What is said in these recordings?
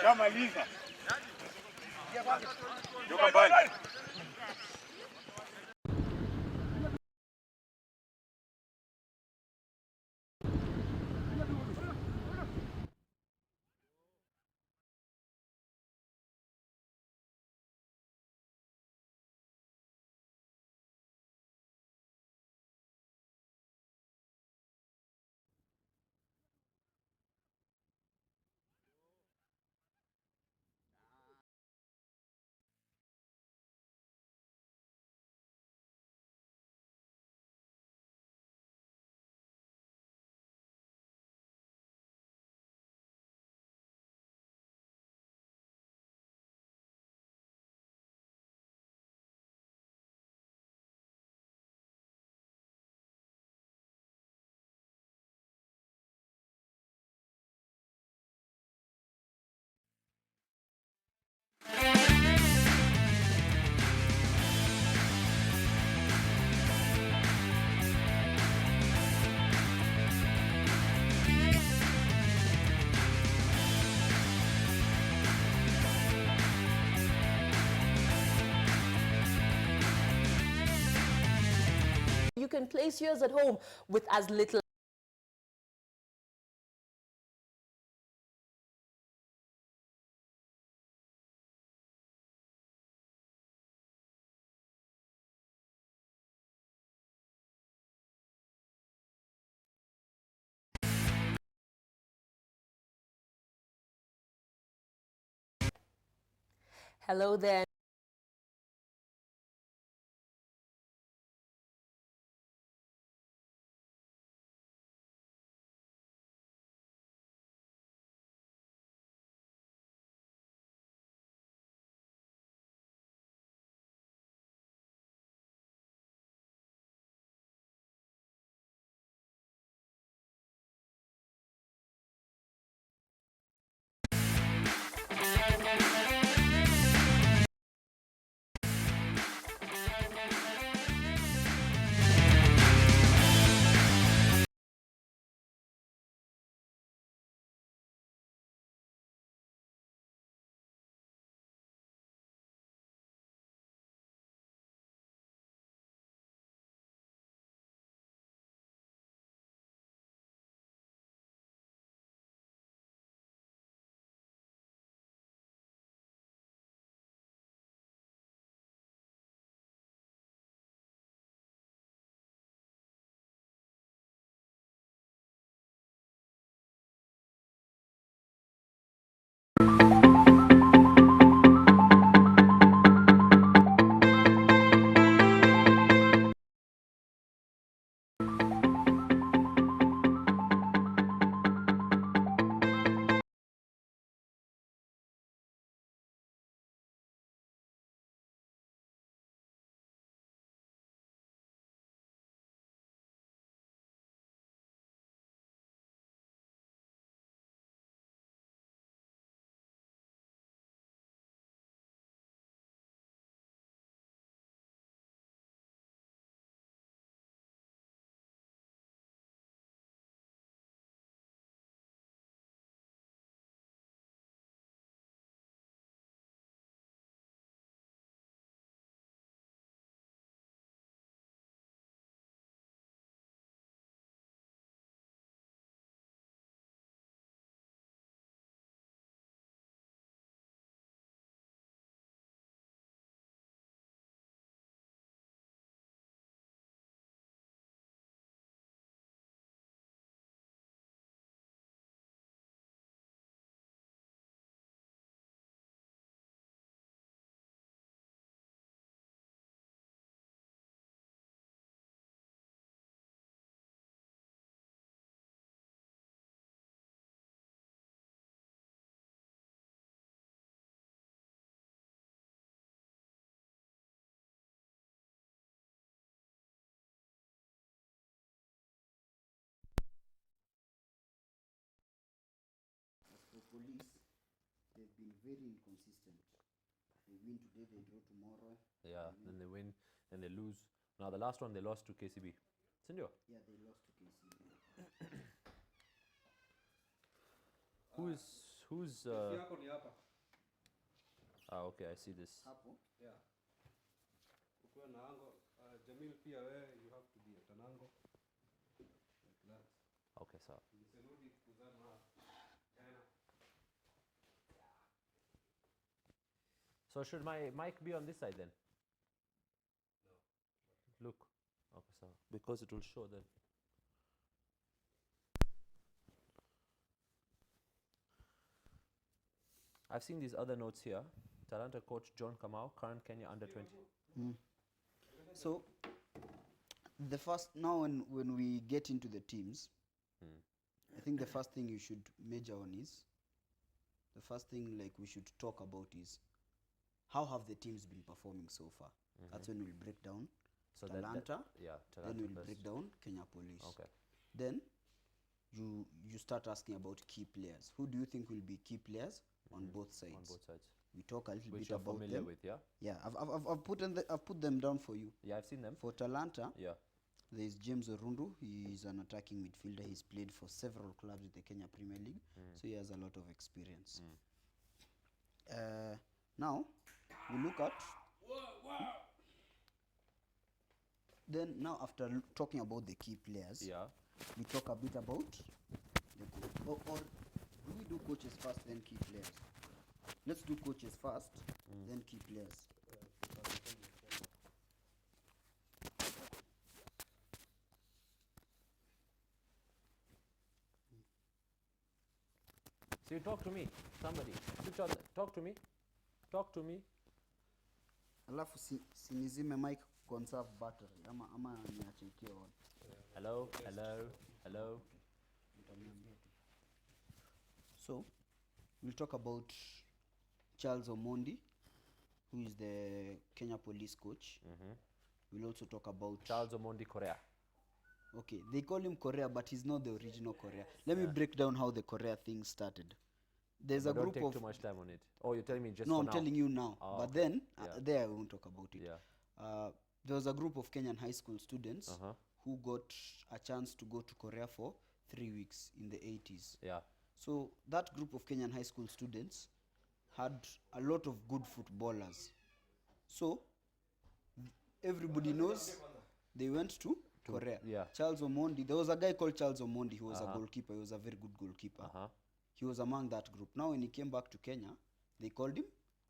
Shamaliza. Joka mbali. You can place yours at home with as little. Hello there. Police, they've been very inconsistent. They win today, they draw tomorrow. Yeah, then they win, then they lose. Now the last one they lost to KCB. Senor? Yeah, they lost to KCB. Who's okay, I see this. Hapo. Yeah. Ukiwa na ango, Jamil pia wewe, you have to be at an angle. Like that. Okay, so. Mseludi kuzama China. So should my mic be on this side then? No. Look. Okay, so because it will show then. I've seen these other notes here. Talanta coach John Kamau, current Kenya under 20. So the first now when we get into the teams, I think the first thing you should major on is the first thing like we should talk about is how have the teams been performing so far. That's when we'll break down So Talanta. Talanta Then we'll plus- break down Kenya Police. Okay. Then you start asking about key players. Who do you think will be key players on both sides? On both sides. We talk a little Which bit you're about familiar them. with, yeah? Yeah, I've put them down for you. Yeah, I've seen them. For Talanta, Yeah. there is James Orundu. He is an attacking midfielder. He's played for several clubs in the Kenya Premier League, so he has a lot of experience. Now, we look at... Then now after talking about the key players, Yeah. we talk a bit about the or do we do coaches first then key players? Let's do coaches first, then key players. So you talk to me, somebody. Switch on. Talk to me. Talk to me. Alafu sinizime mic conserve battery ama niache ikiwa on. Hello, hello, hello. Utaniambia tu. So, we'll talk about Charles Omondi, who is the Kenya Police coach. We'll also talk about Charles Omondi Korea. Okay, they call him Korea, but he's not the original Korea. Let me break down how the Korea thing started. There's a But don't group take of... too much time on it. Oh, you're telling me just No, for I'm now? telling you now. Oh, But okay. then, Yeah. there I won't talk about it. Yeah. There was a group of Kenyan high school students Uh-huh. who got a chance to go to Korea for 3 weeks in the 80s. Yeah. So that group of Kenyan high school students had a lot of good footballers. So everybody knows they went to Korea. Yeah. Charles Omondi, there was a guy called Charles Omondi who was a goalkeeper. He was a very good goalkeeper. He was among that group. Now when he came back to Kenya, they called him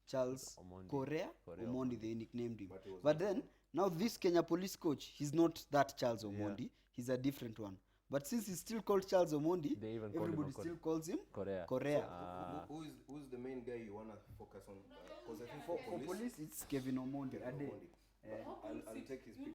Charles Omondi. Korea Korea Omondi. They nicknamed him. But then, now this Kenya police coach, he's not that Charles Omondi. He's a different one. But since he's still called Charles Omondi, They even call him everybody still calls him Korea. Korea. Who's the main guy you wanna focus on? Because I think For police, it's Kevin Omondi. Ade. I'll take his pick.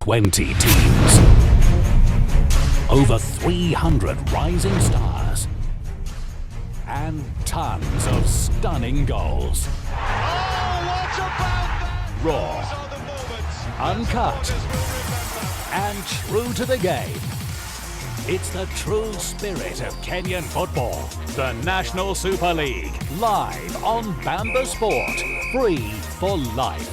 Twenty teams, over 300 rising stars, and tons of stunning goals. Raw, uncut, and true to the game. It's the true spirit of Kenyan football. The National Super League, live on Bamba Sport, free for life.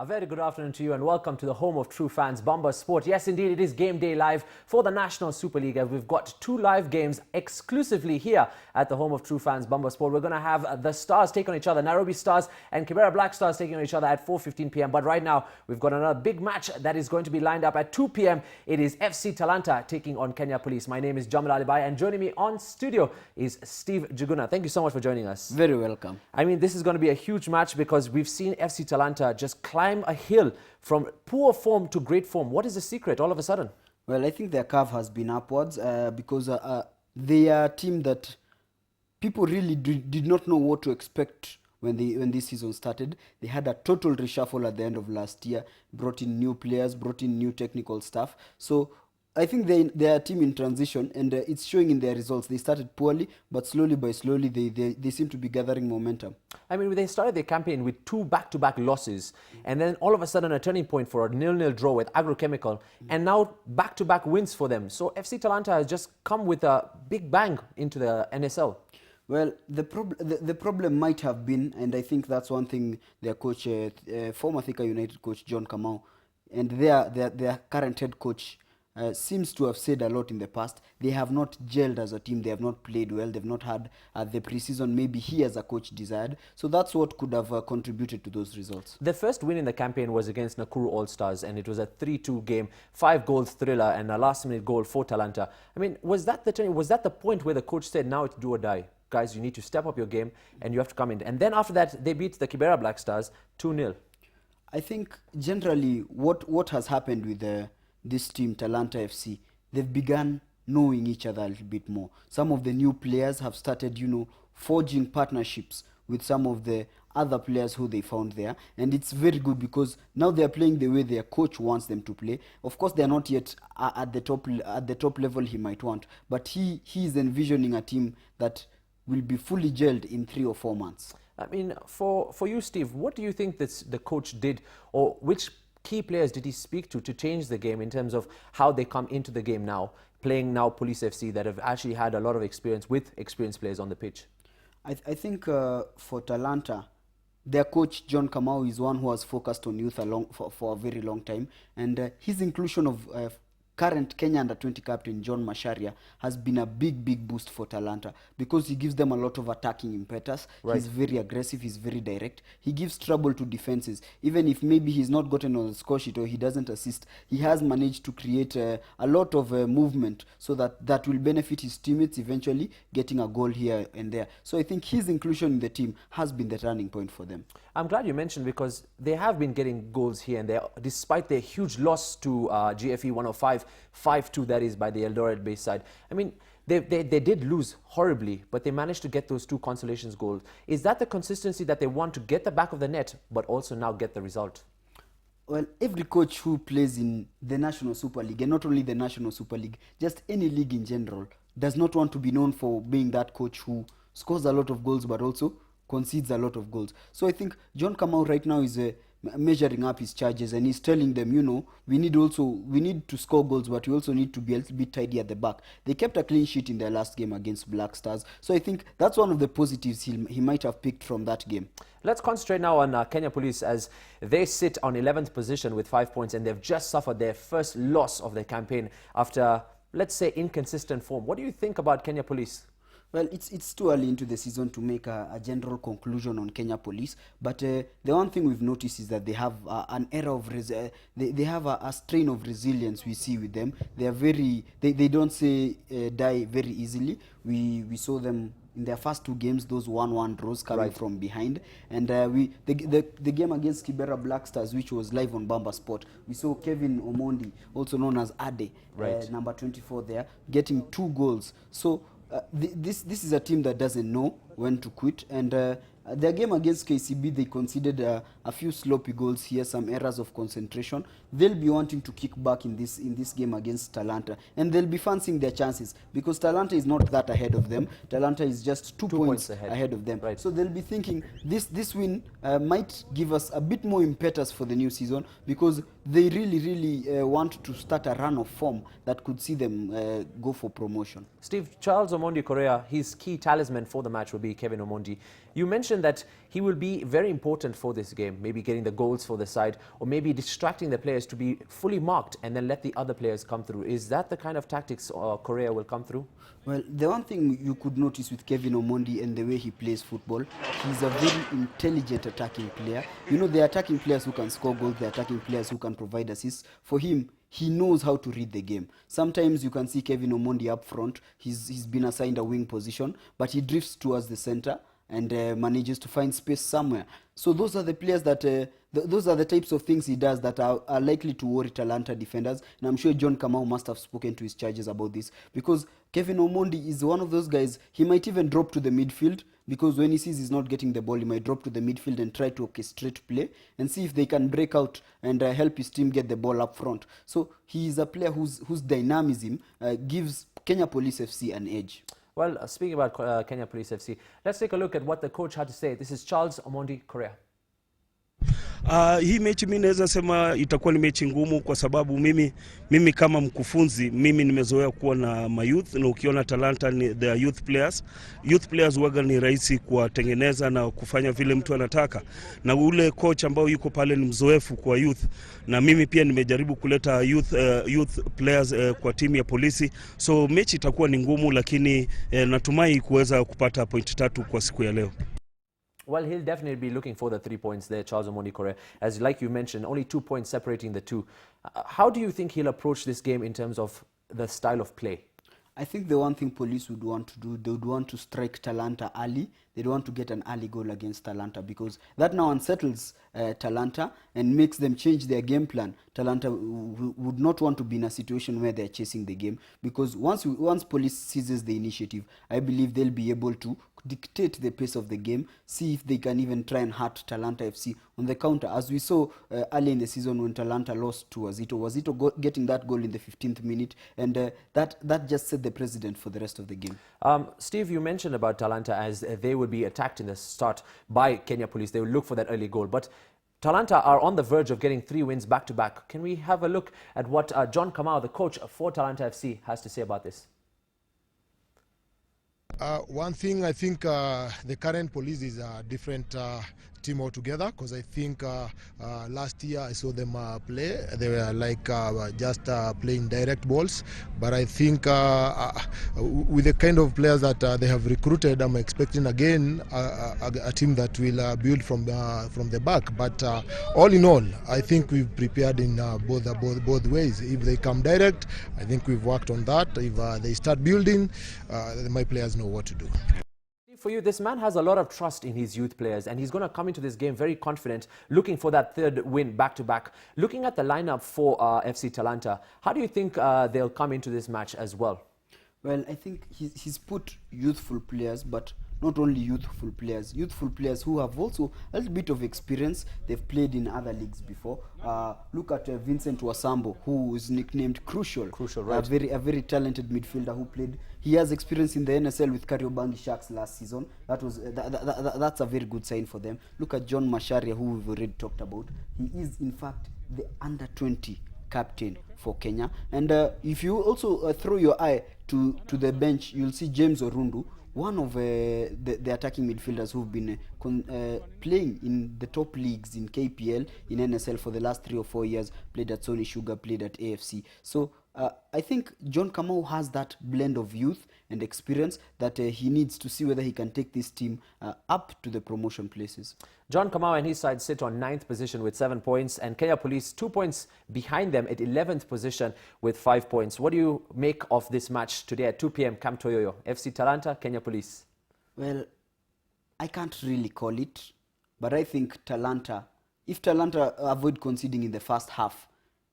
A very good afternoon to you and welcome to the home of true fans, Bamba Sport. Yes, indeed, it is game day live for the National Super League. We've got 2 live games exclusively here at the home of true fans, Bamba Sport. We're going to have the Stars take on each other, Nairobi Stars and Kibera Black Stars taking on each other at 4:15 p.m. But right now, we've got another big match that is going to be lined up at 2 p.m. It is FC Talanta taking on Kenya Police. My name is Jamal Alibai and joining me on studio is Steve Juguna. Thank you so much for joining us. Very welcome. I mean, this is going to be a huge match because we've seen FC Talanta just climb a hill from poor form to great form. What is the secret all of a sudden? Well, I think their curve has been upwards because they are a team that people really did not know what to expect when this season started. They had a total reshuffle at the end of last year, brought in new players, brought in new technical staff. So I think they are a team in transition, and it's showing in their results. They started poorly, but slowly by slowly, they seem to be gathering momentum. I mean, they started their campaign with 2 back-to-back losses, and then all of a sudden a turning point for a 0-0 draw with Agrochemical, and now back-to-back wins for them. So FC Talanta has just come with a big bang into the NSL. Well, the problem might have been, and I think that's one thing their coach, former Thika United coach John Kamau, and their current head coach seems to have said a lot in the past. They have not gelled as a team. They have not played well. They've not had the preseason maybe he as a coach desired. So that's what could have contributed to those results. The first win in the campaign was against Nakuru All-Stars, and it was a 3-2 game, 5 goals thriller, and a last-minute goal for Talanta. I mean, was that the point where the coach said, now it's do or die? Guys, you need to step up your game, and you have to come in. And then after that, they beat the Kibera Black Stars 2-0. I think generally what has happened with this team, Talanta FC, they've begun knowing each other a little bit more. Some of the new players have started, forging partnerships with some of the other players who they found there. And it's very good because now they're playing the way their coach wants them to play. Of course, they're not yet at the top level he might want, but he is envisioning a team that will be fully gelled in 3 or 4 months. I mean, for you, Steve, what do you think the coach did, or which key players did he speak to change the game in terms of how they come into the game now, playing now Police FC that have actually had a lot of experience with experienced players on the pitch? I think for Talanta, their coach John Kamau is one who has focused on youth for a very long time, and his inclusion of current Kenya Under-20 captain John Masharia has been a big boost for Talanta because he gives them a lot of attacking impetus. Right. He's very aggressive, he's very direct. He gives trouble to defenses. Even if maybe he's not gotten on the score sheet or he doesn't assist, he has managed to create a lot of movement so that will benefit his teammates eventually getting a goal here and there. So I think his inclusion in the team has been the turning point for them. I'm glad you mentioned because they have been getting goals here and there despite their huge loss to GFE 105, 5-2 that is by the Eldoret base side. I mean, they did lose horribly, but they managed to get those 2 consolations goals. Is that the consistency that they want to get the back of the net, but also now get the result? Well, every coach who plays in the National Super League, and not only the National Super League, just any league in general, does not want to be known for being that coach who scores a lot of goals, but also concedes a lot of goals. So I think John Kamau right now is measuring up his charges, and he's telling them, we need to score goals, but we also need to be a little bit tidy at the back. They kept a clean sheet in their last game against Black Stars, so I think that's one of the positives he might have picked from that game. Let's concentrate now on Kenya Police as they sit on 11th position with 5 points, and they've just suffered their first loss of their campaign after, let's say, inconsistent form. What do you think about Kenya Police? Well, it's too early into the season to make a general conclusion on Kenya Police, but the one thing we've noticed is that they have an era of they have a strain of resilience we see with them. They are they don't die very easily. We saw them in their first 2 games, those 1-1 draws coming from behind, and the game against Kibera Black Stars, which was live on Bamba Sport, we saw Kevin Omondi, also known as Ade, number 24 there, getting 2 goals. So this is a team that doesn't know when to quit, and their game against KCB, they conceded a few sloppy goals here, some errors of concentration. They'll be wanting to kick back in this game against Talanta, and they'll be fancying their chances because Talanta is not that ahead of them. Talanta is just 2 points ahead of them. Right. So they'll be thinking this win might give us a bit more impetus for the new season because they really want to start a run of form that could see them go for promotion. Steve, Charles Omondi Correa, his key talisman for the match will be Kevin Omondi. You mentioned that he will be very important for this game, maybe getting the goals for the side, or maybe distracting the players to be fully marked and then let the other players come through. Is that the kind of tactics Korea will come through? Well, the one thing you could notice with Kevin Omondi and the way he plays football, he's a very intelligent attacking player. You know, the attacking players who can score goals, the attacking players who can provide assists. For him, he knows how to read the game. Sometimes you can see Kevin Omondi up front. He's been assigned a wing position, but he drifts towards the center and manages to find space somewhere. So those are the players that, those are the types of things he does that are likely to worry Talanta defenders. And I'm sure John Kamau must have spoken to his charges about this, because Kevin Omondi is one of those guys, he might even drop to the midfield, because when he sees he's not getting the ball, he might drop to the midfield and try to orchestrate play and see if they can break out and help his team get the ball up front. So he is a player whose dynamism gives Kenya Police FC an edge. Well, speaking about Kenya Police FC, let's take a look at what the coach had to say. This is Charles Omondi Korea. Hii mechi mimi naweza sema itakuwa ni mechi ngumu, kwa sababu mimi kama mkufunzi, mimi nimezoea kuwa na mayouth, na ukiona Talanta ni the youth players. Youth players waga ni rahisi kuwatengeneza na kufanya vile mtu anataka, na ule coach ambao yuko pale ni mzoefu kwa youth, na mimi pia nimejaribu kuleta youth players kwa timu ya polisi. So mechi itakuwa ni ngumu, lakini natumai kuweza kupata point 3 kwa siku ya leo. Well, he'll definitely be looking for the 3 points there, Charles Omondi Korea. As like you mentioned, only 2 points separating the two. How do you think he'll approach this game in terms of the style of play? I think the one thing police would want to do, they would want to strike Talanta early. They'd want to get an early goal against Talanta, because that now unsettles Talanta and makes them change their game plan. Talanta would not want to be in a situation where they're chasing the game, because once police seizes the initiative, I believe they'll be able to dictate the pace of the game, see if they can even try and hurt Talanta FC on the counter, as we saw early in the season when Talanta lost to Wazito getting that goal in the 15th minute, and that just set the precedent for the rest of the game. Steve, you mentioned about Talanta as they would be attacked in the start by Kenya Police. They will look for that early goal, but Talanta are on the verge of getting 3 wins back-to-back. Can we have a look at what John Kamau, the coach for Talanta FC, has to say about this? One thing, I think the current police is a different team altogether, because I think last year I saw them play. They were like just playing direct balls, but I think with the kind of players that they have recruited, I'm expecting again a team that will build from the back. But all in all, I think we've prepared in both ways. If they come direct, I think we've worked on that. If they start building, my players know what to do. For you, this man has a lot of trust in his youth players, and he's going to come into this game very confident, looking for that 3rd win back-to-back. Looking at the lineup for FC Talanta, how do you think they'll come into this match as well? Well, I think he's put youthful players, but not only youthful players who have also a little bit of experience. They've played in other leagues before. Look at Vincent Wasambo, who is nicknamed Crucial. Crucial, right. A very talented midfielder who played. He has experience in the NSL with Kariobangi Sharks last season. That's a very good sign for them. Look at John Masharia, who we've already talked about. He is, in fact, the under-20 captain for Kenya. And if you also throw your eye to the bench, you'll see James Orundu, one of the attacking midfielders who've been playing in the top leagues in KPL, in NSL for the last 3 or 4 years, played at Sony Sugar, played at AFC. So I think John Kamau has that blend of youth and experience that he needs to see whether he can take this team up to the promotion places. John Kamau and his side sit on 9th position with 7 points, and Kenya Police 2 points behind them at 11th position with 5 points. What do you make of this match today at 2 p.m. Camp Toyoyo? FC Talanta, Kenya Police. Well, I can't really call it, but I think Talanta, if Talanta avoid conceding in the first half,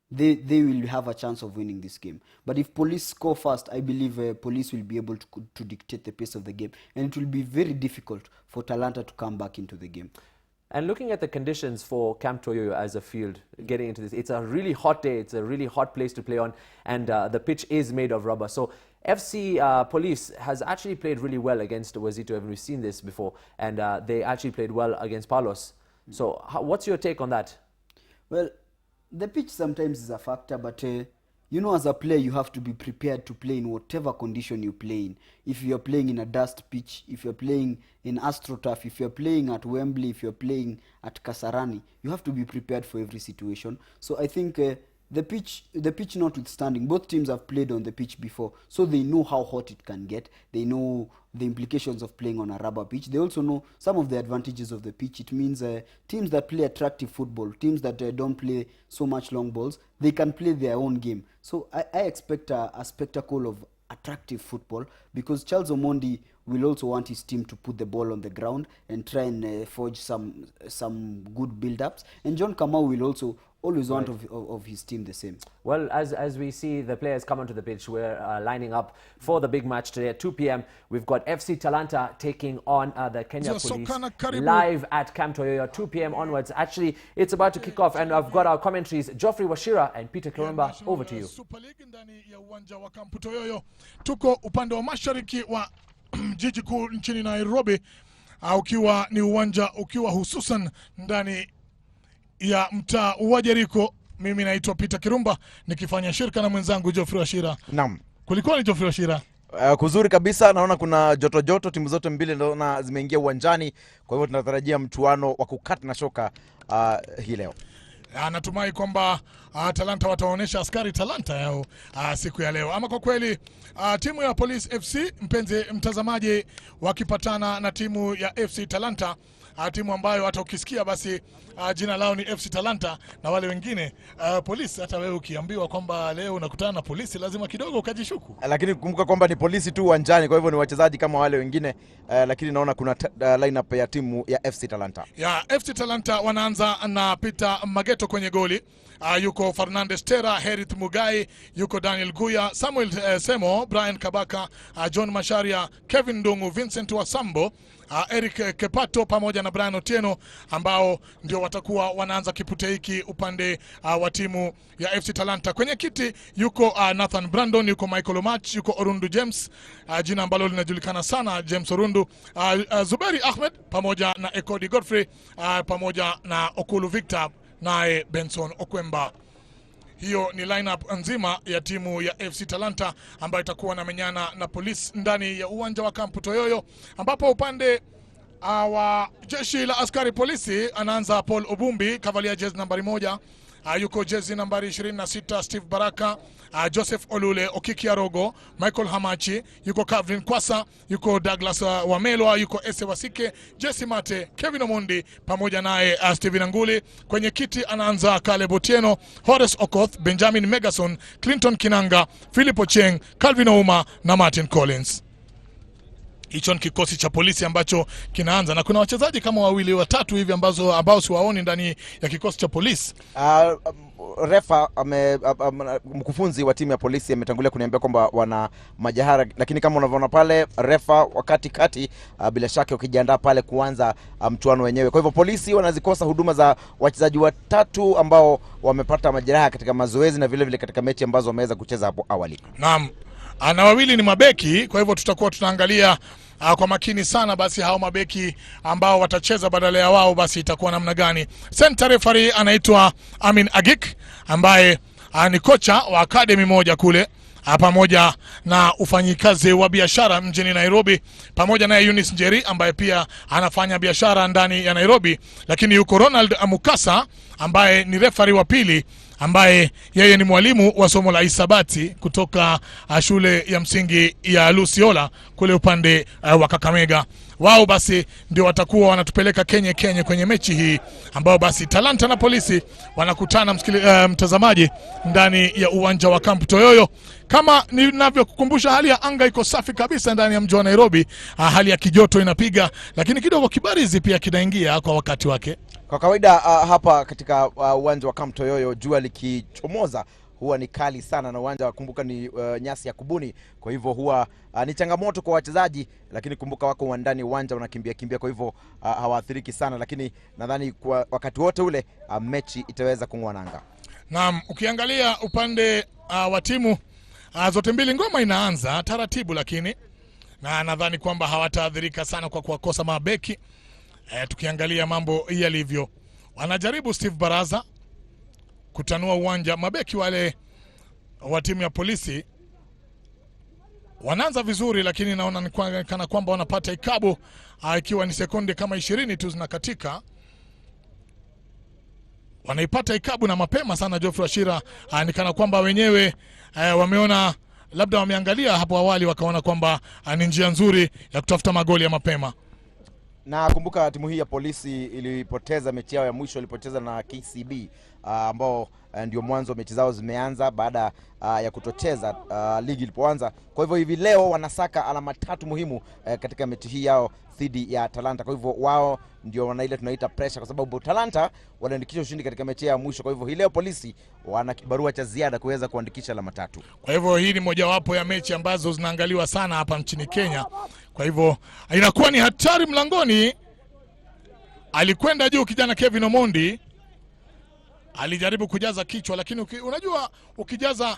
they will have a chance of winning this game. But if police score fast, I believe police will be able to dictate the pace of the game, and it will be very difficult for Talanta to come back into the game. And looking at the conditions for Camp Toyoyo as a field, getting into this, it's a really hot day, it's a really hot place to play on, and the pitch is made of rubber. So FC Police has actually played really well against Wazito, and we've seen this before, and they actually played well against Palos. So what's your take on that? Well, the pitch sometimes is a factor, but you know, as a player, you have to be prepared to play in whatever condition you play in. If you're playing in a dust pitch, if you're playing in AstroTurf, if you're playing at Wembley, if you're playing at Kasarani, you have to be prepared for every situation. So I think the pitch notwithstanding, both teams have played on the pitch before, so they know how hot it can get. They know the implications of playing on a rubber pitch. They also know some of the advantages of the pitch. It means teams that play attractive football, teams that don't play so much long balls, they can play their own game. So I expect a spectacle of attractive football, because Charles Omondi will also want his team to put the ball on the ground and try and forge some good build-ups. And John Kamau will also always want of his team the same. Well, as we see the players come onto the pitch, we're lining up for the big match today at 2 p.m. We've got FC Talanta taking on the Kenya Police live at Camp Toyoyo, 2 p.m. onwards. Actually, it's about to kick off, and I've got our commentaries, Geoffrey Washira and Peter Kirumba. Over to you. Super League ndani ya uwanja wa Camp Toyoyo. Tuko upande wa mashariki wa jiji kuu nchini Nairobi, ukiwa ni uwanja ukiwa hususan ndani ya mtaa wa Jericho. Mimi naitwa Peter Kirumba nikifanya shirika na mwenzangu Geoffrey Washira. Naam. Kulikuwa ni Geoffrey Washira? Kuzuri kabisa, naona kuna joto timu zote mbili naona zimeingia uwanjani, kwa hivyo tunatarajia mchuano wa kukata na shoka hii leo. Natumai kwamba Talanta wataonesha askari Talanta yao siku ya leo. Ama kwa kweli timu ya Police FC, mpenzi mtazamaji, wakipatana na timu ya FC Talanta, timu ambayo hata ukisikia basi jina lao ni FC Talanta, na wale wengine Police. Hata wewe ukiambiwa kwamba leo unakutana na Polisi lazima kidogo ukajishuku. Lakini kumbuka kwamba ni Polisi tu uwanjani, kwa hivyo ni wachezaji kama wale wengine, lakini naona kuna lineup ya timu ya FC Talanta. Ya FC Talanta wanaanza na Peter Mageto kwenye goli. Yuko Fernandez Tera, Herith Mugai, yuko Daniel Guya, Samuel Semo, Brian Kabaka, John Masharia, Kevin Ndungu, Vincent Wasambo, Eric Kepato pamoja na Brian Otieno, ambao ndio watakuwa wanaanza kipute hiki upande wa timu ya FC Talanta. Kwenye kiti yuko Nathan Brandon, yuko Michael Omach, yuko Orundu James, jina ambalo linajulikana sana, James Orundu, Zuberi Ahmed pamoja na Ekodi Godfrey, pamoja na Okulu Victor naye Benson Okwemba. Hiyo ni lineup nzima ya timu ya FC Talanta ambayo itakuwa na menyana na Police ndani ya uwanja wa Camp Toyoyo, ambapo upande wa jeshi la askari polisi anaanza Paul Obumbi, kavalia jezi nambari 1. Yuko jezi nambari 26 Steve Baraka, Joseph Olule, Okiki Arogo, Michael Hamachi, yuko Calvin Kwasa, yuko Douglas Wamelwa, yuko Ese Wasike, Jesse Mate, Kevin Omondi pamoja naye Steven Anguli. Kwenye kiti anaanza Caleb Otieno, Horace Okoth, Benjamin Megason, Clinton Kinanga, Philip Ocheng, Calvin Ouma na Martin Collins. Hicho ni kikosi cha polisi ambacho kinaanza, na kuna wachezaji kama wawili watatu hivi ambao siwaoni ndani ya kikosi cha polisi. Refa mkufunzi wa timu ya polisi ametangulia kuniambia kwamba wana majahara, lakini kama unavyoona pale refa wakati kati bila shaka ukijiandaa pale kuanza mchuano wenyewe. Kwa hivyo polisi wanazikosa huduma za wachezaji watatu ambao wamepata majeraha katika mazoezi na vile vile katika mechi ambazo wameweza kucheza hapo awali. Naam. Na wawili ni mabeki, kwa hivyo tutakuwa tunaangalia kwa makini sana basi hao mabeki ambao watacheza badala ya wao basi itakuwa namna gani. Center referee anaitwa Amin Agik, ambaye ni kocha wa academy moja kule, pamoja na ufanyikazi wa biashara mjini Nairobi, pamoja na Eunice Njeri ambaye pia anafanya biashara ndani ya Nairobi. Lakini yuko Ronald Amukasa ambaye ni referee wa pili, ambaye yeye ni mwalimu wa somo la hisabati kutoka shule ya msingi ya Luciola kule upande wa Kakamega. Wao basi ndio watakuwa wanatupeleka Kenya kwenye mechi hii, ambao basi Talanta na polisi wanakutana mtazamaji ndani ya uwanja wa Camp Toyoyo. Kama ninavyokukumbusha, hali ya anga iko safi kabisa ndani ya mji wa Nairobi. Hali ya kijoto inapiga, lakini kidogo kibarizi pia kinaingia kwa wakati wake. Kwa kawaida hapa katika uwanja wa Camp Toyoyo jua likichomoza huwa ni kali sana, na uwanja kumbuka ni nyasi ya kubuni, kwa hivyo huwa ni changamoto kwa wachezaji, lakini kumbuka wako uwandani uwanja unakimbia, kwa hivyo hawaathiriki sana, lakini nadhani kwa wakati wote ule mechi itaweza kung'oa nanga. Naam, ukiangalia upande wa timu zote mbili ngoma inaanza taratibu, lakini na nadhani kwamba hawataathirika sana kwa kukosa mabeki. Tukiangalia mambo yalivyo, wanajaribu Steve Baraza kutanua uwanja, mabeki wale wa timu ya polisi wanaanza vizuri, lakini naona ni kana kwamba wanapata ikabu ikiwa ni sekunde kama 20 tu zinakatika. Wanaipata ikabu na mapema sana Geoffrey Ashira. Ni kana kwamba wenyewe wameona, labda wameangalia hapo awali wakaona kwamba ni njia nzuri ya kutafuta magoli ya mapema. Na kumbuka timu hii ya polisi ilipoteza mechi yao ya mwisho, ilipoteza na KCB ambao ndio mwanzo wa mechi zao zimeanza baada ya kutocheza ligi ilipoanza. Kwa hivyo hivi leo wanasaka alama 3 muhimu katika mechi hii yao dhidi ya Talanta. Kwa hivyo wao ndio wana ile tunaita pressure, kwa sababu Talanta wanaandikisha ushindi katika mechi ya mwisho. Kwa hivyo hii leo polisi wana kibarua cha ziada kuweza kuandikisha alama 3. Kwa hivyo hii ni mojawapo ya mechi ambazo zinaangaliwa sana hapa nchini Kenya. Kwa hivyo inakuwa ni hatari mlangoni. Alikwenda juu kijana Kevin Omondi, alijaribu kujaza kichwa, lakini unajua ukijaza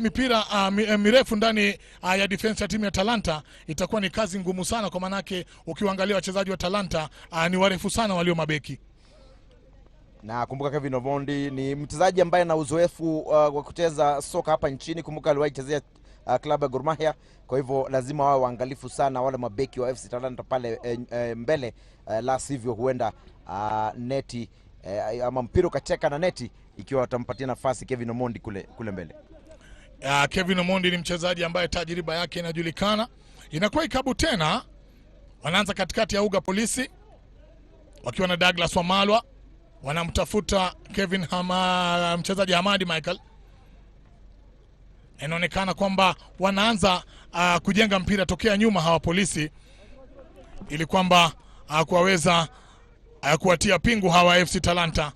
mipira mirefu ndani ya defense ya timu ya Talanta itakuwa ni kazi ngumu sana, kwa manake ukiangalia wachezaji wa Talanta ni warefu sana walio mabeki. Na kumbuka Kevin Omondi ni mchezaji ambaye ana uzoefu wa kucheza soka hapa nchini. Kumbuka aliwahi chezea klabu ya Gor Mahia. Kwa hivyo lazima wawe waangalifu sana wale mabeki wa FC Talanta pale mbele, la sivyo huenda neti ama mpira ukacheka na neti ikiwa watampatia nafasi Kevin Omondi kule mbele. Kevin Omondi ni mchezaji ambaye tajriba yake inajulikana. Inakuwa ikabu tena, wanaanza katikati ya uga polisi wakiwa na Douglas Wamalwa, wanamtafuta Kevin mchezaji Hamadi Michael. Inaonekana kwamba wanaanza kujenga mpira tokea nyuma hawa polisi, ili kwamba kuwaweza kuwatia pingu hawa FC Talanta.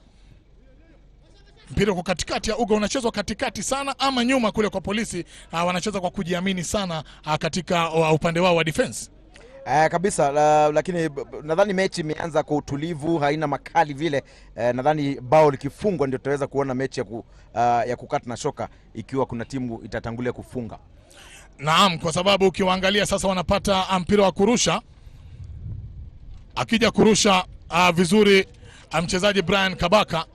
Mpira kwa katikati ya uga unachezwa katikati sana, ama nyuma kule kwa polisi wanacheza kwa kujiamini sana katika upande wao wa defense. Kabisa, lakini nadhani mechi imeanza kwa utulivu, haina makali vile. Nadhani bao likifungwa ndio tutaweza kuona mechi ya kukata na shoka ikiwa kuna timu itatangulia kufunga. Naam, kwa sababu ukiwaangalia sasa wanapata mpira wa kurusha. Akija kurusha vizuri mchezaji Brian Kabaka,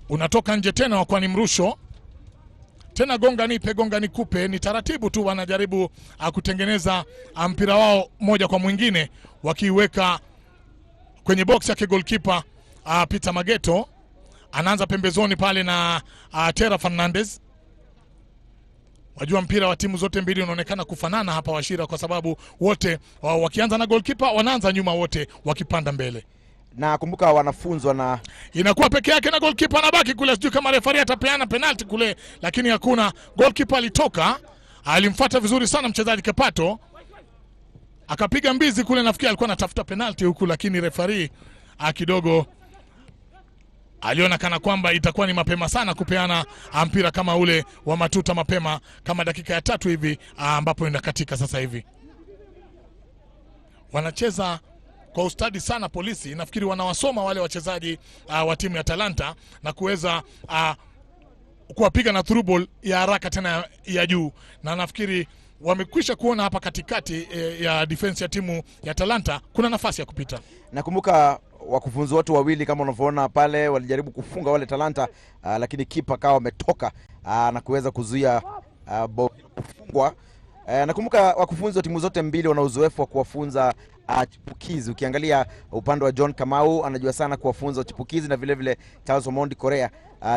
unatoka nje tena kwa ni mrusho. Tena gonga nipe gonga nikupe, ni taratibu tu wanajaribu kutengeneza mpira wao moja kwa mwingine, wakiweka kwenye box yake goalkeeper Peter Mageto. Anaanza pembezoni pale na Tera Fernandez. Wajua mpira wa timu zote mbili unaonekana kufanana hapa Washira, kwa sababu wote wakianza na goalkeeper wanaanza nyuma wote wakipanda mbele. Na kumbuka wanafunzwa na inakuwa peke yake na goalkeeper anabaki kule, sijui kama referee atapeana penalty kule, lakini hakuna. Goalkeeper alitoka, alimfuata vizuri sana mchezaji Kepato, akapiga mbizi kule, nafikiri alikuwa anatafuta penalty huku, lakini referee kidogo aliona kana kwamba itakuwa ni mapema sana kupeana mpira kama ule wa matuta mapema, kama dakika ya 3 hivi ambapo inakatika sasa hivi. Wanacheza kwa ustadi sana polisi. Nafikiri wanawasoma wale wachezaji wa timu ya Talanta na kuweza kuwapiga na through ball ya haraka tena ya juu, na nafikiri wamekwisha kuona hapa katikati ya defense ya timu ya Talanta kuna nafasi ya kupita. Nakumbuka wakufunzi wote wawili kama unavyoona pale walijaribu kufunga wale Talanta, lakini kipa kawa ametoka na kuweza kuzuia kufungwa. Nakumbuka wakufunzi wa timu zote mbili wana uzoefu wa kuwafunza chipukizi. Ukiangalia upande wa John Kamau anajua sana kuwafunza chipukizi, na vile vile Charles Omondi Korea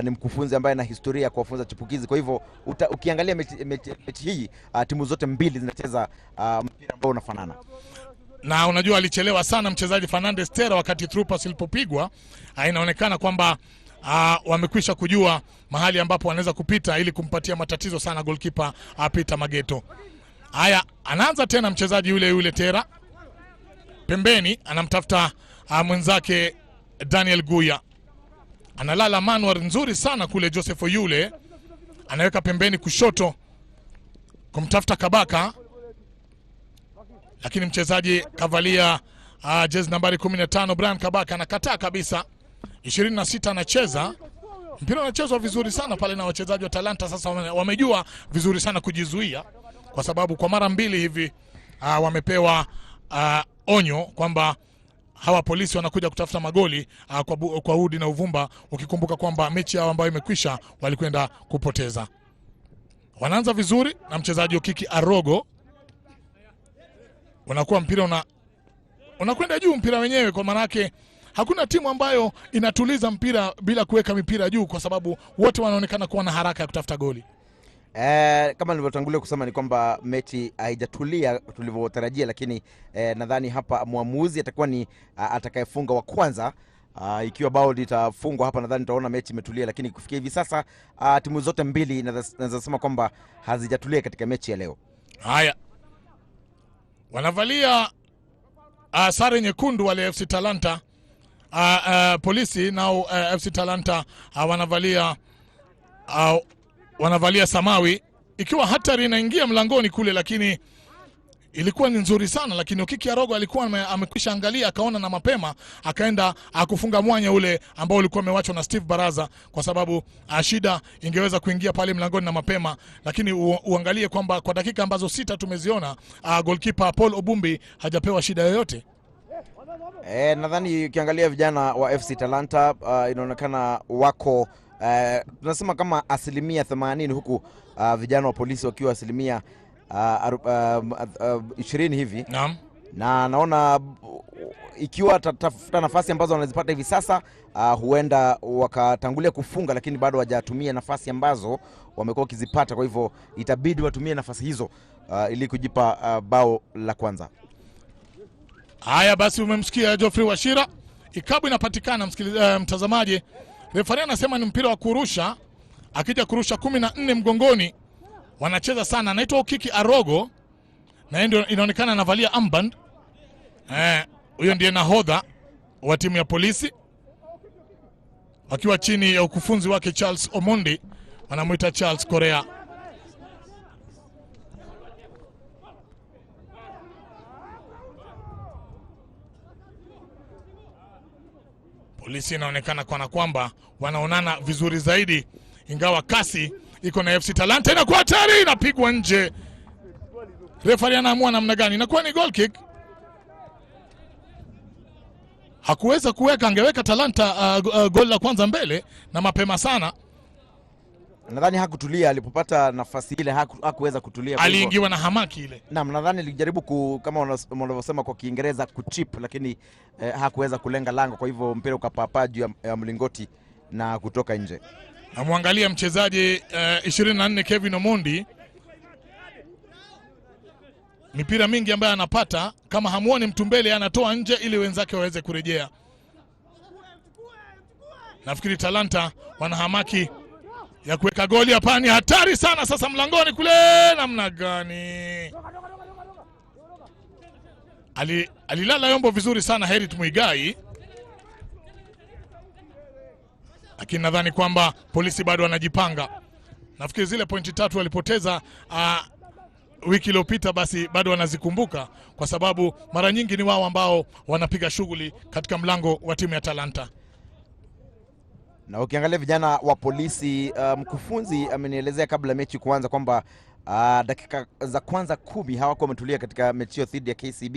ni mkufunzi ambaye ana historia ya kuwafunza chipukizi. Kwa hivyo ukiangalia mechi hii timu zote mbili zinacheza mpira ambao unafanana. Na unajua alichelewa sana mchezaji Fernandez Tera wakati through pass ilipopigwa. Inaonekana kwamba wamekwisha kujua mahali ambapo wanaweza kupita ili kumpatia matatizo sana goalkeeper Peter Mageto. Haya, anaanza tena mchezaji yule Tera. Pembeni anamtafuta mwenzake Daniel Guya. Analala manual nzuri sana kule Joseph Oyule. Anaweka pembeni kushoto kumtafuta Kabaka. Lakini mchezaji kavalia jezi nambari 15 Brian Kabaka anakataa kabisa. 26 anacheza. Mpira unachezwa vizuri sana pale na wachezaji wa Talanta sasa wamejua vizuri sana kujizuia, kwa sababu kwa mara mbili hivi wamepewa onyo kwamba hawa polisi wanakuja kutafuta magoli kwa udi na uvumba, ukikumbuka kwamba mechi yao ambayo imekwisha walikwenda kupoteza. Wanaanza vizuri na mchezaji Okiki Arogo. Unakuwa mpira unakwenda juu mpira wenyewe, kwa maana yake hakuna timu ambayo inatuliza mpira bila kuweka mipira juu, kwa sababu wote wanaonekana kuwa na haraka ya kutafuta goli. Kama nilivyotangulia kusema ni kwamba mechi haijatulia tulivyotarajia, lakini nadhani hapa muamuzi atakuwa ni atakayefunga wa kwanza. Ikiwa bao litafungwa hapa, nadhani tutaona mechi imetulia, lakini kufikia hivi sasa timu zote mbili naweza sema kwamba hazijatulia katika mechi ya leo. Haya, wanavalia sare nyekundu wale FC Talanta. Polisi nao FC Talanta wanavalia samawi, ikiwa hatari inaingia mlangoni kule, lakini ilikuwa ni nzuri sana. Lakini Okiki Arogo alikuwa amekwisha angalia, akaona na mapema akaenda akufunga mwanya ule ambao ulikuwa umewachwa na Steve Baraza, kwa sababu shida ingeweza kuingia pale mlangoni na mapema. Lakini uangalie kwamba kwa dakika ambazo 6 tumeziona goalkeeper Paul Obumbi hajapewa shida yoyote. Nadhani ukiangalia vijana wa FC Talanta inaonekana wako tunasema kama 80% huku vijana wa polisi wakiwa 20% hivi. Naam. Na naona ikiwa tafuta nafasi ambazo wanazipata hivi sasa, huenda wakatangulia kufunga, lakini bado hawajatumia nafasi ambazo wamekuwa wakizipata. Kwa hivyo itabidi watumie nafasi hizo ili kujipa bao la kwanza. Haya basi, umemsikia Geoffrey Washira. Ikabu inapatikana mtazamaji. Refari anasema ni mpira wa kurusha, akija kurusha 14 mgongoni. Wanacheza sana. Anaitwa Okiki Arogo na ndio inaonekana anavalia armband. Huyo ndiye nahodha wa timu ya polisi, wakiwa chini ya ukufunzi wake Charles Omondi, wanamuita Charles Korea. Polisi inaonekana kana kwamba wanaonana vizuri zaidi, ingawa kasi iko na FC Talanta. Inakuwa hatari, inapigwa nje. Referee anaamua namna gani? Inakuwa ni goal kick. Hakuweza kuweka, angeweka Talanta goal la kwanza mbele na mapema sana. Nadhani hakutulia alipopata nafasi ile, hakuweza kutulia. Aliingiwa na hamaki ile. Naam, nadhani alijaribu kama wanavyosema kwa Kiingereza kuchip, lakini hakuweza kulenga lango, kwa hivyo mpira ukapapaa juu ya mlingoti na kutoka nje. Namwangalia mchezaji 24 Kevin Omondi, mipira mingi ambayo anapata, kama hamuoni mtu mbele anatoa nje ili wenzake waweze kurejea. Nafikiri Talanta wana hamaki ya kuweka goli hapa. Ni hatari sana sasa mlangoni kule, namna gani? Alilala yombo vizuri sana Herit Muigai, lakini nadhani kwamba polisi bado wanajipanga. Nafikiri zile pointi 3 walipoteza wiki iliyopita, basi bado wanazikumbuka, kwa sababu mara nyingi ni wao ambao wanapiga shughuli katika mlango wa timu ya Talanta. Na ukiangalia vijana wa polisi, mkufunzi amenielezea kabla mechi kuanza kwamba dakika za kwanza 10 hawakuwa wametulia katika mechi dhidi ya KCB.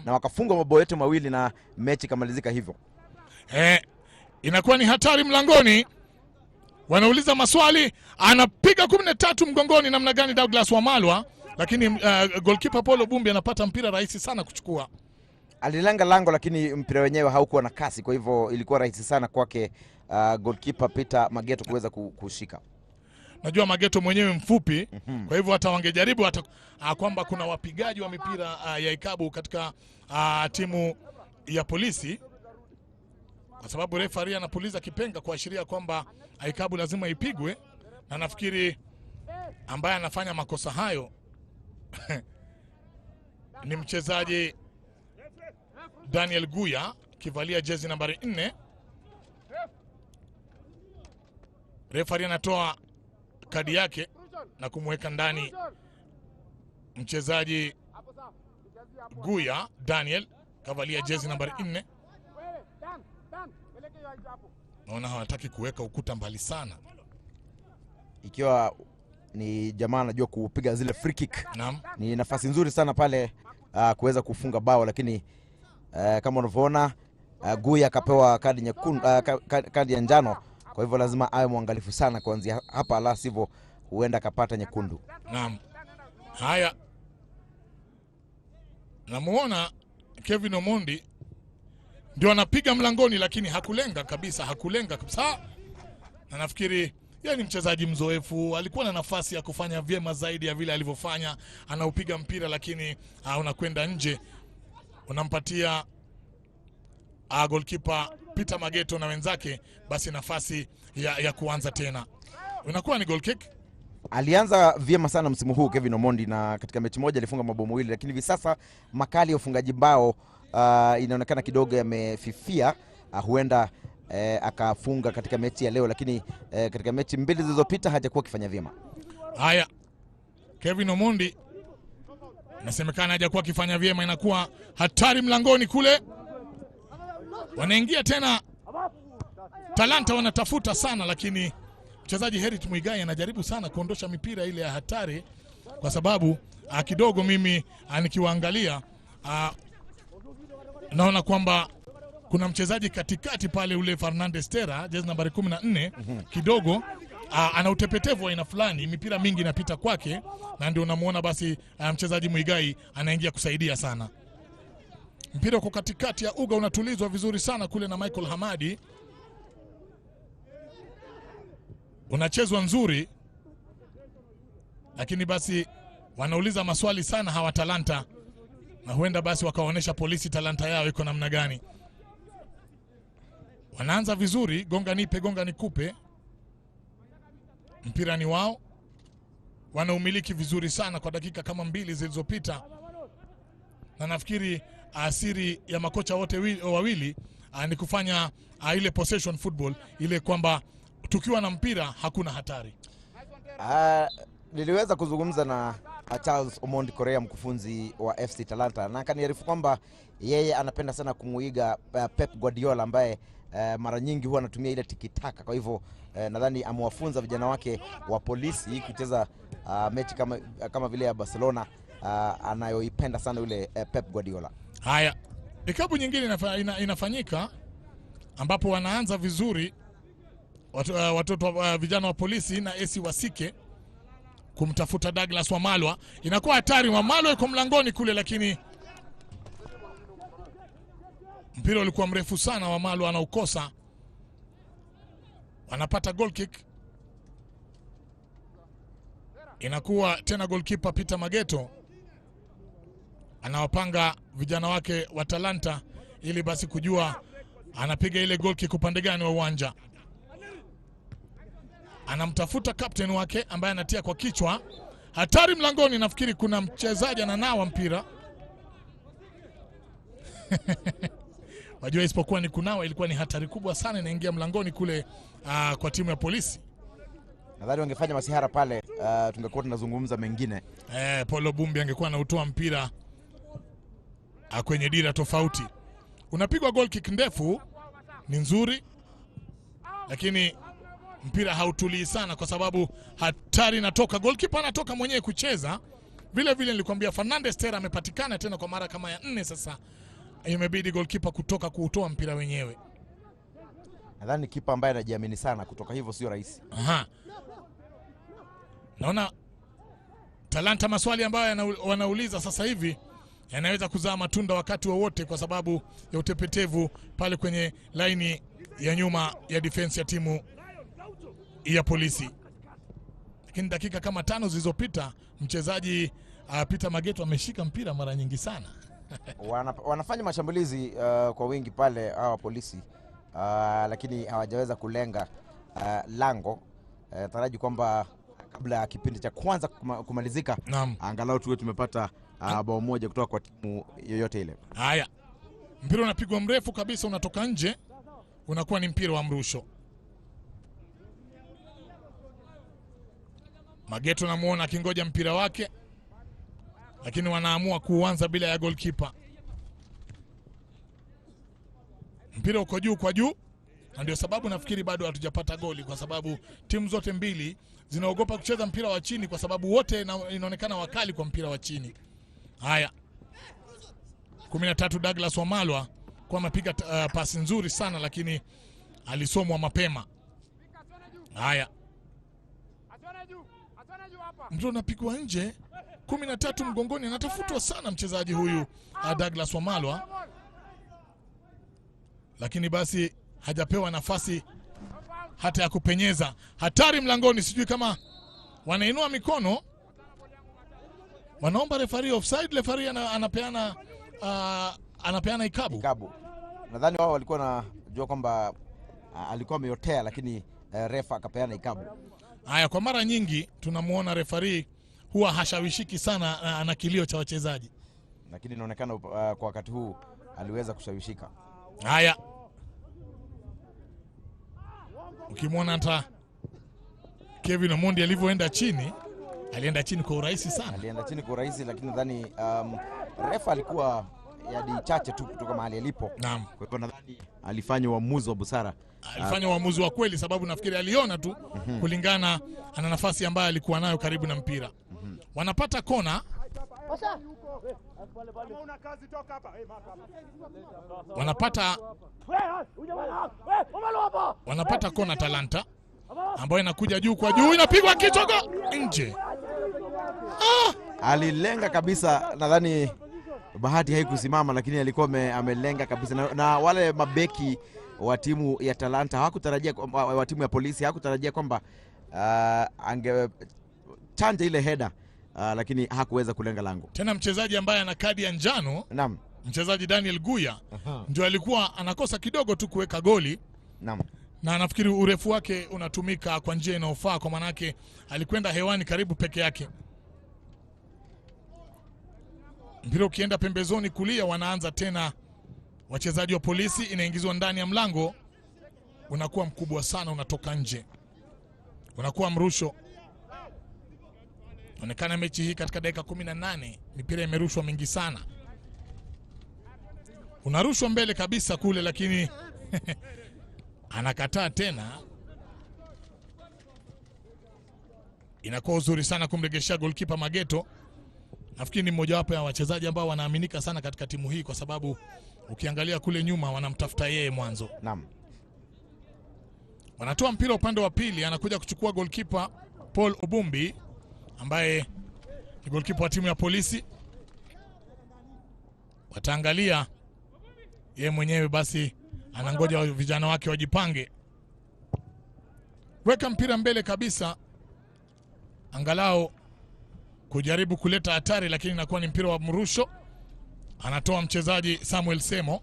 Na wakafunga mabao yote mawili na mechi kamalizika hivyo. Inakuwa ni hatari mlangoni. Wanauliza maswali, anapiga 13 mgongoni namna gani Douglas Wamalwa, lakini goalkeeper Paulo Bumbi anapata mpira rahisi sana kuchukua. Alilenga lango, lakini mpira wenyewe haukuwa na kasi, kwa hivyo ilikuwa rahisi sana kwake goalkeeper Peter Mageto kuweza kushika. Najua Mageto mwenyewe mfupi, kwa hivyo hata wangejaribu hata kwamba kuna wapigaji wa mipira ya ikabu katika timu ya polisi, kwa sababu referee anapuliza kipenga kuashiria kwamba ikabu lazima ipigwe, na nafikiri ambaye anafanya makosa hayo ni mchezaji Daniel Guya, kivalia jezi nambari 4. Referee anatoa kadi yake na kumweka ndani mchezaji Guya Daniel, kavalia jezi nambari 4. Naona hawataki kuweka ukuta mbali sana, ikiwa ni jamaa anajua kupiga zile free kick. Naam. Ni nafasi nzuri sana pale kuweza kufunga bao, lakini kama unavyoona Guya akapewa kadi nyekundu, kadi ya njano. Kwa hivyo lazima awe mwangalifu sana kuanzia hapa, la sivyo huenda akapata nyekundu. Naam. Haya. Namuona Kevin Omondi ndio anapiga mlangoni, lakini hakulenga kabisa. Na nafikiri yeye ni mchezaji mzoefu, alikuwa na nafasi ya kufanya vyema zaidi ya vile alivyofanya. Anaupiga mpira lakini unakwenda nje. Unampatia goalkeeper Peter Mageto na wenzake basi nafasi ya kuanza tena. Inakuwa ni goal kick. Alianza vyema sana msimu huu Kevin Omondi, na katika mechi moja alifunga mabao mawili, lakini hivi sasa makali ya ufungaji bao inaonekana kidogo yamefifia. Huenda akafunga katika mechi ya leo, lakini katika mechi mbili zilizopita hajakuwa akifanya vyema. Haya. Kevin Omondi nasemekana hajakuwa akifanya vyema, inakuwa hatari mlangoni kule. Wanaingia tena Talanta, wanatafuta sana, lakini mchezaji Herit Muigai anajaribu sana kuondosha mipira ile ya hatari, kwa sababu kidogo mimi nikiwaangalia naona kwamba kuna mchezaji katikati pale, ule Fernandez Terra, jezi nambari 14, kidogo ana utepetevu wa aina fulani, mipira mingi inapita kwake, na ndio unamuona basi mchezaji Muigai anaingia kusaidia sana. Mpira uko katikati ya uga, unatulizwa vizuri sana kule na Michael Hamadi. Unachezwa nzuri, lakini basi wanauliza maswali sana hawa Talanta, na huenda basi wakaonesha polisi Talanta yao iko namna gani. Wanaanza vizuri, gonga nipe gonga nikupe. Mpira ni wao, wanaumiliki vizuri sana kwa dakika kama 2 zilizopita, na nafikiri asiri ya makocha wote wawili ni kufanya ile possession football, ile kwamba tukiwa na mpira hakuna hatari. Niliweza kuzungumza na Charles Omondi Korea, mkufunzi wa FC Talanta, na akaniarifu kwamba yeye anapenda sana kumuiga Pep Guardiola ambaye mara nyingi huwa anatumia ile tikitaka. Kwa hivyo nadhani amewafunza vijana wake wa polisi kucheza mechi kama vile ya Barcelona anayoipenda sana yule Pep Guardiola. Haya, ikabu nyingine inafanyika ambapo wanaanza vizuri watoto vijana wa polisi na AC Wasike kumtafuta Douglas Wamalwa. Inakuwa hatari, Wamalwa yuko mlangoni kule, lakini mpira ulikuwa mrefu sana, Wamalwa anaukosa. Wanapata goal kick. Inakuwa tena goalkeeper Peter Mageto anawapanga vijana wake wa Talanta ili basi kujua anapiga ile goal kick upande gani wa uwanja. Anamtafuta captain wake ambaye anatia kwa kichwa. Hatari mlangoni, nafikiri kuna mchezaji ananawa mpira. Wajua isipokuwa ni kunawa, ilikuwa ni hatari kubwa sana, inaingia mlangoni kule kwa timu ya polisi. Nadhani wangefanya masihara pale, tungekuwa tunazungumza mengine. Polo Bumbi angekuwa anautoa mpira kwenye dira tofauti. Unapigwa goal kick ndefu, ni nzuri, lakini mpira hautulii sana kwa sababu hatari inatoka. Goalkeeper anatoka mwenyewe kucheza. Vile vile nilikwambia Fernandez Terra amepatikana tena kwa mara kama ya 4 sasa. Imebidi goalkeeper kutoka kuutoa mpira wenyewe. Nadhani kipa ambaye anajiamini sana, kutoka hivyo sio rahisi. Naona Talanta maswali ambayo wanauliza sasa hivi yanaweza kuzaa matunda wakati wowote kwa sababu ya utepetevu pale kwenye laini ya nyuma ya defense ya timu ya polisi. Lakini dakika kama 5 zilizopita mchezaji Peter Mageto ameshika mpira mara nyingi sana. Wanafanya mashambulizi kwa wingi pale hawa polisi, lakini hawajaweza kulenga lango. Taraji kwamba kabla ya kipindi cha kwanza kumalizika, angalau tuwe tumepata bao moja kutoka kwa timu yoyote ile. Haya, mpira unapigwa mrefu kabisa, unatoka nje, unakuwa ni mpira wa mrusho. Mageto namuona akingoja mpira wake, lakini wanaamua kuanza bila ya goalkeeper. Mpira uko juu kwa juu, na ndio sababu nafikiri bado hatujapata goli, kwa sababu timu zote mbili zinaogopa kucheza mpira wa chini kwa sababu wote inaonekana wakali kwa mpira wa chini. Haya, 13 Douglas Wamalwa kwa mapiga pasi nzuri sana, lakini alisomwa mapema. Haya, mpira unapigwa nje, 13 mgongoni, anatafutwa sana mchezaji huyu Douglas Wamalwa, lakini basi hajapewa nafasi hata ya kupenyeza. Hatari mlangoni, sijui kama wanainua mikono, wanaomba referee offside. Referee anapeana ikabu. Nadhani wao walikuwa wanajua kwamba alikuwa ameyotea, lakini refa akapeana ikabu. Haya, kwa mara nyingi tunamuona referee huwa hashawishiki sana na kilio cha wachezaji, lakini inaonekana kwa wakati huu aliweza kushawishika. Haya, ukimwona hata Kevin Omondi alivyoenda chini, alienda chini kwa urahisi sana. Lakini nadhani refa alikuwa yadi chache tu kutoka mahali alipo. Naam. Kwa hivyo nadhani alifanya uamuzi wa busara. Alifanya uamuzi wa kweli, sababu nafikiri aliona tu kulingana ana nafasi ambayo alikuwa nayo karibu na mpira. Wanapata kona. Wanapata kona Talanta, ambayo inakuja juu kwa juu, inapigwa kichwa nje. Alilenga kabisa, nadhani bahati haikusimama, lakini alikuwa amelenga kabisa, na wale mabeki wa timu ya Talanta hawakutarajia, wa timu ya polisi hawakutarajia kwamba angechanja ile header, lakini hakuweza kulenga lango. Tena mchezaji ambaye ana kadi ya njano, naam, mchezaji Daniel Guya, ndio alikuwa anakosa kidogo tu kuweka goli. Naam. Na nafikiri urefu wake unatumika kwa njia inayofaa, kwa maana yake alikwenda hewani karibu peke yake. Mpira ukienda pembezoni kulia, wanaanza tena wachezaji wa polisi, inaingizwa ndani ya mlango, unakuwa mkubwa sana, unatoka nje, unakuwa mrusho. Onekana mechi hii katika dakika 18 mipira imerushwa mingi sana. Unarushwa mbele kabisa kule, lakini anakataa tena. Inakuwa uzuri sana kumregeshia goalkeeper Mageto. Nafikiri ni mmoja wapo ya wachezaji ambao wanaaminika sana katika timu hii, kwa sababu ukiangalia kule nyuma wanamtafuta yeye mwanzo. Naam. Wanatoa mpira upande wa pili, anakuja kuchukua goalkeeper Paul Obumbi ambaye ni goalkeeper wa timu ya polisi. Wataangalia yeye mwenyewe, basi anangoja vijana wake wajipange. Weka mpira mbele kabisa, angalau kujaribu kuleta hatari, lakini inakuwa ni mpira wa mrusho. Anatoa mchezaji Samuel Semo.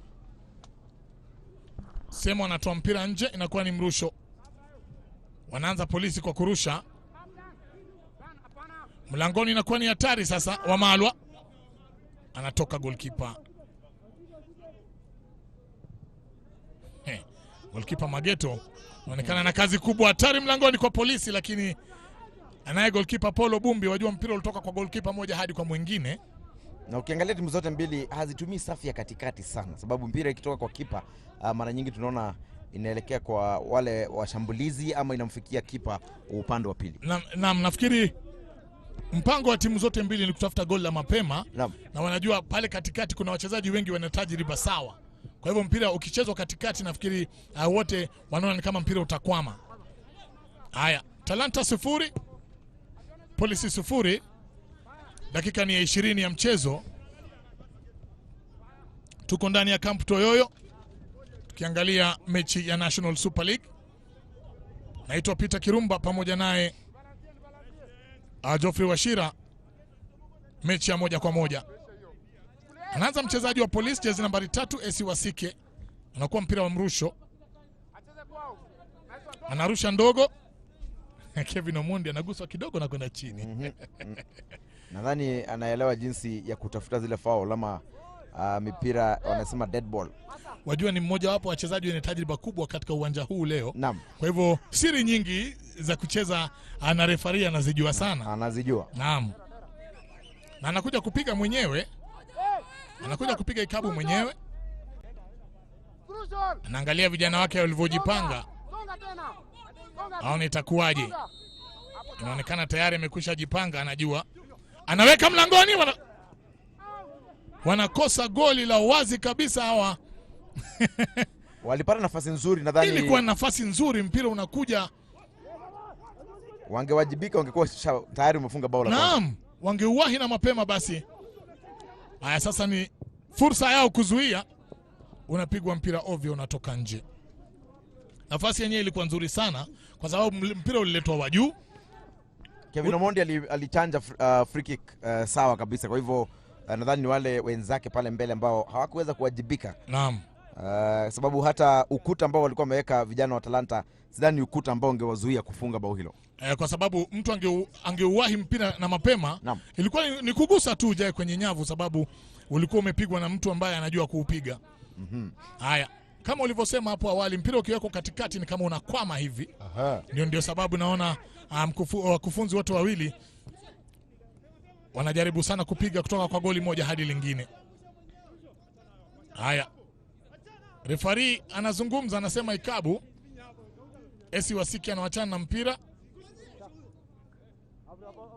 Semo anatoa mpira nje, inakuwa ni mrusho. Wanaanza polisi kwa kurusha. Mlangoni inakuwa ni hatari sasa. Wamalwa anatoka goalkeeper. Goalkeeper Mageto anaonekana na kazi kubwa, hatari mlangoni kwa polisi, lakini anaye goalkeeper Paulo Bumbi. Wajua mpira ulitoka kwa goalkeeper moja hadi kwa mwingine. Na ukiangalia timu zote mbili hazitumii safu ya katikati sana, sababu mpira ikitoka kwa kipa mara nyingi tunaona inaelekea kwa wale washambulizi ama inamfikia kipa upande wa pili. Naam, nafikiri mpango wa timu zote mbili ni kutafuta goli la mapema. Na wanajua pale katikati kuna wachezaji wengi wana tajriba sawa. Kwa hivyo mpira ukichezwa katikati, nafikiri wote wanaona ni kama mpira utakwama. Haya, Talanta 0 Polisi 0. Dakika ni ya 20 ya mchezo. Tuko ndani ya Camp Toyoyo tukiangalia mechi ya National Super League. Naitwa Peter Kirumba pamoja naye Geoffrey Washira. Mechi ya moja kwa moja. Anaanza mchezaji wa polisi jezi nambari 3 Esi Wasike. Anakuwa mpira wa mrusho. Anarusha ndogo. Kevin Omondi anaguswa kidogo na kwenda chini. Nadhani anaelewa jinsi ya kutafuta zile foul ama mipira wanasema dead ball. Wajua ni mmoja wapo wachezaji wenye tajriba kubwa katika uwanja huu leo. Naam. Kwa hivyo siri nyingi za kucheza ana refaria anazijua sana. Anazijua. Naam. Na anakuja kupiga mwenyewe. Anakuja kupiga ikabu mwenyewe. Anaangalia vijana wake walivyojipanga. Aone itakuwaje. Inaonekana tayari amekwisha jipanga, anajua. Anaweka mlangoni, wanakosa goli la wazi kabisa hawa Walipata nafasi nzuri nadhani. Ilikuwa nafasi nzuri, mpira unakuja. Wangewajibika, wangekuwa tayari umefunga bao la kwanza. Naam, wangeuwahi na mapema basi. Haya sasa ni fursa yao kuzuia. Unapigwa mpira ovyo, unatoka nje. Nafasi yenyewe ilikuwa nzuri sana kwa sababu mpira uliletwa wa juu. Kevin Omondi alichanja free kick sawa kabisa. Kwa hivyo nadhani ni wale wenzake pale mbele ambao hawakuweza kuwajibika. Naam. Sababu hata ukuta ambao walikuwa wameweka vijana wa Talanta, sidhani ukuta ambao ungewazuia kufunga bao hilo. Kwa sababu mtu angeuwahi mpira na mapema. Naam. Ilikuwa ni kugusa tu jae kwenye nyavu sababu ulikuwa umepigwa na mtu ambaye anajua kuupiga. Haya, kama ulivyosema hapo awali, mpira ukiweko katikati ni kama unakwama hivi. Ndio sababu naona wakufunzi wote wawili wanajaribu sana kupiga kutoka kwa goli moja hadi lingine. Haya, refari anazungumza, anasema ikabu. Esi Wasiki anawachana na mpira,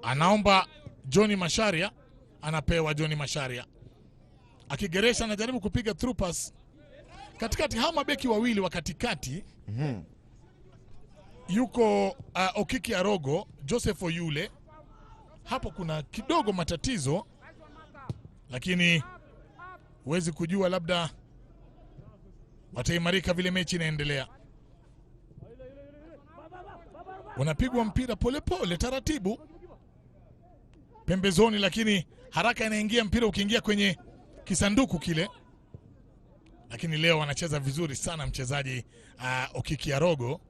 anaomba Johnny Masharia, anapewa Johnny Masharia. Akigeresha anajaribu kupiga through pass katikati. Hawa mabeki wawili wa katikati, yuko Okiki Arogo, Joseph Oyule. Hapo kuna kidogo matatizo, lakini huwezi kujua, labda wataimarika vile mechi inaendelea. Unapigwa mpira pole taratibu pembezoni, lakini haraka inaingia mpira ukiingia kwenye kisanduku kile. Lakini leo wanacheza vizuri sana mchezaji Okiki Arogo,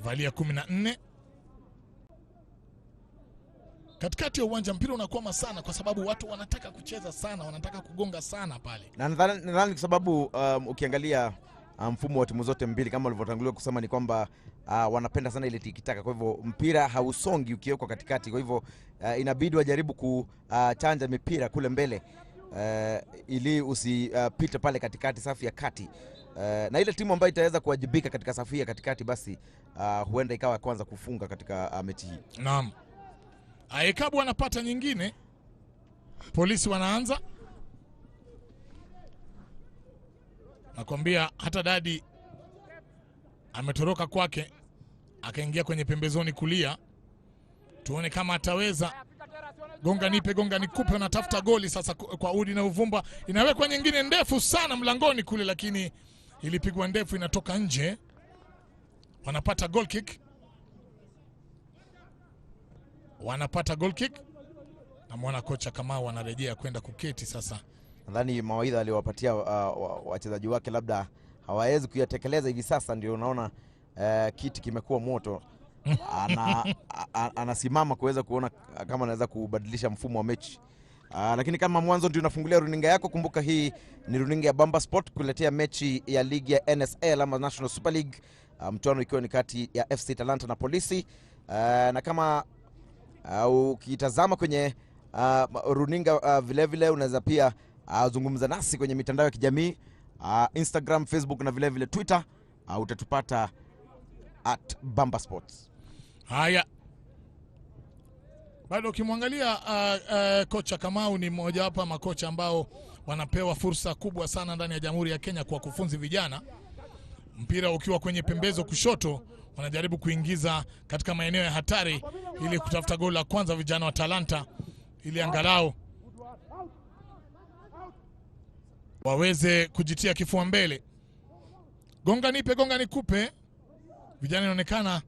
valia 14. Katikati ya uwanja mpira unakwama sana kwa sababu watu wanataka kucheza sana, wanataka kugonga sana pale. Na nadhani kwa sababu ukiangalia mfumo wa timu zote mbili kama walivyotangulia kusema ni kwamba wanapenda sana ile tikitaka. Kwa hivyo mpira hausongi ukiwekwa katikati. Kwa hivyo inabidi wajaribu kuchanja mipira kule mbele ili usipite pale katikati, safu ya kati. Na ile timu ambayo itaweza kuwajibika katika safu ya katikati basi huenda ikawa kwanza kufunga katika mechi hii. Naam. Aekabu anapata nyingine. Polisi wanaanza. Nakwambia hata Dadi ametoroka kwake akaingia kwenye pembezoni kulia. Tuone kama ataweza. Gonga nipe, gonga nikupe, anatafuta goli sasa kwa udi na uvumba. Inawekwa nyingine ndefu sana mlangoni kule, lakini ilipigwa ndefu, inatoka nje. Wanapata goal kick. Wanapata goal kick. Na mwana kocha Kamau anarejea kwenda kuketi sasa. Nadhani mawaidha aliyowapatia wachezaji wake labda hawawezi kuyatekeleza hivi sasa, ndio unaona kiti kimekuwa moto. Anasimama kuweza kuona kama anaweza kubadilisha mfumo wa mechi. Lakini kama mwanzo ndio unafungulia runinga yako, kumbuka hii ni runinga ya Bamba Sport kuletea mechi ya ligi ya NSL ama National Super League, mchuano ikiwa ni kati ya FC Talanta na Polisi. Na kama ukitazama kwenye runinga vile vile unaweza pia zungumza nasi kwenye mitandao ya kijamii, Instagram, Facebook na vile vile Twitter. Utatupata @Bamba Sports. Haya, bado ukimwangalia kocha Kamau ni mmoja wapo makocha ambao wanapewa fursa kubwa sana ndani ya Jamhuri ya Kenya kwa kufunzi vijana. Mpira ukiwa kwenye pembezo kushoto, wanajaribu kuingiza katika maeneo ya hatari ili kutafuta goli la kwanza vijana wa Talanta, ili angalau waweze kujitia kifua mbele. Gonga nipe, gonga nikupe. Vijana inaonekana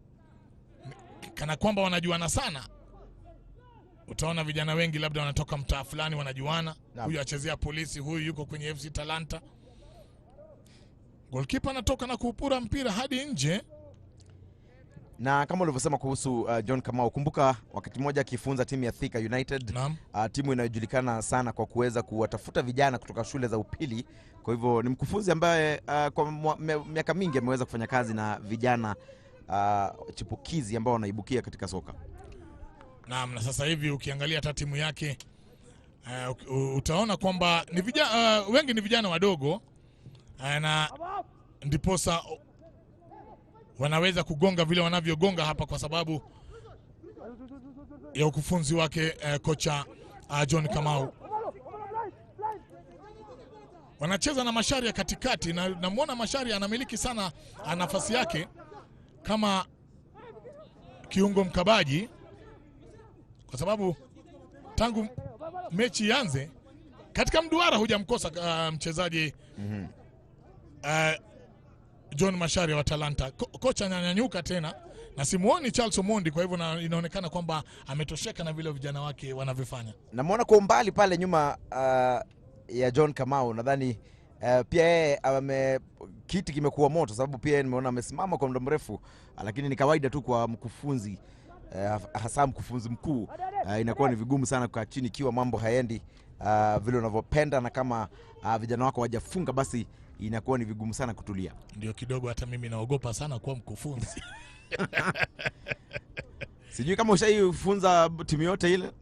kana kwamba wanajuana sana. Utaona vijana wengi labda wanatoka mtaa fulani wanajuana. Huyu achezea Polisi, huyu yuko kwenye FC Talanta. Goalkeeper anatoka na kuupura mpira hadi nje. Na kama ulivyosema kuhusu John Kamau, kumbuka wakati mmoja akifunza timu ya Thika United, timu inayojulikana sana kwa kuweza kuwatafuta vijana kutoka shule za upili. Kwa hivyo ni mkufunzi ambaye kwa miaka mingi ameweza kufanya kazi na vijana chipukizi ambao wanaibukia katika soka. Naam, na sasa hivi ukiangalia hata timu yake utaona kwamba ni vijana wengi ni vijana wadogo, na ndiposa wanaweza kugonga vile wanavyogonga hapa kwa sababu ya ukufunzi wake kocha John Kamau. wanacheza na Mashari ya katikati, na namuona Mashari anamiliki sana nafasi yake kama kiungo mkabaji, kwa sababu tangu mechi ianze katika mduara hujamkosa mchezaji John Mashari wa Talanta. Kocha ananyanyuka tena na simuoni Charles Omondi, kwa hivyo inaonekana kwamba ametosheka na vile vijana wake wanavyofanya. Namuona kwa umbali pale nyuma ya John Kamau, nadhani pia yeye kiti kimekuwa moto, sababu pia nimeona amesimama kwa muda mrefu, lakini ni kawaida tu kwa mkufunzi, hasa mkufunzi mkuu, inakuwa ni vigumu sana kukaa chini ikiwa mambo haendi vile unavyopenda, na kama vijana wako hawajafunga basi inakuwa ni vigumu sana kutulia. Ndio kidogo hata mimi naogopa sana kuwa mkufunzi. Sijui kama ushaifunza timu yote ile.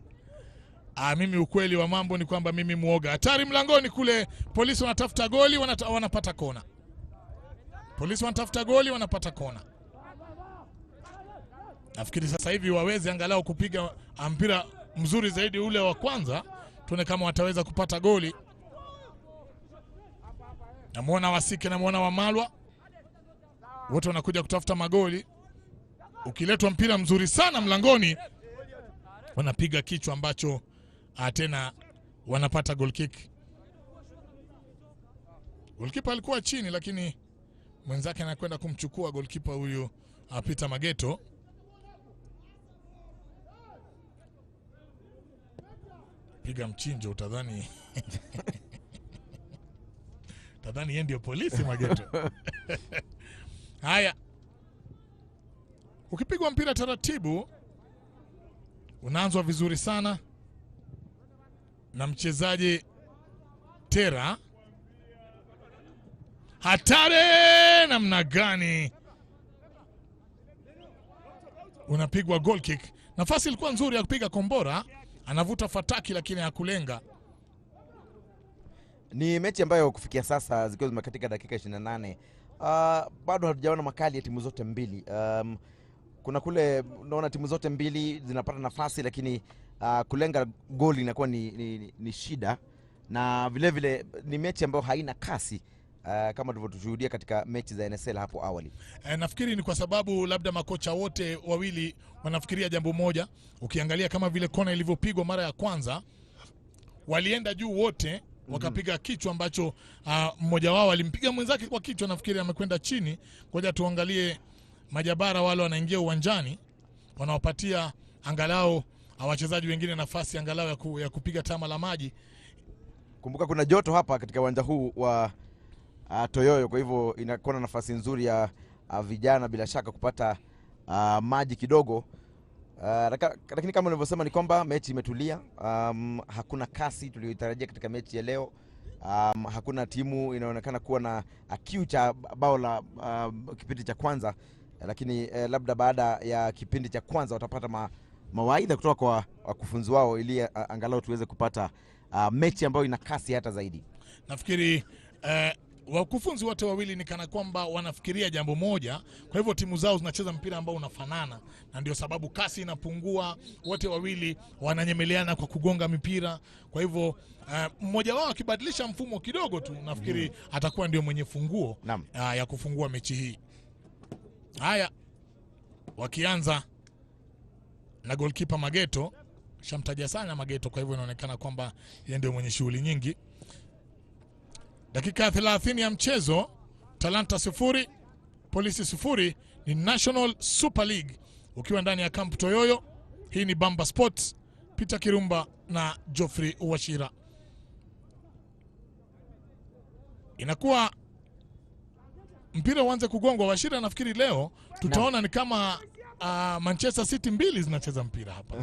Mimi ukweli wa mambo ni kwamba mimi muoga. Hatari mlangoni kule, polisi wanatafuta goli, wanapata kona. Polisi wanatafuta goli, wanapata kona. Nafikiri sasa hivi waweze angalau kupiga mpira mzuri zaidi ule wa kwanza, tuone kama wataweza kupata goli. Namuona Wasike, namuona Wamalwa, wote wanakuja kutafuta magoli. Ukiletwa mpira mzuri sana mlangoni, wanapiga kichwa ambacho tena wanapata goal kick. Goalkeeper alikuwa chini, lakini mwenzake anakwenda kumchukua goalkeeper huyu Peter Mageto. Piga mchinjo utadhani tadhani yeye ndio polisi Mageto. Haya, ukipigwa mpira taratibu unaanzwa vizuri sana na mchezaji Tera. Hatari namna gani, unapigwa goal kick. Nafasi ilikuwa nzuri ya kupiga kombora, anavuta fataki lakini hakulenga. Ni mechi ambayo kufikia sasa zikiwa zimekatika dakika 28, bado hatujaona makali ya timu zote mbili. Kuna kule unaona timu zote mbili zinapata nafasi, lakini kulenga goli inakuwa ni shida, na vile vile ni mechi ambayo haina kasi kama tulivyoshuhudia katika mechi za NSL hapo awali. Nafikiri ni kwa sababu labda makocha wote wawili wanafikiria jambo moja. Ukiangalia kama vile kona ilivyopigwa mara ya kwanza, walienda juu wote wakapiga kichwa ambacho mmoja wao alimpiga mwenzake kwa kichwa, nafikiri amekwenda chini. Ngoja tuangalie majabara wale wanaingia uwanjani, wanawapatia angalau wachezaji wengine nafasi angalau ya kupiga tama la maji. Kumbuka kuna joto hapa katika uwanja huu wa Toyoyo, kwa hivyo inakuwa na nafasi nzuri ya vijana bila shaka kupata maji kidogo. Lakini kama nilivyosema ni kwamba mechi imetulia. Hakuna kasi tuliyotarajia katika mechi ya leo. Hakuna timu inaonekana kuwa na kiu cha bao la kipindi cha kwanza, lakini labda baada ya kipindi cha kwanza watapata mawaidha kutoka kwa wakufunzi wao ili angalau tuweze kupata mechi ambayo ina kasi hata zaidi. Nafikiri wakufunzi wote wawili ni kana kwamba wanafikiria jambo moja, kwa hivyo timu zao zinacheza mpira ambao unafanana, na ndio sababu kasi inapungua. Wote wawili wananyemeleana kwa kugonga mipira, kwa hivyo mmoja wao akibadilisha mfumo kidogo tu, nafikiri atakuwa ndio mwenye funguo ya kufungua mechi hii. Haya, wakianza na goalkeeper Mageto. Shamtaja sana Mageto, kwa hivyo inaonekana kwamba yeye ndio mwenye shughuli nyingi. Dakika 30 ya mchezo, Talanta 0, Polisi 0. Ni National Super League ukiwa ndani ya Camp Toyoyo. Hii ni Bamba Sports, Peter Kirumba na Geoffrey Washira. Inakuwa mpira uanze kugongwa. Washira, nafikiri leo tutaona ni kama Manchester City mbili zinacheza mpira hapa.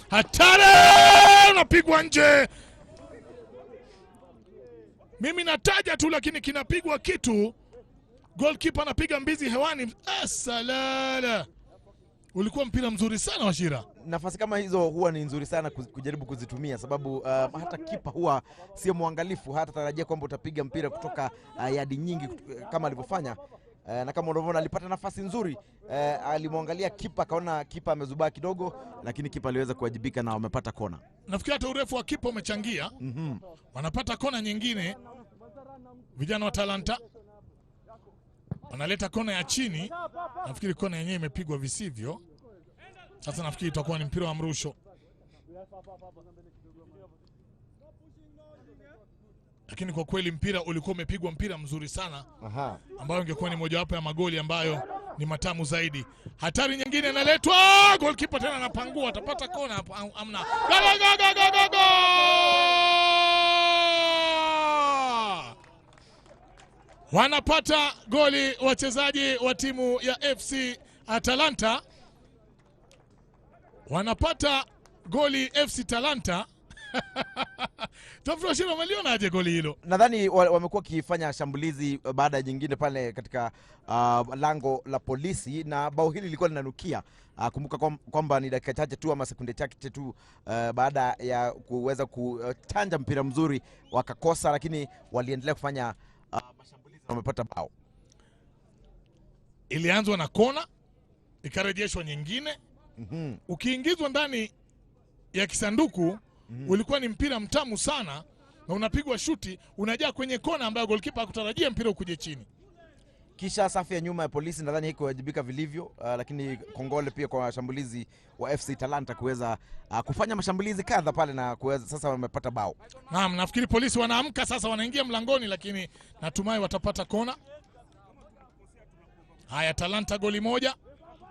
Hatari, unapigwa nje. Mimi nataja tu lakini kinapigwa kitu. Goalkeeper anapiga mbizi hewani. Salala. Ulikuwa mpira mzuri sana Washira. Nafasi kama hizo huwa ni nzuri sana kujaribu kuzitumia, sababu hata kipa huwa sio muangalifu, hata tarajia kwamba utapiga mpira kutoka yadi nyingi kama alivyofanya. na kama unavyoona alipata nafasi nzuri, alimwangalia kipa, akaona kipa amezubaa kidogo, lakini kipa aliweza kuwajibika na wamepata kona. Nafikiri hata urefu wa kipa umechangia. Wanapata kona nyingine vijana wa Talanta. Wanaleta kona ya chini. Nafikiri kona yenyewe imepigwa visivyo. Sasa nafikiri itakuwa ni mpira wa mrusho. Lakini kwa kweli mpira ulikuwa umepigwa, mpira mzuri sana. Ambayo ingekuwa ni mojawapo ya magoli ambayo ni matamu zaidi. Hatari nyingine inaletwa, goalkeeper tena anapangua, atapata kona hapo amna. Go! Wanapata goli wachezaji wa timu ya FC Talanta. Wanapata goli FC Talanta. Tafrashiro, umeliona aje goli hilo? Nadhani wamekuwa kifanya shambulizi baada ya jingine pale katika lango la polisi, na bao hili lilikuwa linanukia. Kumbuka kwamba ni dakika chache tu ama sekunde chache tu baada ya kuweza kutanja mpira mzuri wakakosa, lakini waliendelea kufanya mashambulizi na wamepata bao. Ilianzwa na kona, ikarejeshwa nyingine. Ukiingizwa ndani ya kisanduku, ulikuwa ni mpira mtamu sana, na unapigwa shuti, unajaa kwenye kona ambayo goalkeeper hakutarajia mpira ukuje chini. Kisha safu ya nyuma ya polisi nadhani hiko wajibika vilivyo, lakini kongole pia kwa mashambulizi wa FC Talanta kuweza kufanya mashambulizi kadha pale na kuweza sasa wamepata bao. Naam, nafikiri polisi wanaamka sasa, wanaingia mlangoni, lakini natumai watapata kona. Haya, Talanta goli 1,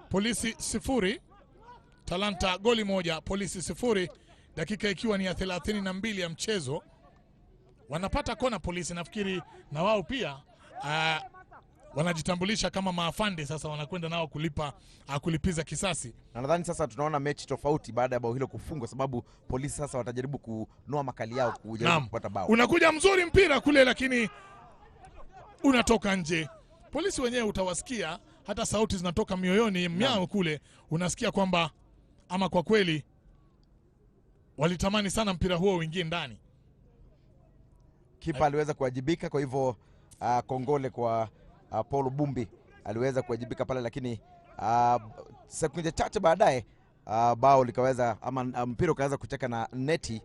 polisi 0. Talanta goli 1, polisi 0. Dakika ikiwa ni ya 32 ya mchezo. Wanapata kona polisi, nafikiri na wao pia wanajitambulisha kama maafande, sasa wanakwenda nao kulipiza kisasi. Na nadhani sasa tunaona mechi tofauti baada ya bao hilo kufungwa, sababu polisi sasa watajaribu kunoa makali yao kujaribu kupata bao. Unakuja mzuri mpira kule, lakini unatoka nje. Polisi wenyewe utawasikia hata sauti zinatoka mioyoni miao kule, unasikia kwamba ama kwa kweli walitamani sana mpira huo uingie ndani. Kipa aliweza kuwajibika, kwa hivyo kongole kwa Paul Bumbi aliweza kuwajibika pale, lakini sekunde chache baadaye bao likaweza ama mpira ukaweza kucheka na neti.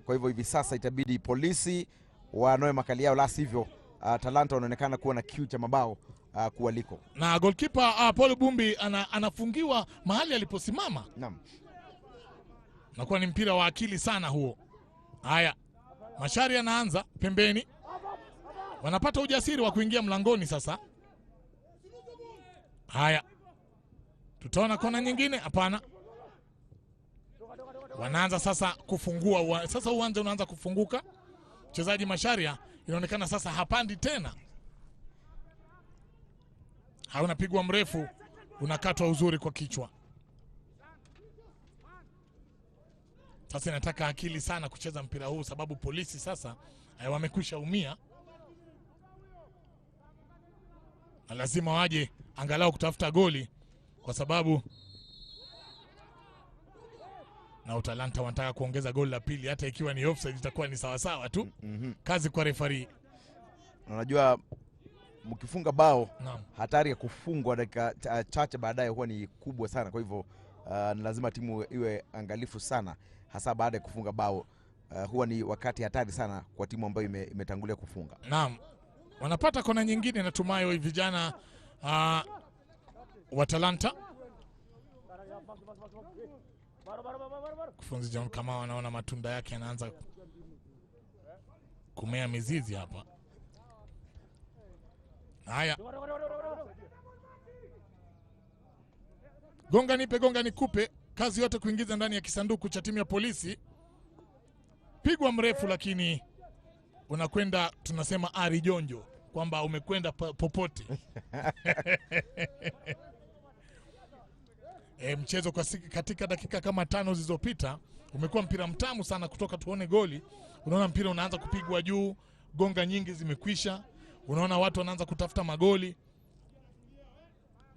Kwa hivyo hivi sasa itabidi polisi wanoe makali yao, la sivyo Talanta wanaonekana kuwa na kiu cha mabao kualiko. Na goalkeeper Paul Bumbi anafungiwa mahali aliposimama. Naam. Nakuwa ni mpira wa akili sana huo. Haya, Mashari anaanza pembeni. Wanapata ujasiri wa kuingia mlangoni sasa. Haya, tutaona kona nyingine? Hapana. Wanaanza sasa kufungua. Sasa uwanja unaanza kufunguka. Mchezaji Masharia inaonekana sasa hapandi tena. Unapigwa mrefu, unakatwa uzuri kwa kichwa. Sasa inataka akili sana kucheza mpira huu, sababu polisi sasa wamekwisha umia. Na lazima waje angalau kutafuta goli, kwa sababu na Talanta wanataka kuongeza goli la pili, hata ikiwa ni offside itakuwa ni sawa sawa tu. Kazi kwa referee. Unajua mkifunga bao, hatari ya kufungwa dakika chache baadaye huwa ni kubwa sana, kwa hivyo ni lazima timu iwe angalifu sana, hasa baada ya kufunga bao. Huwa ni wakati hatari sana kwa timu ambayo imetangulia kufunga. Naam. Wanapata kona nyingine, natumai vijana wa Talanta. Kufunzi John kama wanaona matunda yake yanaanza kumea mizizi hapa. Haya, gonga nipe, gonga nikupe, kazi yote kuingiza ndani ya kisanduku cha timu ya polisi. Pigwa mrefu, lakini unakwenda, tunasema ari jonjo, kwamba umekwenda popote. Mchezo katika dakika kama 5 zilizopita umekuwa mpira mtamu sana kutoka tuone goli. Unaona mpira unaanza kupigwa juu, gonga nyingi zimekwisha. Unaona watu wanaanza kutafuta magoli.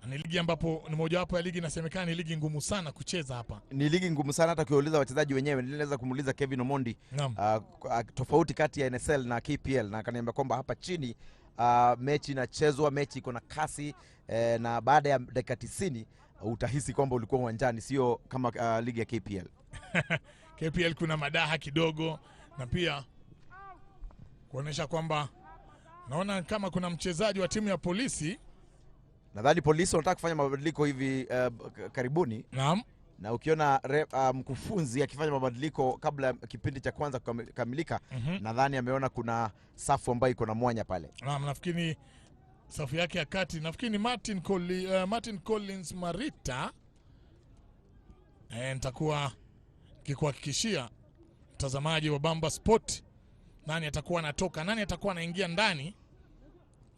Ni ligi ambapo ni mojawapo ya ligi inasemekana ni ligi ngumu sana kucheza hapa. Ni ligi ngumu sana, hata kuuliza wachezaji wenyewe. Niliweza kumuuliza Kevin Omondi tofauti kati ya NSL na KPL, na akaniambia kwamba hapa chini mechi inachezwa, mechi iko na kasi na baada ya dakika 90 utahisi kwamba ulikuwa uwanjani, sio kama ligi ya KPL. KPL kuna madaha kidogo, na pia kuonesha kwamba naona kama kuna mchezaji wa timu ya polisi. Nadhani polisi wanataka kufanya mabadiliko hivi karibuni. Naam. Na ukiona mkufunzi akifanya mabadiliko kabla kipindi cha kwanza kukamilika, nadhani ameona kuna safu ambayo iko na mwanya pale. Naam, nafikiri safu yake ya kati, nafikiri Martin Collins Marita. Nitakuwa kikuhakikishia mtazamaji wa Bamba Sport nani atakuwa anatoka, nani atakuwa anaingia ndani.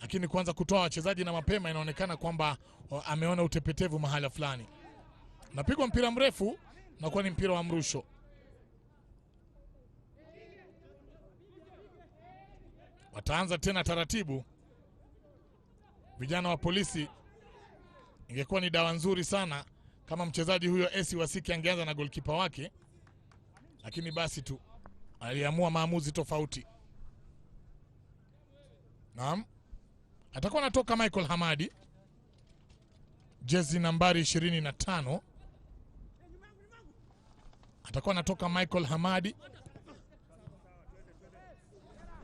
Lakini kwanza kutoa wachezaji na mapema, inaonekana kwamba ameona utepetevu mahali fulani. Napigwa mpira mrefu na kuwa ni mpira wa mrusho. Wataanza tena taratibu vijana wa polisi. Ingekuwa ni dawa nzuri sana kama mchezaji huyo Esi Wasiki angeanza na goalkeeper wake, lakini basi tu aliamua maamuzi tofauti. Naam. Atakuwa anatoka Michael Hamadi, jezi nambari 25. Atakuwa anatoka Michael Hamadi,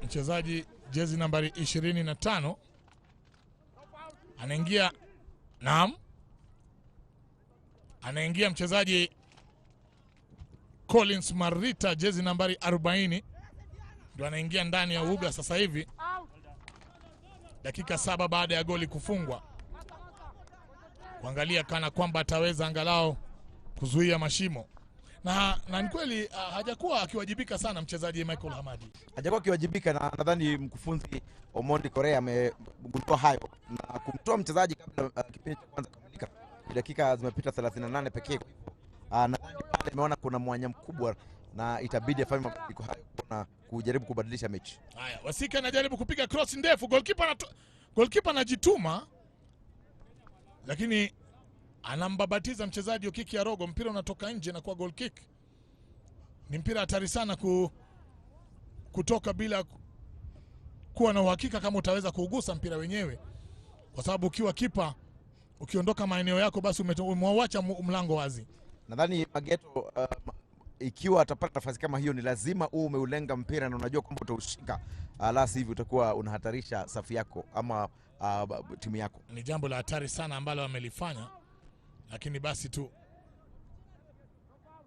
mchezaji jezi nambari 25. Anaingia, naam, anaingia mchezaji Collins Marita, jezi nambari 40. Ndio anaingia ndani ya uga sasa hivi, dakika 7 baada ya goli kufungwa, kuangalia kana kwamba ataweza angalau kuzuia mashimo. Na ni kweli hajakuwa akiwajibika sana mchezaji Michael Hamadi. Hajakuwa akiwajibika, na nadhani mkufunzi Omondi Korea amegundua hayo na kumtoa mchezaji kabla kipindi cha kwanza kukamilika. Dakika zimepita 38 pekee. Nadhani pale ameona kuna mwanya mkubwa na itabidi afanye mabadiliko hayo na kujaribu kubadilisha mechi. Haya, Wasika anajaribu kupiga cross ndefu, goalkeeper anajituma, lakini anambabatiza mchezaji Okiki ya Rogo. Mpira unatoka nje na kwa goal kick. Ni mpira hatari sana kutoka bila kuwa na uhakika kama utaweza kuugusa mpira wenyewe, kwa sababu ukiwa kipa ukiondoka maeneo yako basi umeuacha mlango wazi. Nadhani Mageto ikiwa atapata nafasi kama hiyo, ni lazima umeulenga mpira na unajua kwamba utaushika, la sivyo utakuwa unahatarisha safu yako ama timu yako. Ni jambo la hatari sana ambalo amelifanya, lakini basi tu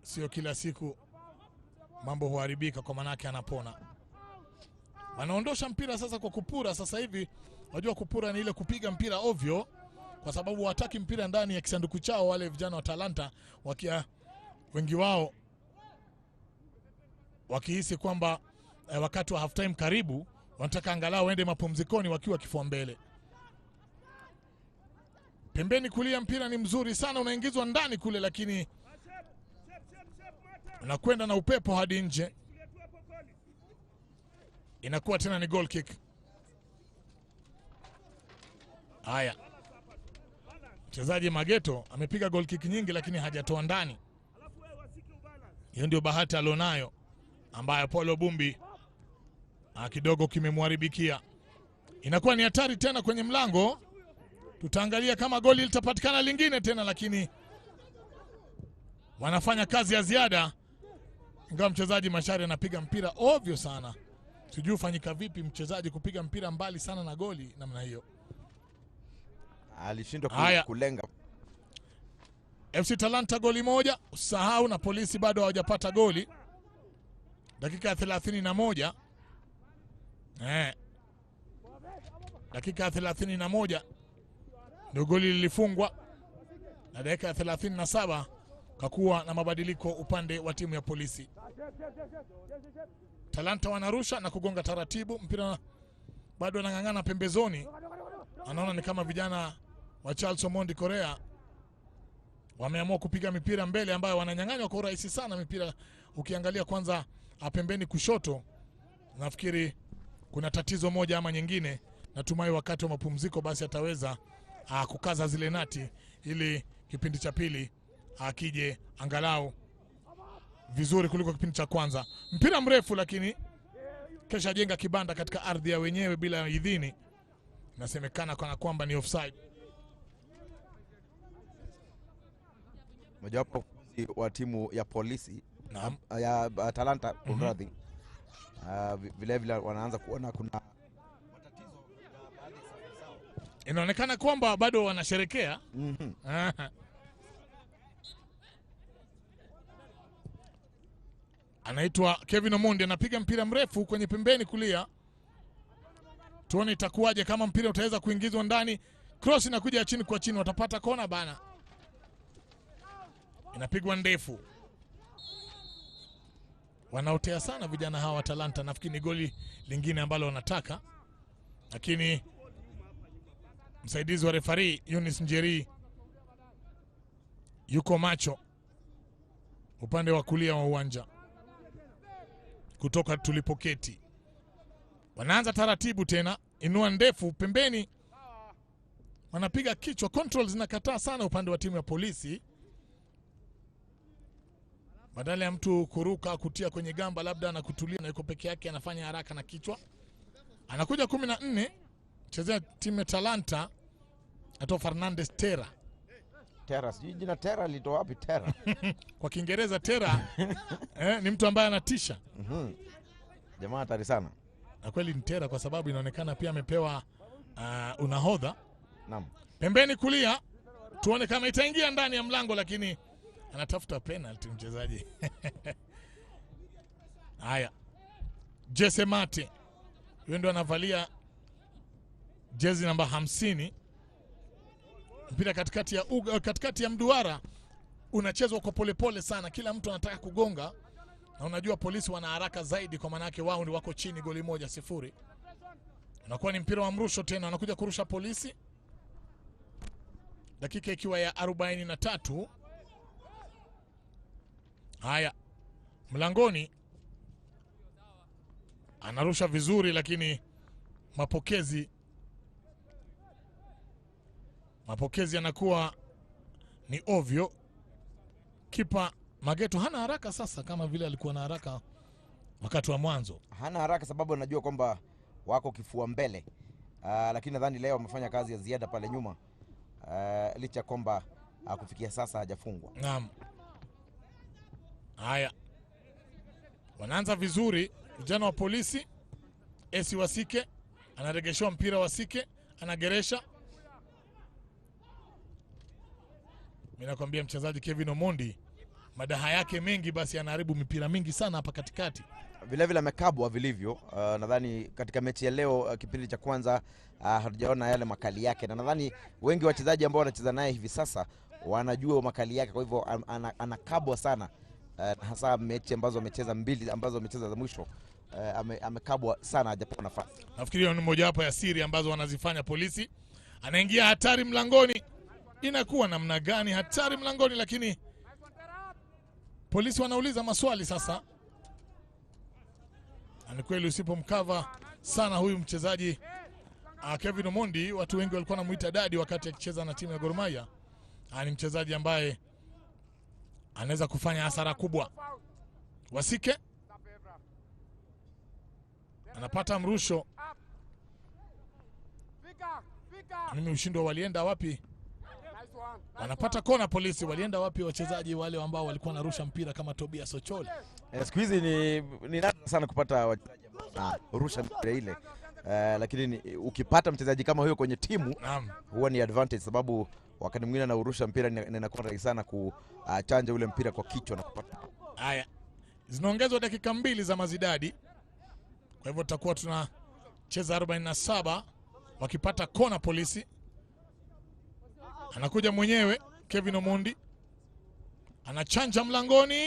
sio kila siku mambo huharibika kwa manake anapona. Wanaondosha mpira sasa kwa kupura. Sasa hivi wajua kupura ni ile kupiga mpira ovyo, kwa sababu wataki mpira ndani ya kisanduku chao. Wale vijana wa Talanta wengi wao wakihisi kwamba wakati wa half time karibu, wanataka angalau waende mapumzikoni wakiwa kifua mbele. Pembeni kulia mpira ni mzuri sana, unaingizwa ndani kule, lakini unakwenda na upepo hadi nje. Inakuwa tena ni goal kick. Haya, mchezaji Mageto amepiga goal kick nyingi lakini hajatoa ndani. Hiyo ndio bahati alionayo ambayo Paulo Bumbi kidogo kimemwaribikia. Inakuwa ni hatari tena kwenye mlango. Tutaangalia kama goli litapatikana lingine tena, lakini wanafanya kazi ya ziada. Ingawa mchezaji Mashari anapiga mpira ovyo sana. Sijui ufanyika vipi mchezaji kupiga mpira mbali sana na goli namna hiyo. Alishindwa kulenga. FC Talanta goli moja, usahau, na Polisi bado hawajapata goli. Dakika 31. Dakika 31 ndio goli lilifungwa, na dakika 37 kakuwa na mabadiliko upande wa timu ya Polisi. Talanta wanarusha na kugonga taratibu, mpira bado anang'ang'ana pembezoni. Anaona ni kama vijana wa Charles Omondi Korea wameamua kupiga mipira mbele ambayo wananyang'anywa kwa urahisi sana mipira. Ukiangalia kwanza pembeni kushoto, nafikiri kuna tatizo moja ama nyingine. Natumai wakati wa mapumziko basi ataweza kukaza zile nati ili kipindi cha pili akije angalau vizuri kuliko kipindi cha kwanza. Mpira mrefu, lakini kesha jenga kibanda katika ardhi ya wenyewe bila idhini. Inasemekana kana kwamba ni offside. Mojawapo wa timu ya polisi Naam. ya Talanta kumradhi. Vile vile wanaanza kuona kuna matatizo ya baadhi ya safu zao. Inaonekana kwamba bado wanasherekea. Anaitwa Kevin Omondi, anapiga mpira mrefu kwenye pembeni kulia. Tuone itakuwaje kama mpira utaweza kuingizwa ndani. Cross inakuja chini kwa chini, watapata kona bana. Inapigwa ndefu. Wanaotea sana vijana hawa wa Talanta, nafikiri ni goli lingine ambalo wanataka. Lakini msaidizi wa refari Yunis Njeri yuko macho upande wa kulia wa uwanja kutoka tulipoketi. Wanaanza taratibu tena, inua ndefu pembeni. Wanapiga kichwa, control zinakataa sana upande wa timu ya polisi. Badala ya mtu kuruka kutia kwenye gamba labda na kutulia na yuko peke yake, anafanya haraka na kichwa. Anakuja 14 chezea timu ya Talanta, atoa Fernandez Terra. Terra, sijui jina Terra lito wapi Terra? Kwa Kiingereza Terra ni mtu ambaye anatisha. Jamaa hatari sana. Na kweli ni Terra kwa sababu inaonekana pia amepewa unahodha. Naam. Pembeni kulia, tuone kama itaingia ndani ya mlango, lakini anatafuta penalty mchezaji. Haya. Jesse Mate. Yeye ndo anavalia jezi namba 50. Mpira katikati ya mduara unachezwa kwa polepole sana, kila mtu anataka kugonga, na unajua polisi wana haraka zaidi kwa manake wao ni wako chini goli 1-0. Unakuwa ni mpira wa mrusho tena, wanakuja kurusha polisi. Dakika ikiwa ya 43. Haya. Mlangoni anarusha vizuri, lakini mapokezi yanakuwa ni ovyo. Kipa Mageto hana haraka sasa kama vile alikuwa na haraka wakati wa mwanzo. Hana haraka sababu anajua kwamba wako kifua mbele. Lakini nadhani leo wamefanya kazi ya ziada pale nyuma. Licha kwamba kufikia sasa hajafungwa. Naam. Haya. Wanaanza vizuri vijana wa polisi. Esi Wasike anaregeshwa mpira, Wasike anageresha. Mimi nakwambia mchezaji Kevin Omondi madaha yake mengi, basi anaharibu mipira mingi sana hapa katikati. Vile vile amekabwa vilivyo. Nadhani katika mechi ya leo kipindi cha kwanza hatujaona yale makali yake, na nadhani wengi wachezaji ambao wanacheza naye hivi sasa wanajua makali yake, kwa hivyo anakabwa sana. Hasa mechi ambazo amecheza mbili ambazo amecheza za mwisho, amekabwa sana, hajapewa nafasi. Nafikiri ni moja wapo ya siri ambazo wanazifanya polisi. Anaingia hatari mlangoni. Inakuwa namna gani hatari mlangoni, lakini polisi wanauliza maswali sasa. Ni kweli usipomkava sana huyu mchezaji Kevin Omondi, watu wengi walikuwa wanamuita dadi wakati akicheza na timu ya Gor Mahia. Ni mchezaji ambaye anaweza kufanya hasara kubwa. Wasike anapata mrusho. Mimi ushindo walienda wapi? Wanapata kona polisi, walienda wapi wachezaji wale ambao walikuwa narusha mpira kama Tobias Ochole? Siku hizi ni nadra sana kupata wachezaji ambao rusha mpira ile. Lakini ukipata mchezaji kama huyo kwenye timu huwa ni advantage, sababu wakati mwingine anaurusha mpira inakuwa rahisi sana kuchanja ule mpira kwa kichwa na kupata. Haya. Zinaongezwa dakika 2 za mazidadi. Kwa hivyo tutakuwa tunacheza 47 wakipata kona polisi. Anakuja mwenyewe Kevin Omondi. Anachanja mlangoni,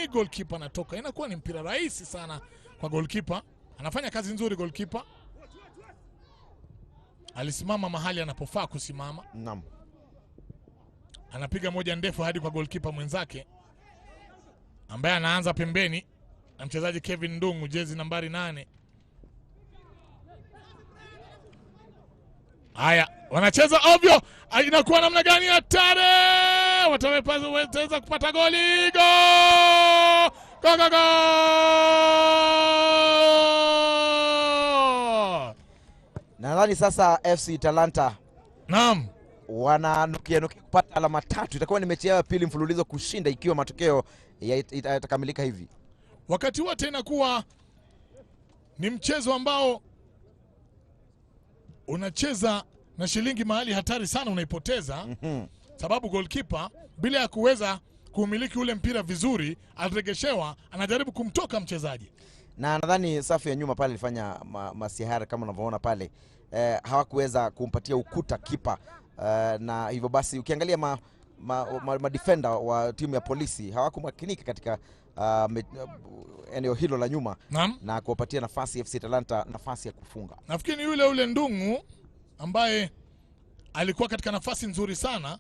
goalkeeper anatoka. Inakuwa ni mpira rahisi sana kwa goalkeeper. Anafanya kazi nzuri goalkeeper. Alisimama mahali anapofaa kusimama. Naam. Anapiga moja ndefu hadi kwa goalkeeper mwenzake, ambaye anaanza pembeni na mchezaji Kevin Ndungu, jezi nambari 8. Haya, wanacheza ovyo. Inakuwa namna gani hatari? Wataweza kupata goli. Go! Go go go! Na Nadhani sasa FC Talanta naam wananukia kupata alama 3. Itakuwa ni mechi yao ya pili mfululizo kushinda ikiwa matokeo yatakamilika hivi. Wakati wote inakuwa ni mchezo ambao unacheza na shilingi mahali hatari sana unaipoteza. Sababu goalkeeper bila ya kuweza kumiliki ule mpira vizuri, aliregeshewa, anajaribu kumtoka mchezaji. Na nadhani safu ya nyuma pale ilifanya masihara kama unavyoona pale. Hawakuweza kumpatia ukuta kipa. Na hivyo basi ukiangalia defender wa timu ya polisi hawakumakinika katika eneo hilo la nyuma na kuwapatia nafasi FC Talanta nafasi ya kufunga. Nafikiri yule Ndungu ambaye alikuwa katika nafasi nzuri sana,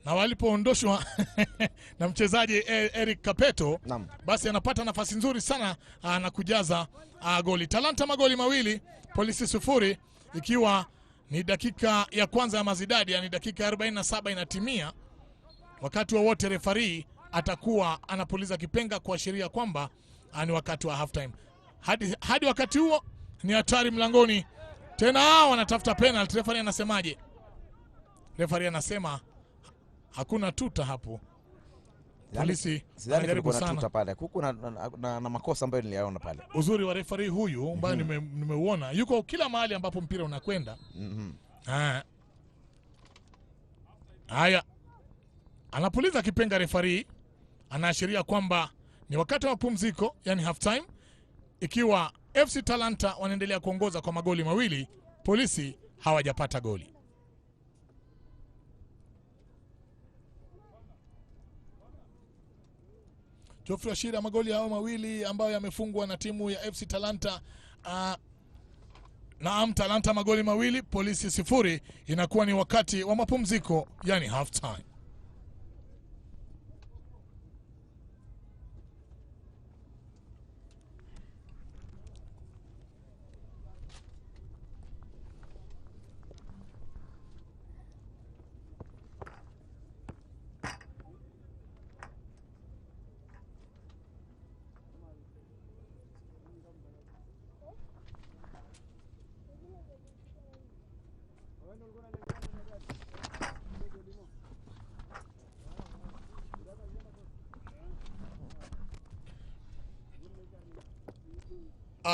na walipoondoshwa na mchezaji Eric Kapeto, basi anapata nafasi nzuri sana na kujaza goli. Talanta magoli mawili, Polisi 0, ikiwa ni dakika ya kwanza ya mazidadi, yani dakika 47 inatimia. Wakati wa wote referee atakuwa anapuliza kipenga kuashiria kwamba ni wakati wa half time. Hadi wakati huo ni hatari mlangoni. Tena wanatafuta penalty. Referee anasemaje? Referee anasema hakuna tuta hapo. Polisi anajaribu sana tuta pale. Kuku na makosa ambayo niliyaona pale. Uzuri wa referee huyu ambaye nimeuona yuko kila mahali ambapo mpira unakwenda. Haya. Anapuliza kipenga referee, anaashiria kwamba ni wakati wa mapumziko, yani half time, ikiwa FC Talanta wanaendelea kuongoza kwa magoli mawili, Polisi hawajapata goli. Geoffrey Ashira, magoli hao mawili ambayo yamefungwa na timu ya FC Talanta. Naam, Talanta magoli mawili, Polisi 0. Inakuwa ni wakati wa mapumziko, yani half time.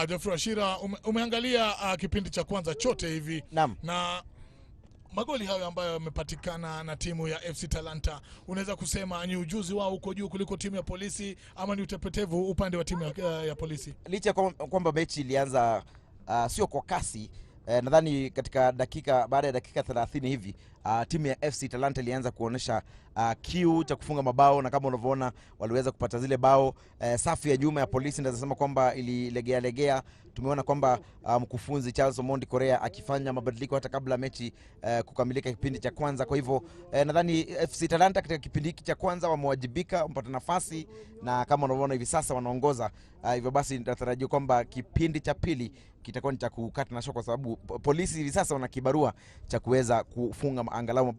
Geoffrey Ashira, umeangalia kipindi cha kwanza chote hivi. Na magoli hayo ambayo yamepatikana na timu ya FC Talanta, unaweza kusema ni ujuzi wao uko juu kuliko timu ya Polisi ama ni utepetevu upande wa timu ya Polisi? Licha kwamba mechi ilianza sio kwa kasi, nadhani katika baada ya dakika 30 hivi timu ya FC Talanta ilianza kuonesha kiu cha kufunga mabao, na kama unavyoona waliweza kupata zile bao. Safu ya nyuma ya Polisi naweza sema kwamba ililegea. Tumeona kwamba mkufunzi Charles Omondi Korea akifanya mabadiliko hata kabla mechi kukamilika kipindi cha kwanza. Kwa hivyo nadhani FC Talanta katika kipindi hiki cha kwanza wamewajibika, wamepata nafasi, na kama unavyoona hivi sasa wanaongoza. Hivyo basi natarajia kwamba kipindi cha pili kitakuwa ni cha kukata na shoka, kwa sababu Polisi hivi sasa wana kibarua cha kuweza kufunga angalau.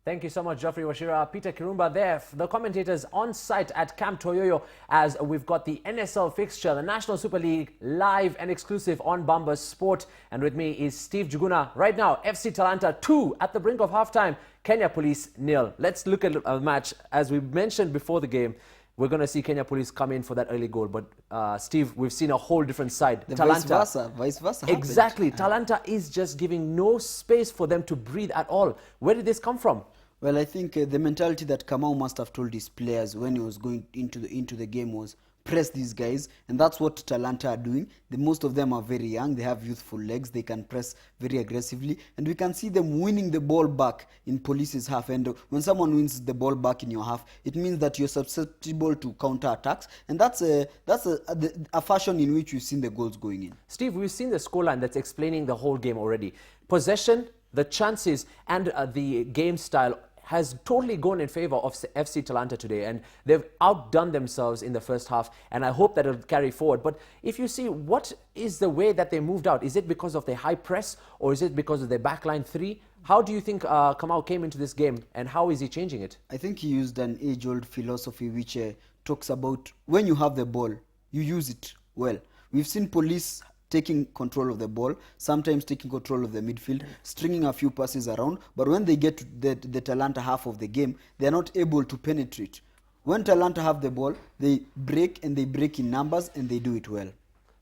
Thank you so much, Geoffrey Washira. Peter Kirumba there, the commentators on site at Camp Toyoyo, as we've got the NSL fixture, the National Super League, live and exclusive on Bamba Sport. And with me is Steve Juguna. Right now, FC Talanta 2 at the brink of halftime, Kenya Police 0. Let's look at a match. As we mentioned before the game, we're going to see Kenya Police come in for that early goal. But Steve, we've seen a whole different side. Talanta, vice versa. Exactly. Talanta is just giving no space for them to breathe at all. Where did this come from? Well, I think the mentality that Kamau must have told his players when he was going into the game was press these guys, and that's what Talanta are doing. Most of them are very young, they have youthful legs, they can press very aggressively, and we can see them winning the ball back in Police's half. And when someone wins the ball back in your half, it means that you're susceptible to counter attacks, and that's a fashion in which we've seen the goals going in. Steve, we've seen the scoreline that's explaining the whole game already. Possession, the chances, and the game style has totally gone in favor of FC Talanta today, and they've outdone themselves in the first half, and I hope that it'll carry forward. But if you see, what is the way that they moved out? Is it because of their high press, or is it because of their backline three? How do you think Kamau came into this game, and how is he changing it? I think he used an age-old philosophy which talks about when you have the ball, you use it well. We've seen Police taking control of the ball, sometimes taking control of the midfield, stringing a few passes around, but when they get to the Talanta half of the game, they're not able to penetrate. When Talanta have the ball, they break, and they break in numbers, and they do it well.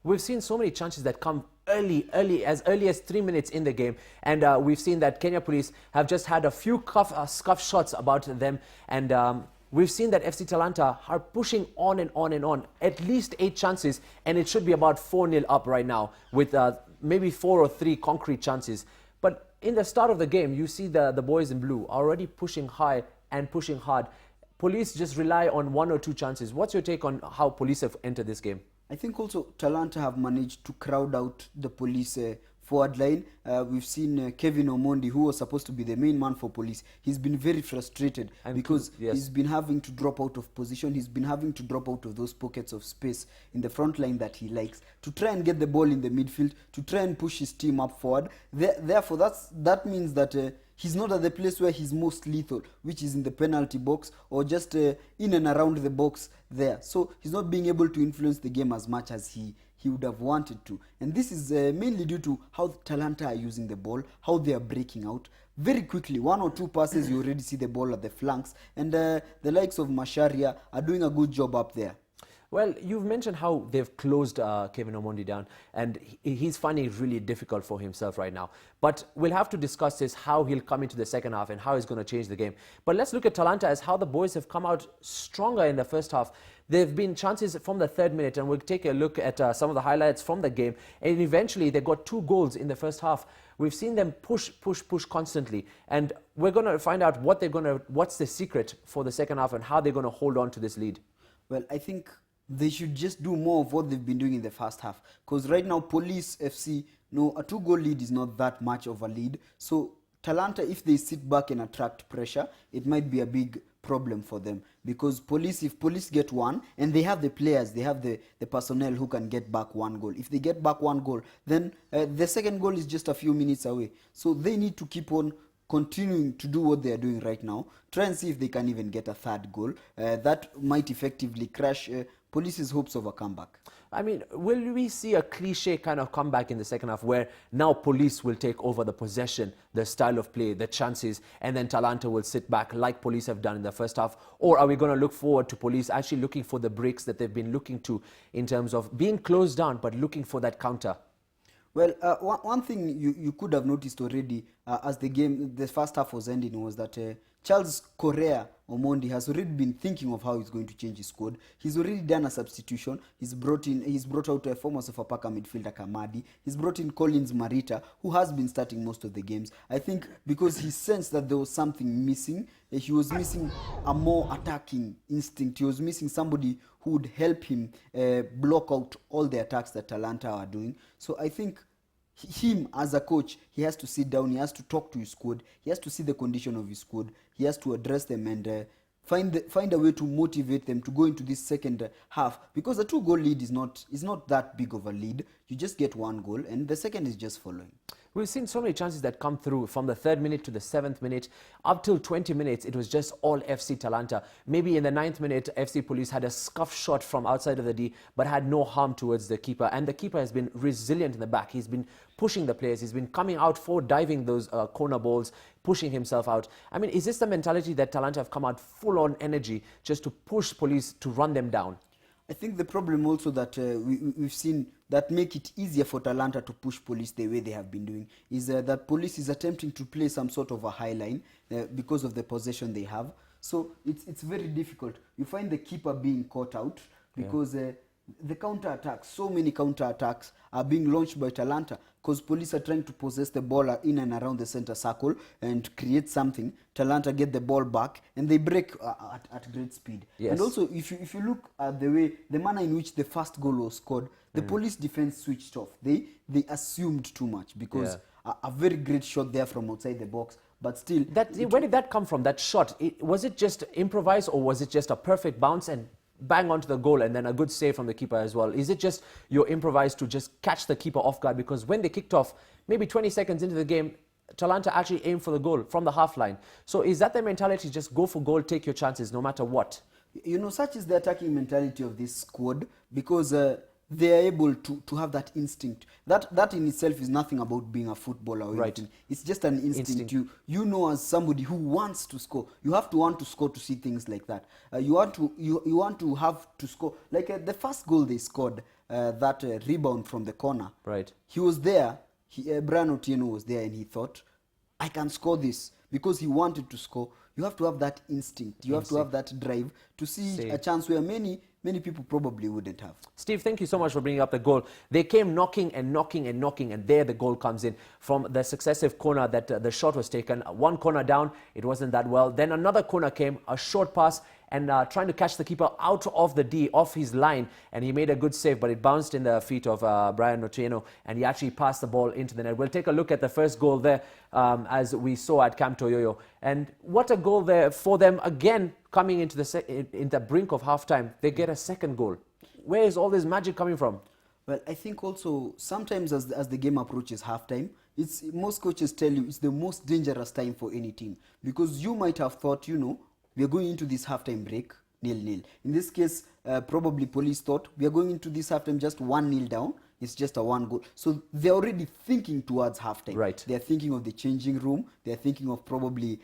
We've seen so many chances that come early as 3 minutes in the game, and we've seen that Kenya Police have just had a few scuff shots about them, and we've seen that FC Talanta are pushing on and on and on, at least 8 chances, and it should be about 4-0 up right now with maybe 4 or 3 concrete chances. But in the start of the game, you see the boys in blue already pushing high and pushing hard. Police just rely on 1 or 2 chances. What's your take on how Police have entered this game? I think also Talanta have managed to crowd out the Police forward line. We've seen Kevin Omondi, who was supposed to be the main man for Police. He's been very frustrated because he's been having to drop out of position. He's been having to drop out of those pockets of space in the front line that he likes to try and get the ball in the midfield, to try and push his team up forward. Therefore, that means that he's not at the place where he's most lethal, which is in the penalty box or just in and around the box there. So he's not being able to influence the game as much as he would have wanted to. And this is mainly due to how Talanta are using the ball, how they are breaking out. Very quickly, 1 or 2 passes, you already see the ball at the flanks. And the likes of Masharia are doing a good job up there. Well, you've mentioned how they've closed Kevin Omondi down, and he's finding it really difficult for himself right now. But we'll have to discuss this, how he'll come into the second half and how he's going to change the game. But let's look at Talanta as how the boys have come out stronger in the first half. There have been chances from the 3rd minute, and we'll take a look at some of the highlights from the game. And eventually, they got 2 goals in the first half. We've seen them push constantly. And we're going to find out what's the secret for the second half and how they're going to hold on to this lead. Well, I think they should just do more of what they've been doing in the first half. Because right now, Police FC, a 2-goal lead is not that much of a lead. So Talanta, if they sit back and attract pressure, it might be a big problem for them. Because if Police get 1, and they have the players, they have the personnel who can get back 1 goal. If they get back 1 goal, then the second goal is just a few minutes away. So they need to keep on continuing to do what they are doing right now. Try and see if they can even get a 3rd goal. That might effectively crash Police's hopes of a comeback. I mean, will we see a cliche kind of comeback in the second half where now Police will take over the possession, the style of play, the chances, and then Talanta will sit back like Police have done in the first half? Or are we going to look forward to Police actually looking for the breaks that they've been looking to in terms of being closed down but looking for that counter? Well, one thing you could have noticed already as the first half was ending was that Charles Correa Omondi has already been thinking of how he's going to change his squad. He's already done a substitution. He's brought out a former Sofapaka midfielder Kamadi. He's brought in Collins Marita, who has been starting most of the games. I think because he sensed that there was something missing. He was missing a more attacking instinct. He was missing somebody who would help him block out all the attacks that Talanta are doing. So I think him as a coach, he has to sit down, he has to talk to his squad, he has to see the condition of his squad, he has to address them and find a way to motivate them to go into this second half, because the 2-goal lead is not that big of a lead. You just get 1 goal and the second is just following. We've seen so many chances that come through from the 3rd minute to the 7th minute. Up till 20 minutes, it was just all FC Talanta. Maybe in the 9th minute, FC Police had a scuff shot from outside of the D, but had no harm towards the keeper. And the keeper has been resilient in the back. He's been pushing the players. He's been coming out for diving those corner balls, pushing himself out. I mean, is this the mentality that Talanta have come out full on energy just to push Police to run them down? I think the problem also that we've seen that make it easier for Talanta to push Police the way they have been doing is that Police is attempting to play some sort of a high line because of the possession they have. So it's very difficult. You find the keeper being caught out because the counter-attacks, so many counter-attacks are being launched by Talanta because Police are trying to possess the ball in and around the center circle and create something. Talanta get the ball back and they break at great speed. Yes. And also, if you look at the manner in which the first goal was scored, the Police defense switched off. They assumed too much because a very great shot there from outside the box. But still, where did that come from? That shot, was it just improvised or was it just a perfect bounce and bang onto the goal and then a good save from the keeper as well? Is it just you improvised to just catch the keeper off guard? Because when they kicked off, maybe 20 seconds into the game, Talanta actually aimed for the goal from the half line. So is that the mentality, just go for goal, take your chances no matter what? You know, such is the attacking mentality of this squad, because they are able to have that instinct. That in itself is nothing about being a footballer or anything. It's just an instinct. You know, as somebody who wants to score, you have to want to score to see things like that. You want to have to score. Like the first goal they scored, that rebound from the corner. Right. He was there. Brian Otieno was there, and he thought, I can score this, because he wanted to score. You have to have that instinct. You have to have that drive to see a chance where many people probably wouldn't have. Steve, thank you so much for bringing up the goal. They came knocking and knocking and knocking, and there the goal comes in from the successive corner that the shot was taken. One corner down, it wasn't that well. Then another corner came, a short pass, and trying to catch the keeper out of the D, off his line, and he made a good save, but it bounced in the feet of Brian Otieno, and he actually passed the ball into the net. We'll take a look at the first goal there, as we saw at Camp Toyoyo, and what a goal there for them again, coming into the brink of halftime. They get a second goal. Where is all this magic coming from? Well, I think also sometimes as the game approaches halftime, most coaches tell you it's the most dangerous time for any team, because you might have thought, you know, we are going into this halftime break 0-0. In this case, probably Police thought we are going into this halftime just 1-0 down. It's just a one goal. So they're already thinking towards halftime. Right. They're thinking of the changing room. They're thinking of probably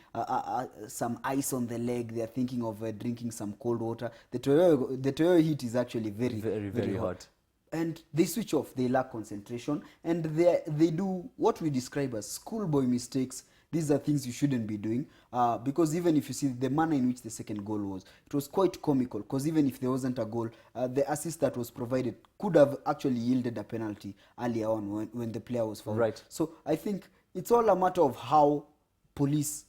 some ice on the leg. They're thinking of drinking some cold water. The Toyoyo heat is actually very hot. And they switch off. They lack concentration. And they do what we describe as schoolboy mistakes. These are things you shouldn't be doing, because even if you see the manner in which the second goal was, it was quite comical, because even if there wasn't a goal, the assist that was provided could have actually yielded a penalty earlier on when the player was fouled. Right. So I think it's all a matter of how Police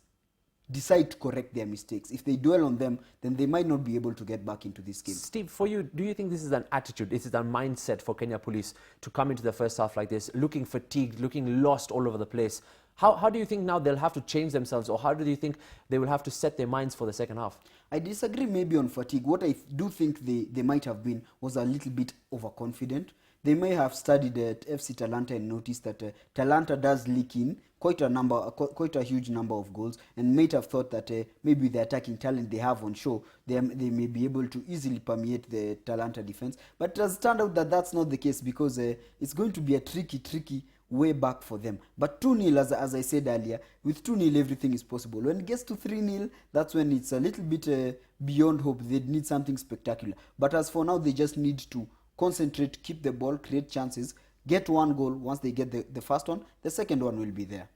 decide to correct their mistakes. If they dwell on them, then they might not be able to get back into this game. Steve, for you, do you think this is an attitude, this is a mindset for Kenya Police to come into the first half like this, looking fatigued, looking lost all over the place? How do you think now they'll have to change themselves, or how do you think they will have to set their minds for the second half? I disagree maybe on fatigue. What I do think they might have been was a little bit overconfident. They may have studied at FC Talanta and noticed that Talanta does leak in quite a huge number of goals, and might have thought that maybe the attacking talent they have on show, they may be able to easily permeate the Talanta defense. But it has turned out that that's not the case, because it's going to be a tricky way back for them. But 2-0, as I said earlier, with 2-0 everything is possible. When it gets to 3-0, that's when it's a little bit beyond hope. They need something spectacular. But as for now, they just need to concentrate, keep the ball, create chances, get one goal. Once they get the first one, the second one will be there.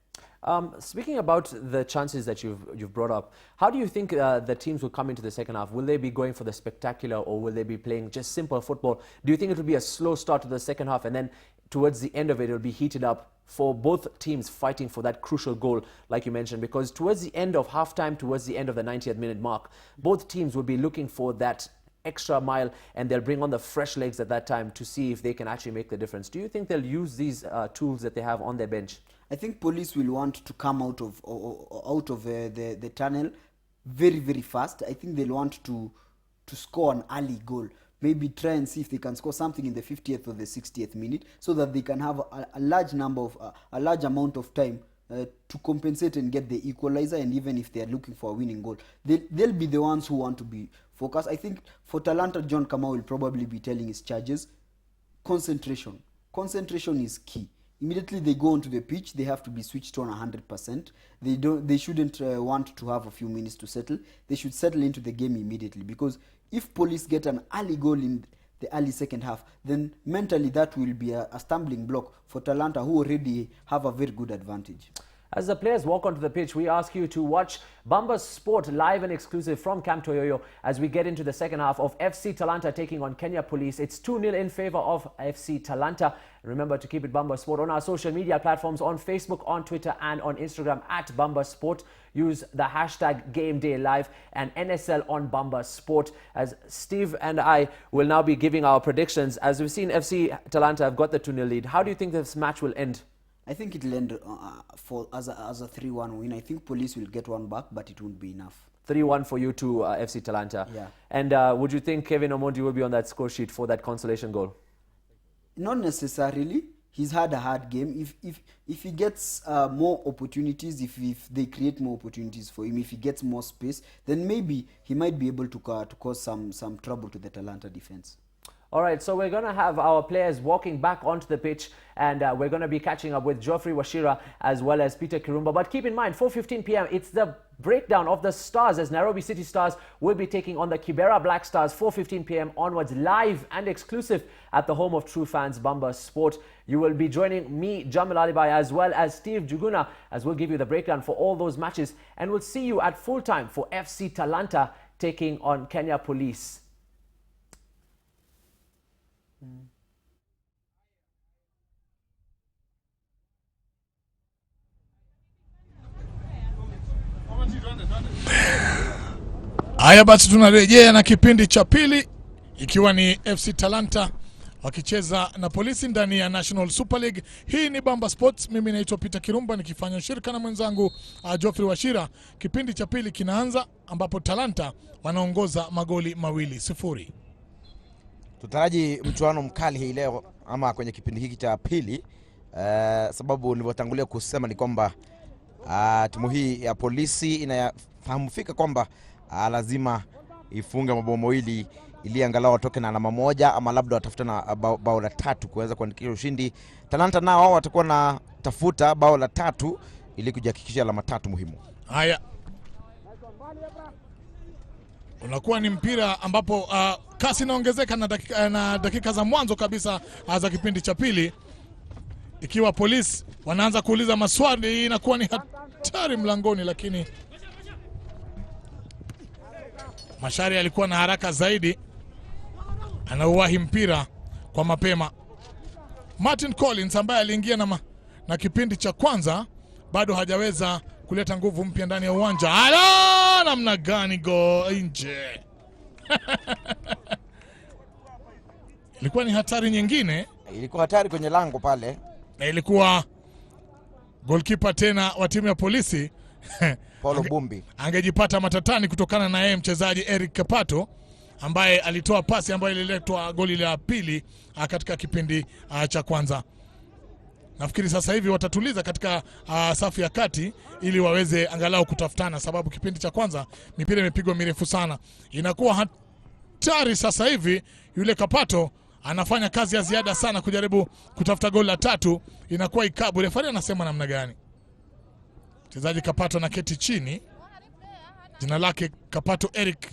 Speaking about the chances that you've brought up, how do you think the teams will come into the second half? Will they be going for the spectacular, or will they be playing just simple football? Do you think it will be a slow start to the second half, and then towards the end of it will be heated up for both teams fighting for that crucial goal, like you mentioned? Because towards the end of halftime, towards the end of the 90th minute mark, both teams will be looking for that extra mile, and they'll bring on the fresh legs at that time to see if they can actually make the difference. Do you think they'll use these tools that they have on their bench? I think Police will want to come out of the tunnel very fast. I think they'll want to score an early goal. Maybe try and see if they can score something in the 50th or the 60th minute, so that they can have a large amount of time to compensate and get the equalizer. And even if they are looking for a winning goal, they'll be the ones who want to be focused. I think for Talanta, John Kamau will probably be telling his charges, concentration is key. Immediately they go onto the pitch, they have to be switched on 100%. They shouldn't want to have a few minutes to settle. They should settle into the game immediately, because if Police get an early goal in the early second half, then mentally that will be a stumbling block for Talanta, who already have a very good advantage. As the players walk onto the pitch, we ask you to watch Bamba Sport live and exclusive from Camp Toyoyo as we get into the second half of FC Talanta taking on Kenya Police. It's 2-0 in favor of FC Talanta. Remember to keep it Bamba Sport on our social media platforms, on Facebook, on Twitter and on Instagram at Bamba Sport. Use the hashtag GameDayLive and NSL on Bamba Sport. As Steve and I will now be giving our predictions. As we've seen, FC Talanta have got the 2-0 lead. How do you think this match will end? I think it'll end as a 3-1 win. I think Police will get one back, but it won't be enough. 3-1 for you to FC Talanta. Yeah. And would you think Kevin Omondi will be on that score sheet for that consolation goal? Not necessarily. he's had a hard game. If he gets more opportunities, if they create more opportunities for him, if he gets more space, then maybe he might be able to cause some trouble to the Talanta defense. All right, so we're going to have our players walking back onto the pitch, and we're going to be catching up with Geoffrey Wachira as well as Peter Kirumba. But keep in mind, 4:15 p.m., it's the breakdown of the Stars, as Nairobi City Stars will be taking on the Kibera Black Stars, 4:15 p.m. onwards, live and exclusive at the home of true fans, Bamba Sport. You will be joining me, Jamil Alibai, as well as Steve Juguna, as we'll give you the breakdown for all those matches. And we'll see you at full time for FC Talanta taking on Kenya Police. Haya basi, tunarejea na kipindi cha pili, ikiwa ni FC Talanta wakicheza na Polisi ndani ya National Super League. Hii ni Bamba Sports, mimi naitwa Peter Kirumba nikifanya shirika na mwenzangu Geoffrey Wachira. Kipindi cha pili kinaanza ambapo Talanta wanaongoza magoli 2-0. Tutaraji mchuano mkali hii leo ama kwenye kipindi hiki cha pili, sababu nilivyotangulia kusema ni kwamba timu hii ya Polisi inafahamika kwamba lazima ifunge mabao mawili ili angalau watoke na alama moja, ama labda watafuta na bao la 3 kuweza kuandikisha ushindi. Talanta nao watakuwa na tafuta bao la 3 ili kujihakikishia alama 3 muhimu. Haya, unakuwa ni mpira ambapo kasi inaongezeka na dakika za mwanzo kabisa za kipindi cha pili, ikiwa Polisi wanaanza kuuliza maswali, inakuwa ni hatari mlangoni, lakini Mashari alikuwa na haraka zaidi, anauwahi mpira kwa mapema. Martin Collins ambaye aliingia na kipindi cha kwanza bado hajaweza kuleta nguvu mpya ndani ya uwanja. Ala, namna gani go nje. Ilikuwa ni hatari nyingine. Ilikuwa hatari kwenye lango pale. Na ilikuwa goalkeeper tena wa timu ya Polisi Paulo Bumbi angejipata matatani kutokana na yeye mchezaji Eric Kapato ambaye alitoa pasi ambayo ililetwa goli la pili katika kipindi cha kwanza. Nafikiri sasa hivi watatuliza katika safu ya kati ili waweze angalau kutafutana, sababu kipindi cha kwanza mipira imepigwa mirefu sana. Inakuwa hatari sasa hivi, yule Kapato anafanya kazi ya ziada sana kujaribu kutafuta goli la 3. Inakuwa ikabu. Refari anasema namna gani? Mchezaji Kapato na keti chini, jina lake Kapato Eric,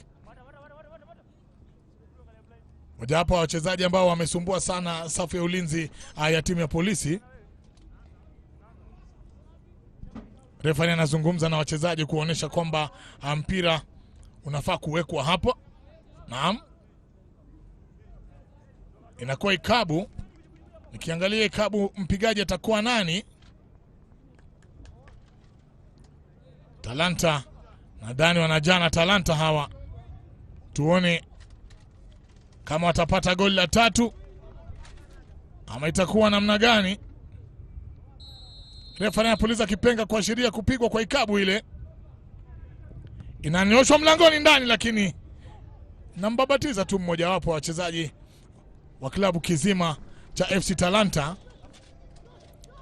moja hapo wachezaji ambao wamesumbua sana safu ya ulinzi ya timu ya Polisi. Refari anazungumza na wachezaji kuonesha kwamba mpira unafaa kuwekwa hapo. Naam, inakuwa ikabu. Nikiangalia ikabu, mpigaji atakuwa nani? Talanta, nadhani wanajana Talanta hawa. Tuone kama watapata goli la 3 ama itakuwa namna gani. Refa anapuliza kipenga kuashiria kupigwa kwa ikabu ile. Inanyoshwa mlangoni ndani, lakini nambabatiza tu mmoja wapo wa wachezaji wa klabu kizima cha FC Talanta,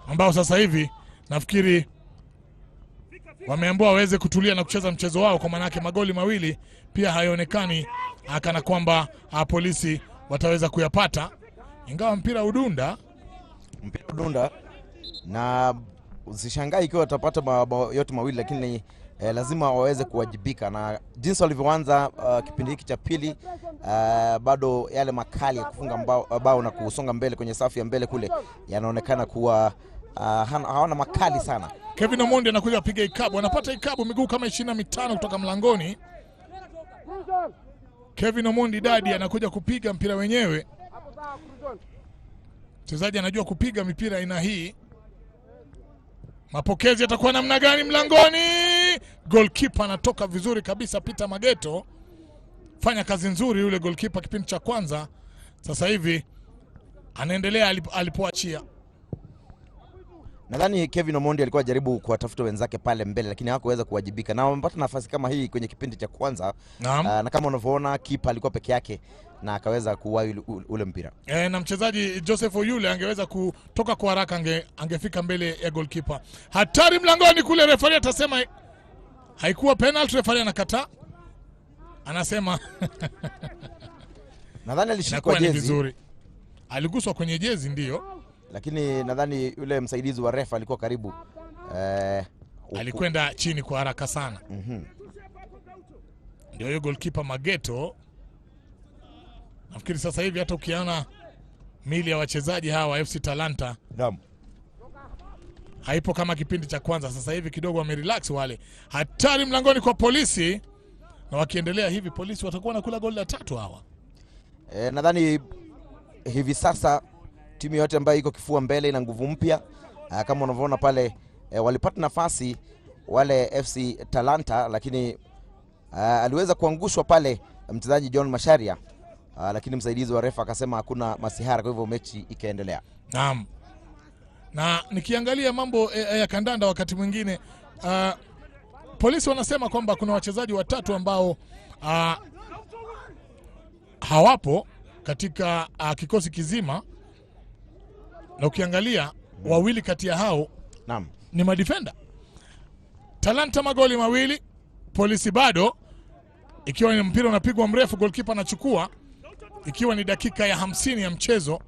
ambao sasa hivi nafikiri wameambiwa waweze kutulia na kucheza mchezo wao, kwa maana yake magoli 2 pia haionekani kana kwamba Polisi wataweza kuyapata, ingawa mpira udunda na usishangai ikiwa watapata mabao yote 2, lakini lazima waweze kuwajibika na jinsi walivyoanza kipindi hiki cha pili. Bado yale makali ya kufunga bao na kusonga mbele kwenye safu ya mbele kule yanaonekana kuwa hawana makali sana. Kevin Omondi anakuja kupiga ikabu, anapata ikabu miguu kama 25 kutoka mlangoni. Kevin Omondi dadi anakuja kupiga mpira wenyewe. Mchezaji anajua kupiga mipira aina hii. Mapokezi yatakuwa namna gani mlangoni? Goalkeeper anatoka vizuri kabisa, Peter Mageto. Fanya kazi nzuri yule goalkeeper kipindi cha kwanza. Sasa hivi anaendelea alipoachia. Nadhani Kevin Omondi alikuwa jaribu kuwatafuta wenzake pale mbele, lakini hawakuweza kuwajibika. Na wamepata nafasi kama hii kwenye kipindi cha kwanza. Na kama unavyoona kipa alikuwa peke yake na akaweza kuwahi ule mpira. Na mchezaji Joseph Oyule angeweza kutoka kwa haraka, angefika mbele ya goalkeeper. Hatari mlangoni kule, referee atasema haikuwa penalty, referee anakataa. Anasema nadhani alishikwa jezi vizuri. Aliguswa kwenye jezi ndio. Lakini nadhani yule msaidizi wa refa alikuwa karibu. Alikwenda chini kwa haraka sana. Ndio hiyo goalkeeper Mageto. Nafikiri sasa hivi hata ukiona mili ya wachezaji hawa wa FC Talanta haipo kama kipindi cha kwanza. Sasa hivi kidogo wamerelax wale. Hatari mlangoni kwa Polisi. Na wakiendelea hivi Polisi watakuwa nakula goli la 3 hawa. Nadhani hivi sasa timu yote ambayo iko kifua mbele ina nguvu mpya. Kama unavyoona pale walipata nafasi wale FC Talanta, lakini aliweza kuangushwa pale mchezaji John Masharia. Lakini msaidizi wa refa akasema hakuna masihara, kwa hivyo mechi ikaendelea. Naam. Na nikiangalia mambo ya kandanda wakati mwingine Polisi wanasema kwamba kuna wachezaji watatu ambao hawapo katika kikosi kizima, na ukiangalia wawili kati ya hao ni madefender. Talanta magoli mawili, Polisi bado, ikiwa ni mpira unapigwa mrefu, goalkeeper anachukua, ikiwa ni dakika ya 50 ya mchezo,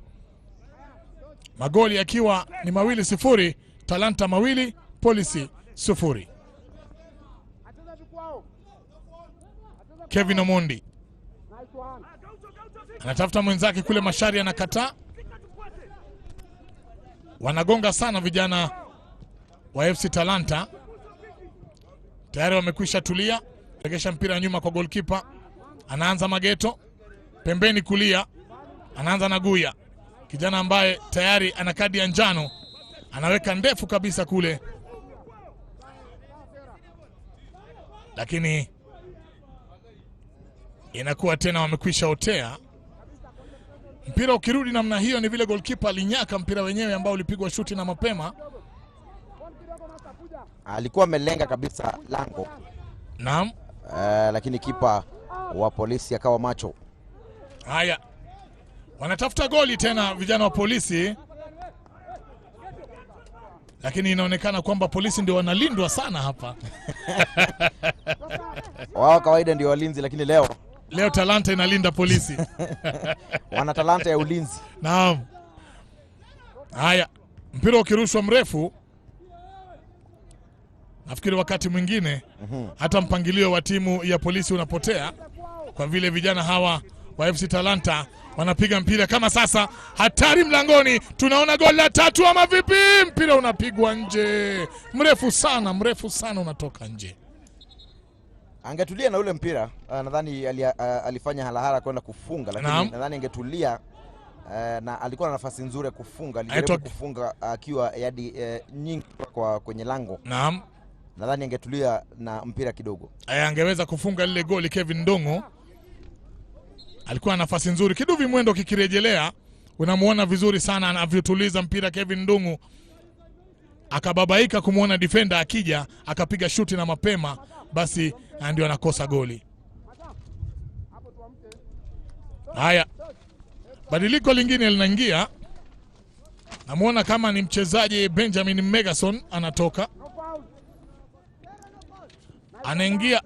magoli yakiwa ni 2-0, Talanta mawili, Polisi 0. Kevin Omondi anatafuta mwenzake kule, Mashari anakataa. Wanagonga sana vijana wa FC Talanta. Tayari wamekwisha tulia. Regesha mpira nyuma kwa goalkeeper. Anaanza Mageto pembeni kulia. Anaanza na Guya, kijana ambaye tayari ana kadi ya njano. Anaweka ndefu kabisa kule, lakini inakuwa tena wamekwisha otea. Mpira ukirudi namna hiyo ni vile goalkeeper alinyaka mpira wenyewe ambao ulipigwa shuti na mapema. Alikuwa amelenga kabisa lango. Naam. Lakini kipa wa Polisi akawa macho. Haya. Wanatafuta goli tena vijana wa Polisi. Lakini inaonekana kwamba Polisi ndio wanalindwa sana hapa. Wao kawaida ndio walinzi, lakini leo Talanta inalinda Polisi. Wana talanta ya ulinzi. Naam. Haya, mpira ukirushwa mrefu, nafikiri wakati mwingine hata mpangilio wa timu ya Polisi unapotea, kwa vile vijana hawa wa FC Talanta wanapiga mpira kama sasa. Hatari mlangoni, tunaona goli la 3 ama vipi? Mpira unapigwa nje, mrefu sana unatoka nje. Angetulia na ule mpira, nadhani alifanya halahara kwenda kufunga, lakini nadhani angetulia, na alikuwa na nafasi nzuri ya kufunga. Alijaribu kufunga akiwa yadi nyingi kwa kwenye lango. Naam. Nadhani angetulia na mpira kidogo, angeweza kufunga lile goli. Kevin Ndongo alikuwa na nafasi nzuri. Kiduvi mwendo kikirejelea, unamuona vizuri sana anavyotuliza mpira Kevin Ndongo. Akababaika kumuona defender akija, akapiga shuti na mapema, basi ndio anakosa goli. Haya, badiliko lingine linaingia. Namuona kama ni mchezaji Benjamin Megason anatoka. Anaingia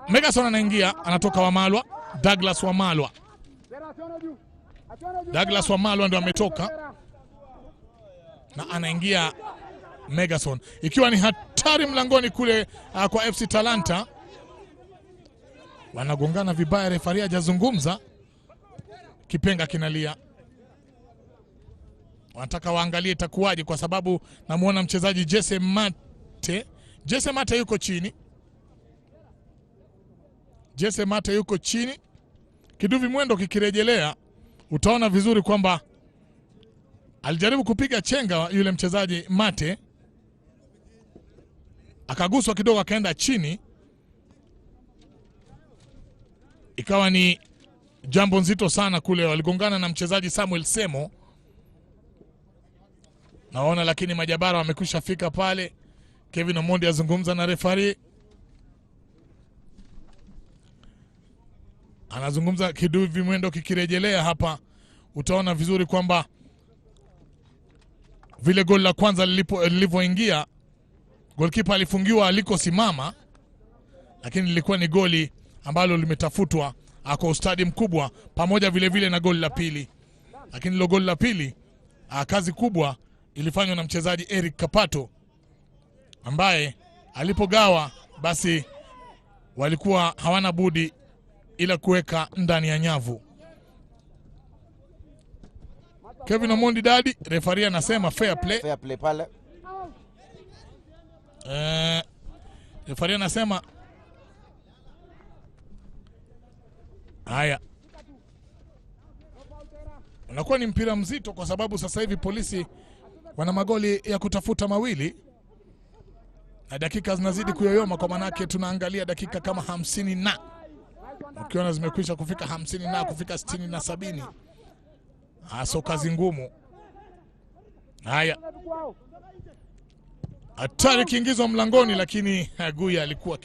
Megason anaingia, anatoka Wamalwa, Douglas Wamalwa. Douglas Wamalwa ndio ametoka na anaingia Megason, ikiwa ni hatari mlangoni kule kwa FC Talanta. Wanagongana vibaya, refaria hajazungumza, kipenga kinalia. Wanataka waangalie itakuwaje, kwa sababu namuona mchezaji Jesse Mate yuko chini. Jesse Mate yuko chini. Kiduvi mwendo kikirejelea, utaona vizuri kwamba alijaribu kupiga chenga yule mchezaji Mate, akaguswa kidogo akaenda chini. Ikawa ni jambo nzito sana kule, waligongana na mchezaji Samuel Semo. naona, lakini majabara wamekwisha fika pale. Kevin Omondi azungumza na referee, anazungumza kiduvi mwendo kikirejelea hapa. Utaona vizuri kwamba vile goli la kwanza lilivyoingia, goalkeeper alifungiwa alikosimama, lakini lilikuwa ni goli ambalo limetafutwa kwa ustadi mkubwa, pamoja vile vile na goli la pili. Lakini lo goli la pili, kazi kubwa ilifanywa na mchezaji Eric Kapato, ambaye alipogawa basi walikuwa hawana budi ila kuweka ndani ya nyavu. Kevin Omondi Dadi, referee anasema fair play. Fair play pale. Referee anasema haya, unakuwa ni mpira mzito kwa sababu sasa hivi polisi wana magoli ya kutafuta mawili na dakika zinazidi kuyoyoma, kwa manake tunaangalia dakika kama 50 na ukiona zimekwisha kufika 50 na kufika 60 na 70. So kazi ngumu. Haya, hatari kiingizwa mlangoni, lakini Guya alikuwa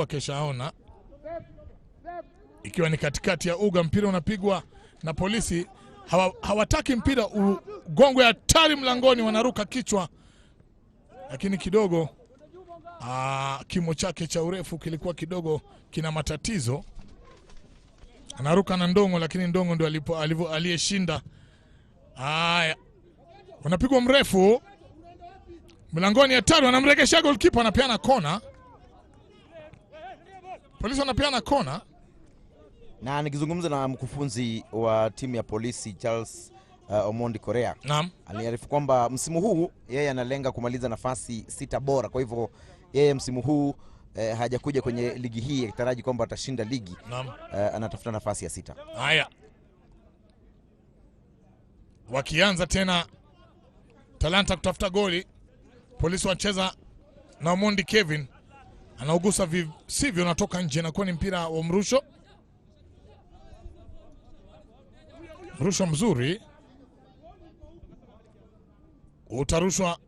keshaona. Ikiwa ni katikati ya uga, mpira unapigwa na polisi. Hawataki mpira ugongwe, hatari mlangoni, wanaruka kichwa, lakini kidogo kimo chake cha urefu kilikuwa kidogo kina matatizo. Anaruka na Ndongo, lakini Ndongo ndio aliyeshinda. Haya, unapigwa mrefu mlangoni, hatari, wanamregesha goalkeeper, anapeana kona. Polisi wanapeana kona. Na nikizungumza na mkufunzi wa timu ya polisi Charles Omondi Korea, naam, aliarifu kwamba msimu huu yeye analenga kumaliza nafasi 6 bora. Kwa hivyo yeye msimu huu hajakuja kwenye ligi hii akitaraji kwamba atashinda ligi. Naam. Anatafuta nafasi ya 6. Haya, wakianza tena Talanta kutafuta goli. Polisi wanacheza na Omondi Kevin, anaugusa sivyo, natoka nje, na kuwa ni mpira wa mrusho. Mrusho mzuri, utarushwa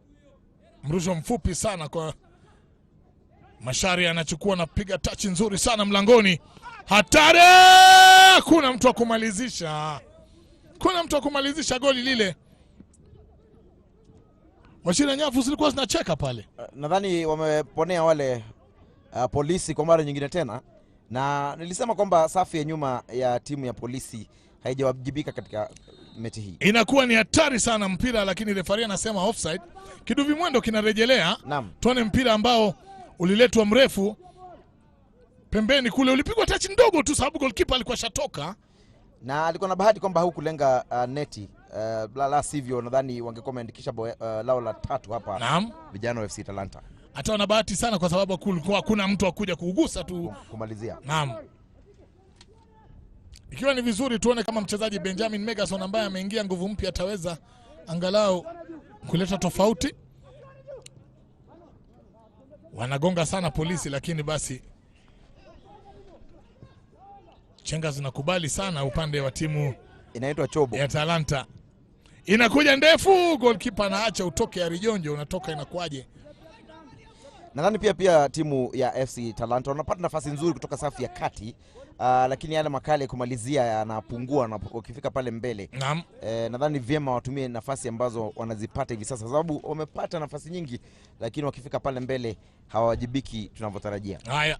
mrusho mfupi sana kwa Mashari, anachukua na piga touch nzuri sana mlangoni. Hatari! Kuna mtu wa kumalizisha goli lile. Washira nyavu zilikuwa zinacheka pale. Nadhani wameponea wale polisi kwa mara nyingine tena, na nilisema kwamba safu ya nyuma ya timu ya polisi haijawajibika katika mechi hii. Inakuwa ni hatari sana mpira, lakini referee anasema offside. Kiduvi mwendo kinarejelea. Tuone mpira ambao uliletwa mrefu pembeni kule, ulipigwa touch ndogo tu sababu goalkeeper alikuwa shatoka, na alikuwa na bahati kwamba haukulenga neti. La sivyo nadhani wangekuwa wameandikisha lao la 3 hapa. Naam, vijana wa FC Talanta. Hata wana bahati sana kwa sababu kulikuwa hakuna mtu akuja kugusa tu kumalizia. Naam. Ikiwa ni vizuri tuone kama mchezaji Benjamin Megason ambaye ameingia nguvu mpya ataweza angalau kuleta tofauti. Wanagonga sana polisi, lakini basi chenga zinakubali sana upande wa timu inaitwa Chobo ya Talanta. Inakuja ndefu, goalkeeper anaacha utoke, Arijonjo unatoka, inakuaje? Nadhani pia timu ya FC Talanta wanapata nafasi nzuri kutoka safu ya kati, lakini yale makali ya kumalizia yanapungua na ukifika pale mbele. Naam. Nadhani vyema watumie nafasi ambazo wanazipata hivi sasa, sababu wamepata nafasi nyingi, lakini wakifika pale mbele hawajibiki tunavyotarajia. Haya,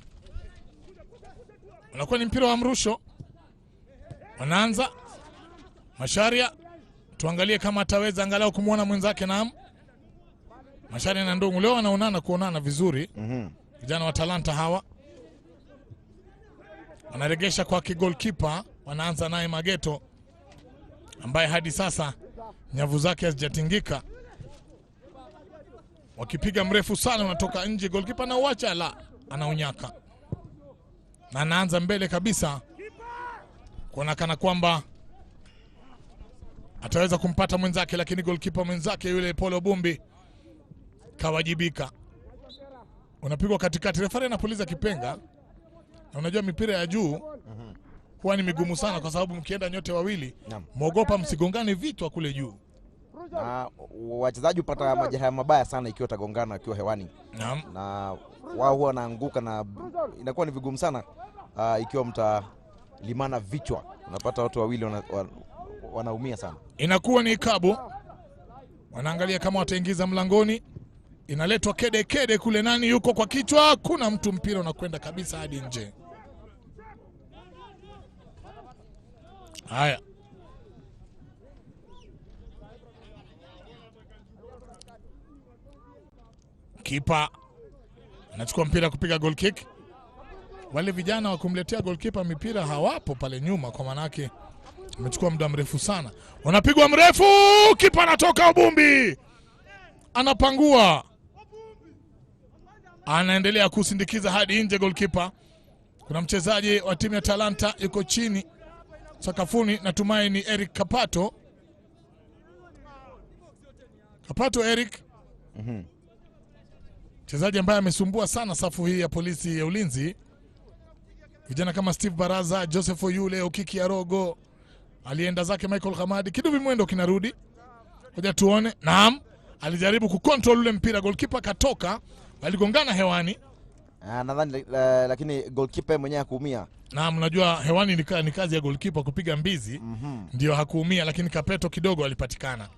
unakuwa ni mpira wa mrusho. Wanaanza Masharia, tuangalie kama ataweza angalau kumuona mwenzake. Naam, Masharia na Ndongo leo kuonana vizuri. Vijana wa Talanta hawa wanaregesha kwa goalkeeper. Wanaanza naye Mageto ambaye hadi sasa nyavu zake hazijatingika. Wakipiga mrefu sana unatoka nje, goalkeeper na uacha anaunyaka. Na anaanza mbele kabisa kuonekana kwamba ataweza kumpata mwenzake, lakini goalkeeper mwenzake yule Polo Bumbi kawajibika. Unapigwa katikati, referee anapuliza kipenga. Na unajua mipira ya juu huwa ni migumu sana, kwa sababu mkienda nyote wawili mwogopa msigongane vichwa kule juu. Na wachezaji upata majeraha mabaya sana ikiwa tagongana akiwa hewani. Na wao huwa wanaanguka na inakuwa ni vigumu sana ikiwa mtalimana vichwa. Unapata watu wawili wanaumia sana. Inakuwa ni ikabu. Wanaangalia kama wataingiza mlangoni. Inaletwa kede kule, nani yuko kwa kichwa, kuna mtu, mpira unakwenda kabisa hadi nje. Haya. Kipa anachukua mpira kupiga goal kick. Wale vijana wa kumletea goalkeeper mipira hawapo pale nyuma, kwa manake amechukua muda mrefu sana. Wanapigwa mrefu, kipa anatoka ubumbi. Anapangua. Anaendelea kusindikiza hadi nje goalkeeper. Kuna mchezaji wa timu ya Talanta yuko chini sakafuni, natumai ni Eric Kapato. Kapato Eric. Mchezaji ambaye amesumbua sana safu hii ya polisi ya ulinzi. Vijana kama Steve Baraza, Joseph Oyule, Okiki ya Rogo, alienda zake Michael Hamadi, kiduvi mwendo kinarudi. Ngoja tuone. Naam, alijaribu kucontrol ule mpira, goalkeeper katoka, waligongana hewani. Nadhani lakini goalkeeper mwenyewe hakuumia. Naam, unajua hewani ni kazi ya goalkeeper kupiga mbizi. Ndio hakuumia, lakini Kapeto kidogo alipatikana.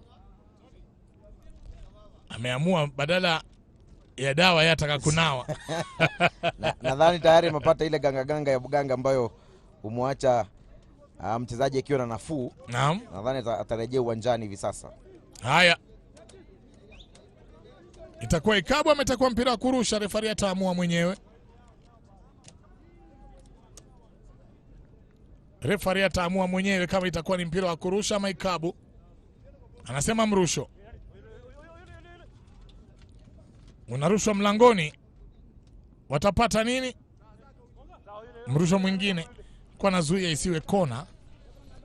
Ameamua badala ya dawa yataka kunawa. Nadhani tayari amepata ile ganga ya buganga ambayo umwacha mchezaji akiwa na nafuu. Naam. Nadhani atarejea uwanjani hivi sasa. Haya. Itakuwa ikabu ama itakuwa mpira wa kurusha, refari ataamua mwenyewe. Refari ataamua mwenyewe kama itakuwa ni mpira wa kurusha ama ikabu. Anasema mrusho. Unarushwa mlangoni. Watapata nini? Mrusho mwingine. Kwa nazuia isiwe kona.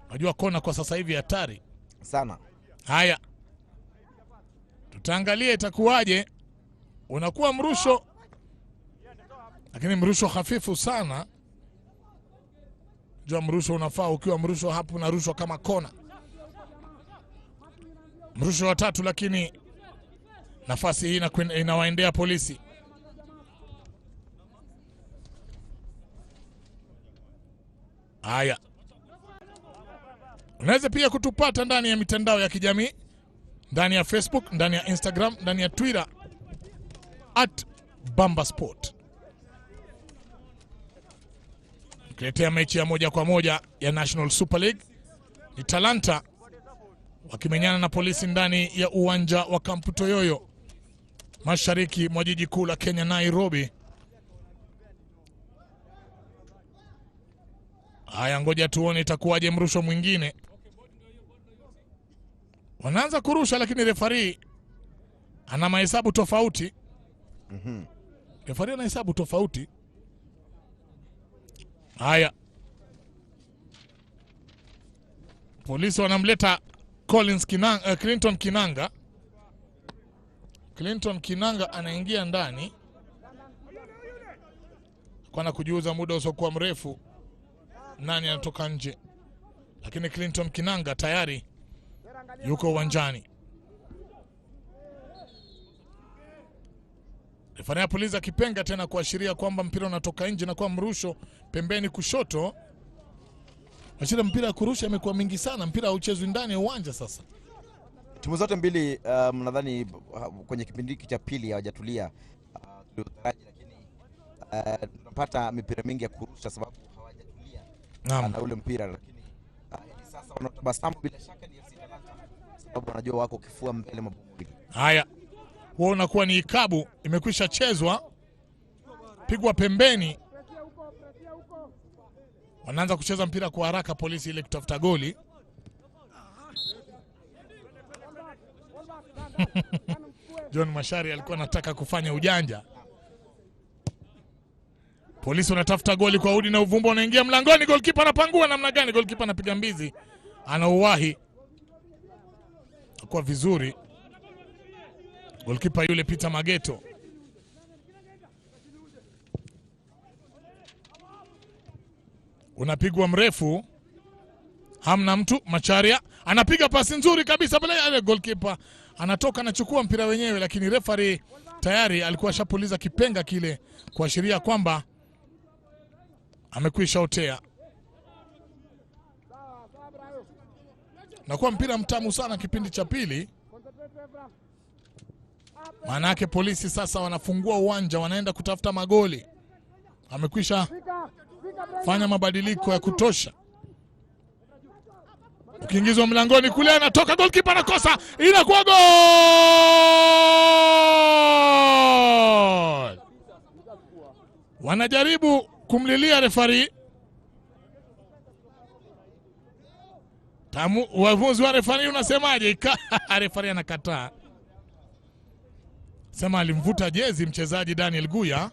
Unajua kona kwa sasa hivi hatari sana. Haya. Tutaangalia itakuwaje. Unakuwa mrusho, lakini mrusho hafifu sana. Jua mrusho unafaa ukiwa mrusho hapo unarushwa kama kona. Mrusho wa tatu, lakini nafasi hii inawaendea polisi. Haya. Unaweza pia kutupata ndani ya mitandao ya kijamii, ndani ya Facebook, ndani ya Instagram, ndani ya Twitter @BambaSport. Kuletea mechi ya moja kwa moja ya National Super League. Ni Talanta wakimenyana na polisi ndani ya uwanja wa Kampu Toyoyo, mashariki mwa jiji kuu la Kenya, Nairobi. Haya, ngoja tuone itakuwaje mrusho mwingine. Wanaanza kurusha, lakini refari ana mahesabu tofauti. Refari ana hesabu tofauti. Haya. Polisi wanamleta Clinton Kinanga. Clinton Kinanga anaingia ndani kwa kujiuza muda usiokuwa mrefu nani anatoka nje, lakini Clinton Kinanga tayari yuko uwanjani. Refari ya polisi akipenga tena kuashiria kwamba mpira unatoka nje na kwa mrusho pembeni kushoto. Mashida mpira ya kurusha imekuwa mingi sana, mpira hauchezwi ndani ya uwanja sasa. Timu zote mbili nadhani kwenye kipindi cha pili hawajatulia, lakini tunapata mipira mingi ya kurusha sababu hawajatulia na ule mpira, lakini sasa wanatabasamu bila shaka ni Talanta sababu wanajua wako kifua mbele mabomba. Haya. Huo unakuwa ni ikabu, imekwisha chezwa, pigwa pembeni. Wanaanza kucheza mpira kwa haraka polisi ile kutafuta goli. John Mashari alikuwa anataka kufanya ujanja. Polisi wanatafuta goli kwa udi na uvumba, wanaingia mlangoni, goalkeeper anapangua namna gani, goalkeeper anapiga mbizi, anauwahi. Kwa vizuri. Goalkeeper yule Peter Mageto. unapigwa mrefu, hamna mtu. Macharia anapiga pasi nzuri kabisa pale, ale goalkeeper anatoka anachukua mpira wenyewe, lakini referee tayari alikuwa ashapuliza kipenga kile kuashiria kwamba amekwisha otea. Na kwa mpira mtamu sana kipindi cha pili. Maana yake polisi sasa wanafungua uwanja, wanaenda kutafuta magoli. Amekwisha fanya mabadiliko ya kutosha. Ukiingizwa mlangoni kule, anatoka goalkeeper anakosa, inakuwa goal. Wanajaribu kumlilia referee. Wavuzi wa referee unasemaje? Referee anakataa. Sema alimvuta jezi mchezaji Daniel Guya.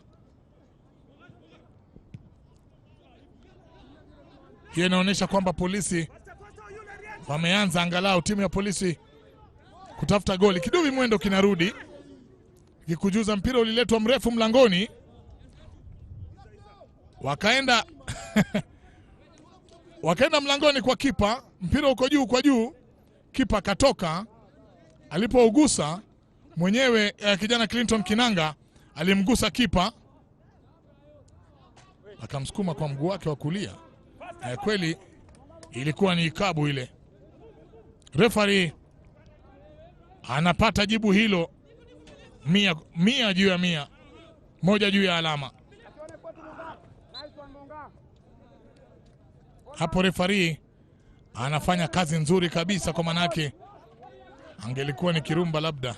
Hiyo inaonyesha kwamba polisi wameanza angalau timu ya polisi kutafuta goli. Kidubi mwendo kinarudi. Kikujuza mpira uliletwa mrefu mlangoni. Wakaenda wakaenda mlangoni kwa kipa. Mpira uko juu kwa juu. Kipa katoka. Alipougusa mwenyewe kijana Clinton Kinanga alimgusa kipa. Akamsukuma kwa mguu wake wa kulia. Kweli ilikuwa ni ikabu ile. Referee anapata jibu hilo 100 juu ya 100. 1 juu ya alama. Hapo referee anafanya kazi nzuri kabisa, kwa manake angelikuwa ni Kirumba labda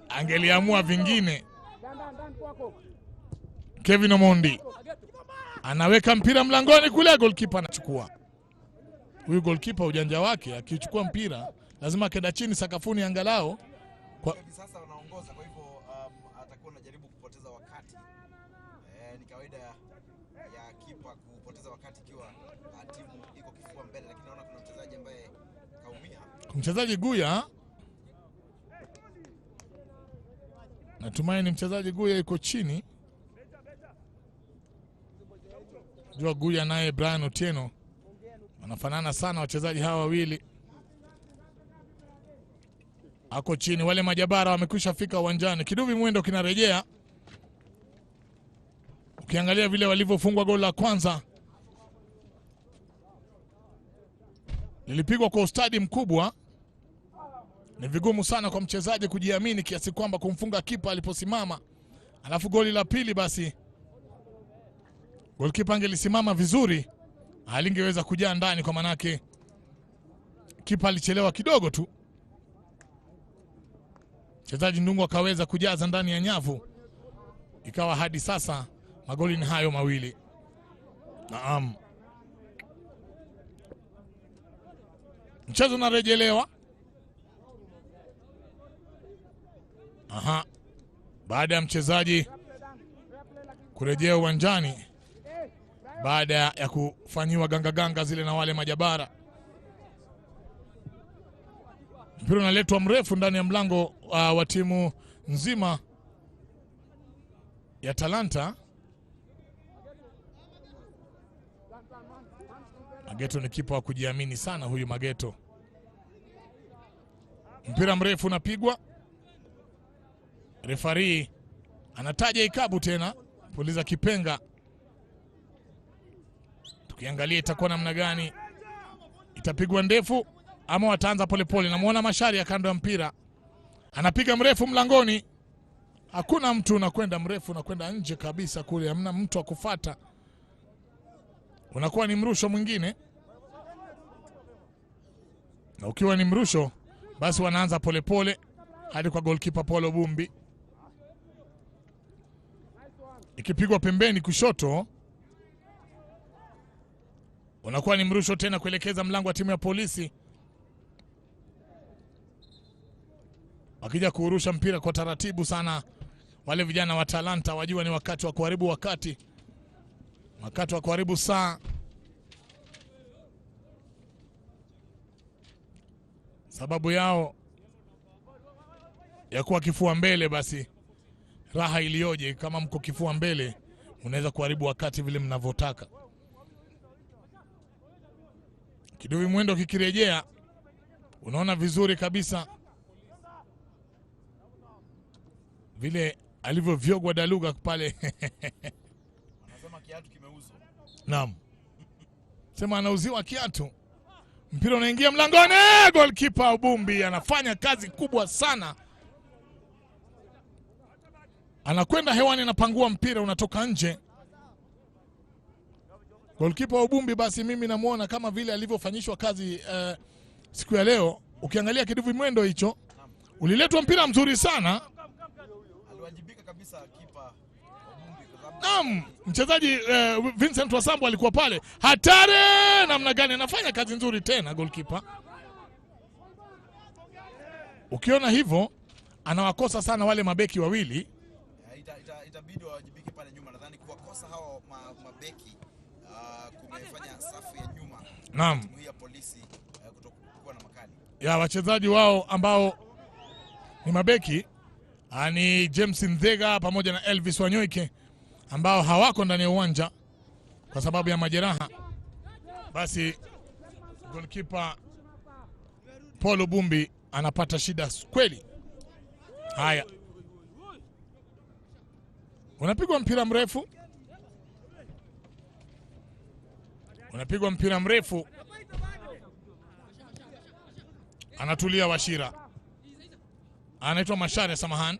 angeliamua vingine. Kevin Omondi anaweka mpira mlangoni kule, goalkeeper anachukua. Huyu goalkeeper ujanja wake, akichukua mpira lazima kenda chini sakafuni angalau kwa sasa wanaongoza, kwa hivyo atakuwa anajaribu kupoteza wakati. Ni kawaida ya kipa kupoteza wakati ikiwa timu iko kifua mbele, lakini naona kuna mchezaji ambaye kaumia. Mchezaji Guya, natumaini mchezaji Guya yuko chini. Jua Guya naye Brian Otieno wanafanana sana wachezaji hawa wawili. Ako chini, wale majabara wamekwisha fika uwanjani. Kidubi mwendo kinarejea. Ukiangalia vile walivyofungwa goli la kwanza, lilipigwa kwa ustadi mkubwa. Ni vigumu sana kwa mchezaji kujiamini kiasi kwamba kumfunga kipa aliposimama. Alafu goli la pili basi goalkeeper angelisimama vizuri, alingeweza kujaa ndani, kwa manake kipa alichelewa kidogo tu. Mchezaji Ndungu akaweza kujaza ndani ya nyavu. Ikawa hadi sasa magoli ni hayo mawili. Naam. Mchezo unarejelewa. Baada ya mchezaji kurejea uwanjani baada ya kufanyiwa ganga zile na wale majabara. Mpira unaletwa mrefu ndani ya mlango wa timu nzima ya Talanta. Mageto ni kipa wa kujiamini sana huyu Mageto. Mpira mrefu unapigwa. Referee anataja ikabu tena, puliza kipenga. Tukiangalia itakuwa namna gani, itapigwa ndefu ama wataanza polepole. Namuona Mashari ya kando ya mpira anapiga mrefu mlangoni. Hakuna mtu, unakwenda mrefu, unakwenda nje kabisa kule, hamna mtu wa kufuata. Unakuwa ni mrusho mwingine, na ukiwa ni mrusho basi wanaanza polepole hadi kwa goalkeeper Paulo Bumbi. Ikipigwa pembeni kushoto, unakuwa ni mrusho tena kuelekeza mlango wa timu ya polisi. Wakija kuurusha mpira kwa taratibu sana wale vijana wa Talanta, wajua ni wakati wa kuharibu wakati wa kuharibu saa. Sababu yao ya kuwa kifua mbele, basi raha ilioje kama mko kifua mbele, unaweza kuharibu wakati vile mnavyotaka. Kiduvi mwendo kikirejea, unaona vizuri kabisa vile alivyovyogwa Daluga pale. Anasema kiatu kimeuzwa. Naam. Sema anauziwa kiatu. Mpira unaingia mlangoni, goalkeeper Ubumbi anafanya kazi kubwa sana. Anakwenda hewani na pangua mpira unatoka nje. Goalkeeper Ubumbi basi mimi namuona kama vile alivyofanyishwa kazi siku ya leo. Ukiangalia kiduvi mwendo hicho, uliletwa mpira mzuri sana. Aliwajibika kabisa kipa Ubumbi kwa sababu Naam, mchezaji Vincent Wasambo alikuwa pale. Hatari namna gani, anafanya kazi nzuri tena goalkeeper. Ukiona hivyo anawakosa sana wale mabeki wawili. itabidi wajibike pale nyuma. Nadhani kuwakosa hao mabeki kumefanya safu ya nyuma. Naam. Timu ya Polisi kutokuwa na makali. Ya wachezaji wao ambao ni mabeki ni James Nzega pamoja na Elvis Wanyoike ambao hawako ndani ya uwanja kwa sababu ya majeraha. Basi goalkeeper Paul Ubumbi anapata shida kweli. Haya, unapigwa mpira mrefu, unapigwa mpira mrefu, anatulia Washira, anaitwa Mashare samahani.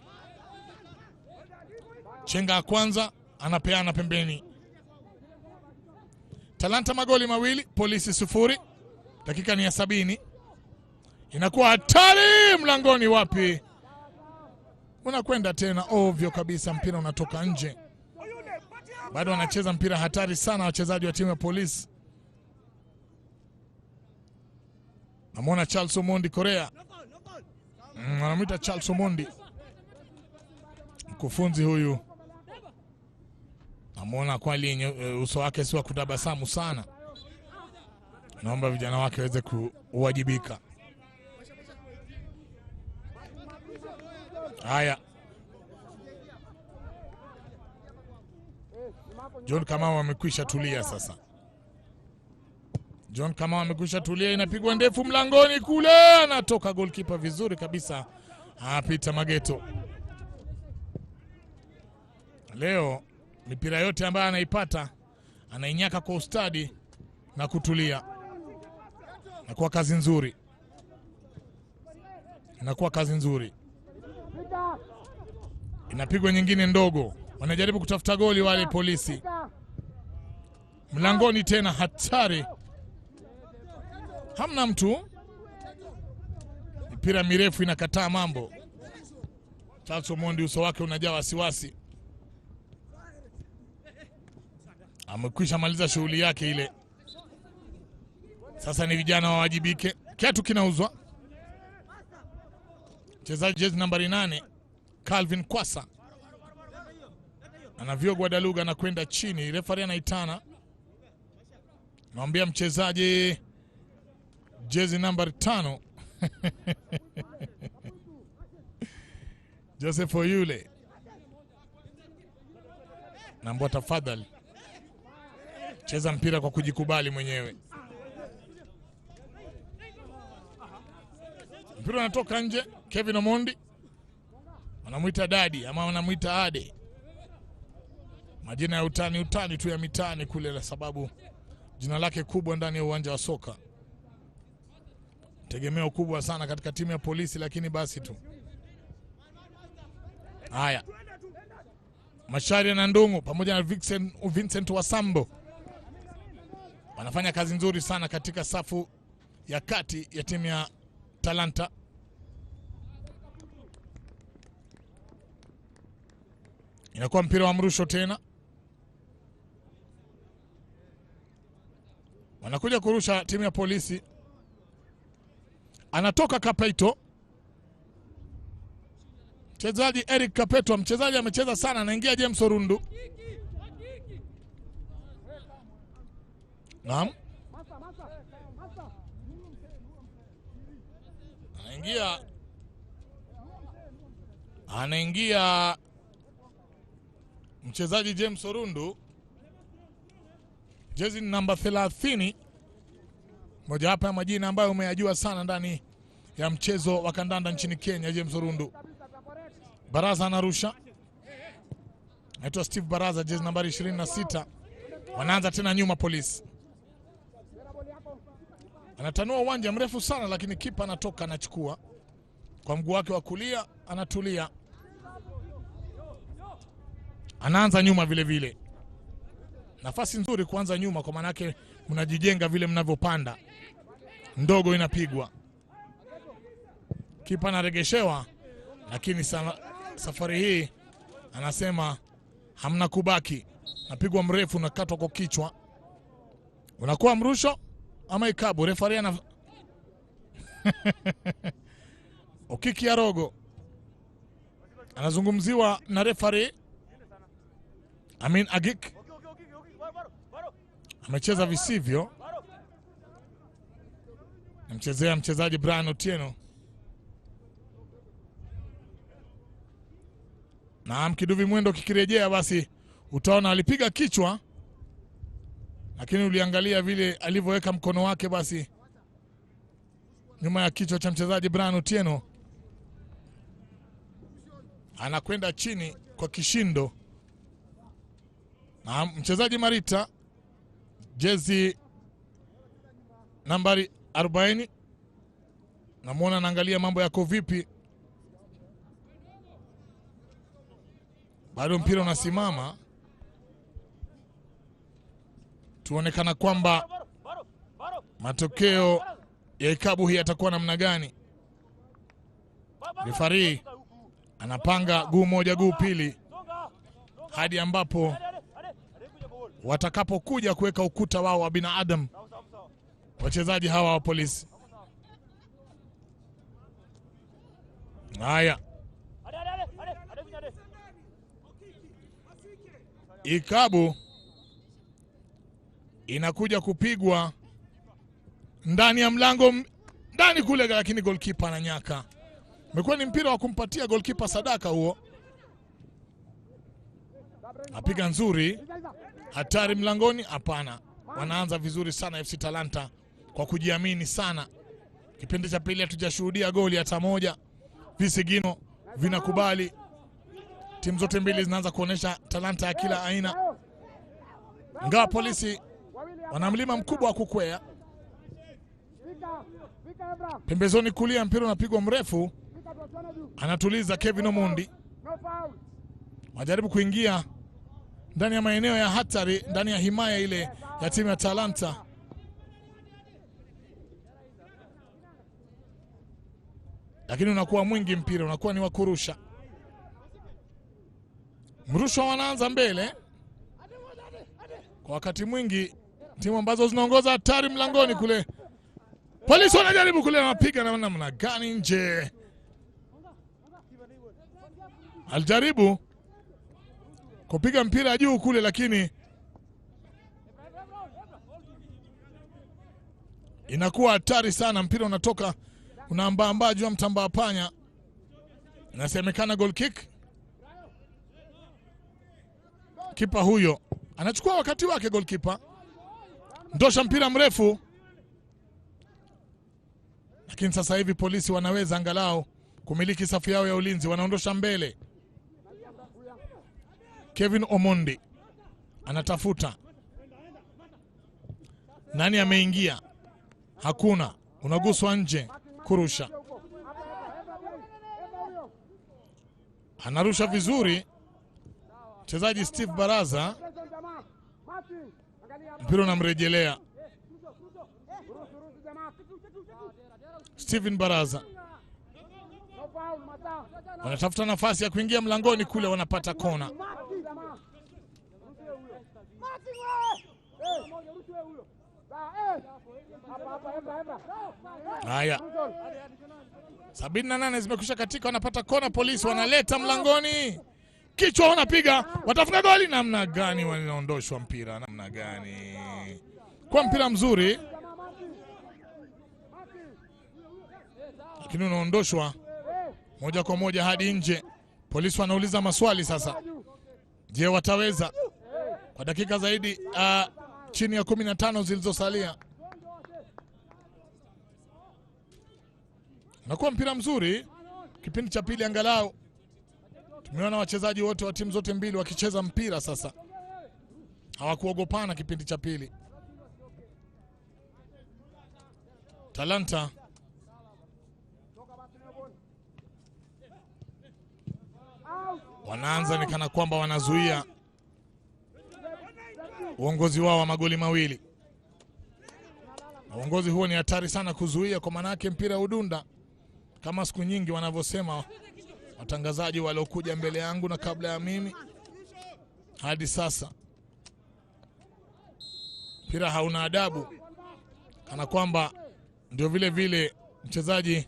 Chenga ya kwanza anapeana pembeni. Talanta magoli mawili, Polisi 0. Dakika ni ya 70. Inakuwa hatari mlangoni, wapi? Unakwenda tena ovyo kabisa, mpira unatoka nje. Bado wanacheza mpira hatari sana wachezaji wa timu ya Polisi. Namwona Charles Omondi Korea. Anamwita Charles Omondi. Mkufunzi huyu. Namwona kweli uso wake si wa kutabasamu sana. Naomba vijana wake waweze kuwajibika. Haya. John Kamau amekwisha tulia sasa. John Kamau amekwisha tulia, inapigwa ndefu mlangoni kule, anatoka goalkeeper vizuri kabisa. Peter Mageto. Leo mipira yote ambayo anaipata anainyaka kwa ustadi na kutulia. Inakuwa kazi nzuri. Inakuwa kazi nzuri. Inapigwa nyingine ndogo. Wanajaribu kutafuta goli wale Polisi. Mlangoni tena hatari. Hamna mtu. Mipira mirefu inakataa mambo. Charles Omondi uso wake unajaa wasiwasi. Amekwisha maliza shughuli yake ile. Sasa ni vijana wawajibike. Kiatu kinauzwa. Mchezaji jezi nambari 8 Calvin Kwasa anavyogwa Daluga na kwenda chini. Referee anaitana. Naambia mchezaji jezi nambari 5 Joseph Oyule, naomba tafadhali cheza mpira kwa kujikubali mwenyewe. Mpira unatoka nje. Kevin Omondi anamuita Dadi ama anamuita Ade, majina ya utani tu ya mitani kule, la sababu jina lake kubwa ndani ya uwanja wa soka, tegemeo kubwa sana katika timu ya Polisi, lakini basi tu. Haya, Mashari na Ndungu pamoja na Vincent Wasambo wanafanya kazi nzuri sana katika safu ya kati ya timu ya Talanta. Inakuwa mpira wa mrusho tena. Wanakuja kurusha timu ya Polisi. Anatoka Kapeto. Mchezaji Eric Kapeto, mchezaji amecheza sana, anaingia James Orundu. Naam. Anaingia mchezaji James Orundu, jezi namba 30, moja hapa ya majina ambayo umeyajua sana ndani ya mchezo wa kandanda nchini Kenya. James Orundu. Baraza anarusha. Anaitwa Steve Baraza, jezi nambari 26. Wanaanza tena nyuma Polisi. Anatanua uwanja mrefu sana, lakini kipa anatoka anachukua. Kwa mguu wake wa kulia anatulia. Anaanza nyuma vile vile. Nafasi nzuri kuanza nyuma kwa maana yake mnajijenga vile mnavyopanda. Ndogo inapigwa. Kipa anaregeshewa, lakini safari hii anasema hamna kubaki. Napigwa mrefu na katwa kwa kichwa. Unakuwa mrusho ama ikabu. Refari ana Okiki ya Rogo anazungumziwa na refari Amin Agik. Amecheza visivyo. Amchezea mchezaji Brian Otieno. Na kiduvi mwendo kikirejea basi utaona alipiga kichwa, lakini uliangalia vile alivyoweka mkono wake basi nyuma ya kichwa cha mchezaji Brian Otieno. Anakwenda chini kwa kishindo. Na mchezaji Marita, jezi nambari 40. Namuona anaangalia mambo yako vipi. Bado mpira unasimama. Tuonekana kwamba matokeo ya ikabu hii yatakuwa namna gani. Refari anapanga guu moja guu pili hadi ambapo watakapokuja kuweka ukuta wao wa binadamu wachezaji hawa wa Polisi. Haya, ikabu inakuja kupigwa ndani ya mlango ndani kule, lakini goalkeeper ananyaka. Umekuwa ni mpira wa kumpatia goalkeeper sadaka huo. Apiga nzuri, hatari mlangoni. Hapana, wanaanza vizuri sana FC Talanta kwa kujiamini sana. Kipindi cha pili hatujashuhudia goli hata moja. Visigino vinakubali. Timu zote mbili zinaanza kuonesha talanta ya kila aina. Ingawa Polisi wana mlima mkubwa wa kukwea. Pembezoni kulia mpira unapigwa mrefu. Anatuliza Kevin Omondi. Wajaribu kuingia ndani ya maeneo ya hatari, ndani ya himaya ile ya timu ya Talanta. Lakini unakuwa mwingi mpira, unakuwa ni wa kurusha. Mrusho wanaanza mbele. Kwa wakati mwingi timu ambazo zinaongoza hatari mlangoni kule. Polisi wanajaribu kule, wanapiga na namna gani nje. Alijaribu kupiga mpira juu kule, lakini inakuwa hatari sana. Mpira unatoka unaambaa juu ya mtambaa panya. Inasemekana goal kick. Kipa huyo anachukua wakati wake goalkeeper. Ndosha mpira mrefu. Lakini sasa hivi Polisi wanaweza angalau kumiliki safu yao ya ulinzi. Wanaondosha mbele. Kevin Omondi anatafuta. Nani ameingia? Hakuna. Unaguswa nje. Kurusha. Anarusha vizuri mchezaji Steve Baraza. Mpira unamrejelea Steven Baraza. Wanatafuta nafasi ya kuingia mlangoni kule, wanapata kona. Haya, 78 zimekwisha katika, wanapata kona. Polisi wanaleta mlangoni. Kichwa wanapiga, watafunga goli. Namna gani wanaondoshwa mpira, namna gani. Kwa mpira mzuri, lakini unaondoshwa moja kwa moja hadi nje. Polisi wanauliza maswali sasa. Je, wataweza kwa dakika zaidi chini ya 15 zilizosalia? Unakuwa mpira mzuri kipindi cha pili angalau. Tumeona wachezaji wote wa timu zote mbili wakicheza mpira sasa. Hawakuogopana kipindi cha pili. Talanta wanaanza ni kana kwamba wanazuia uongozi wao wa magoli mawili. Uongozi huo ni hatari sana kuzuia, kwa manake mpira udunda kama siku nyingi wanavyosema watangazaji waliokuja mbele yangu na kabla ya mimi hadi sasa. Mpira hauna adabu, kana kwamba ndio vile vile mchezaji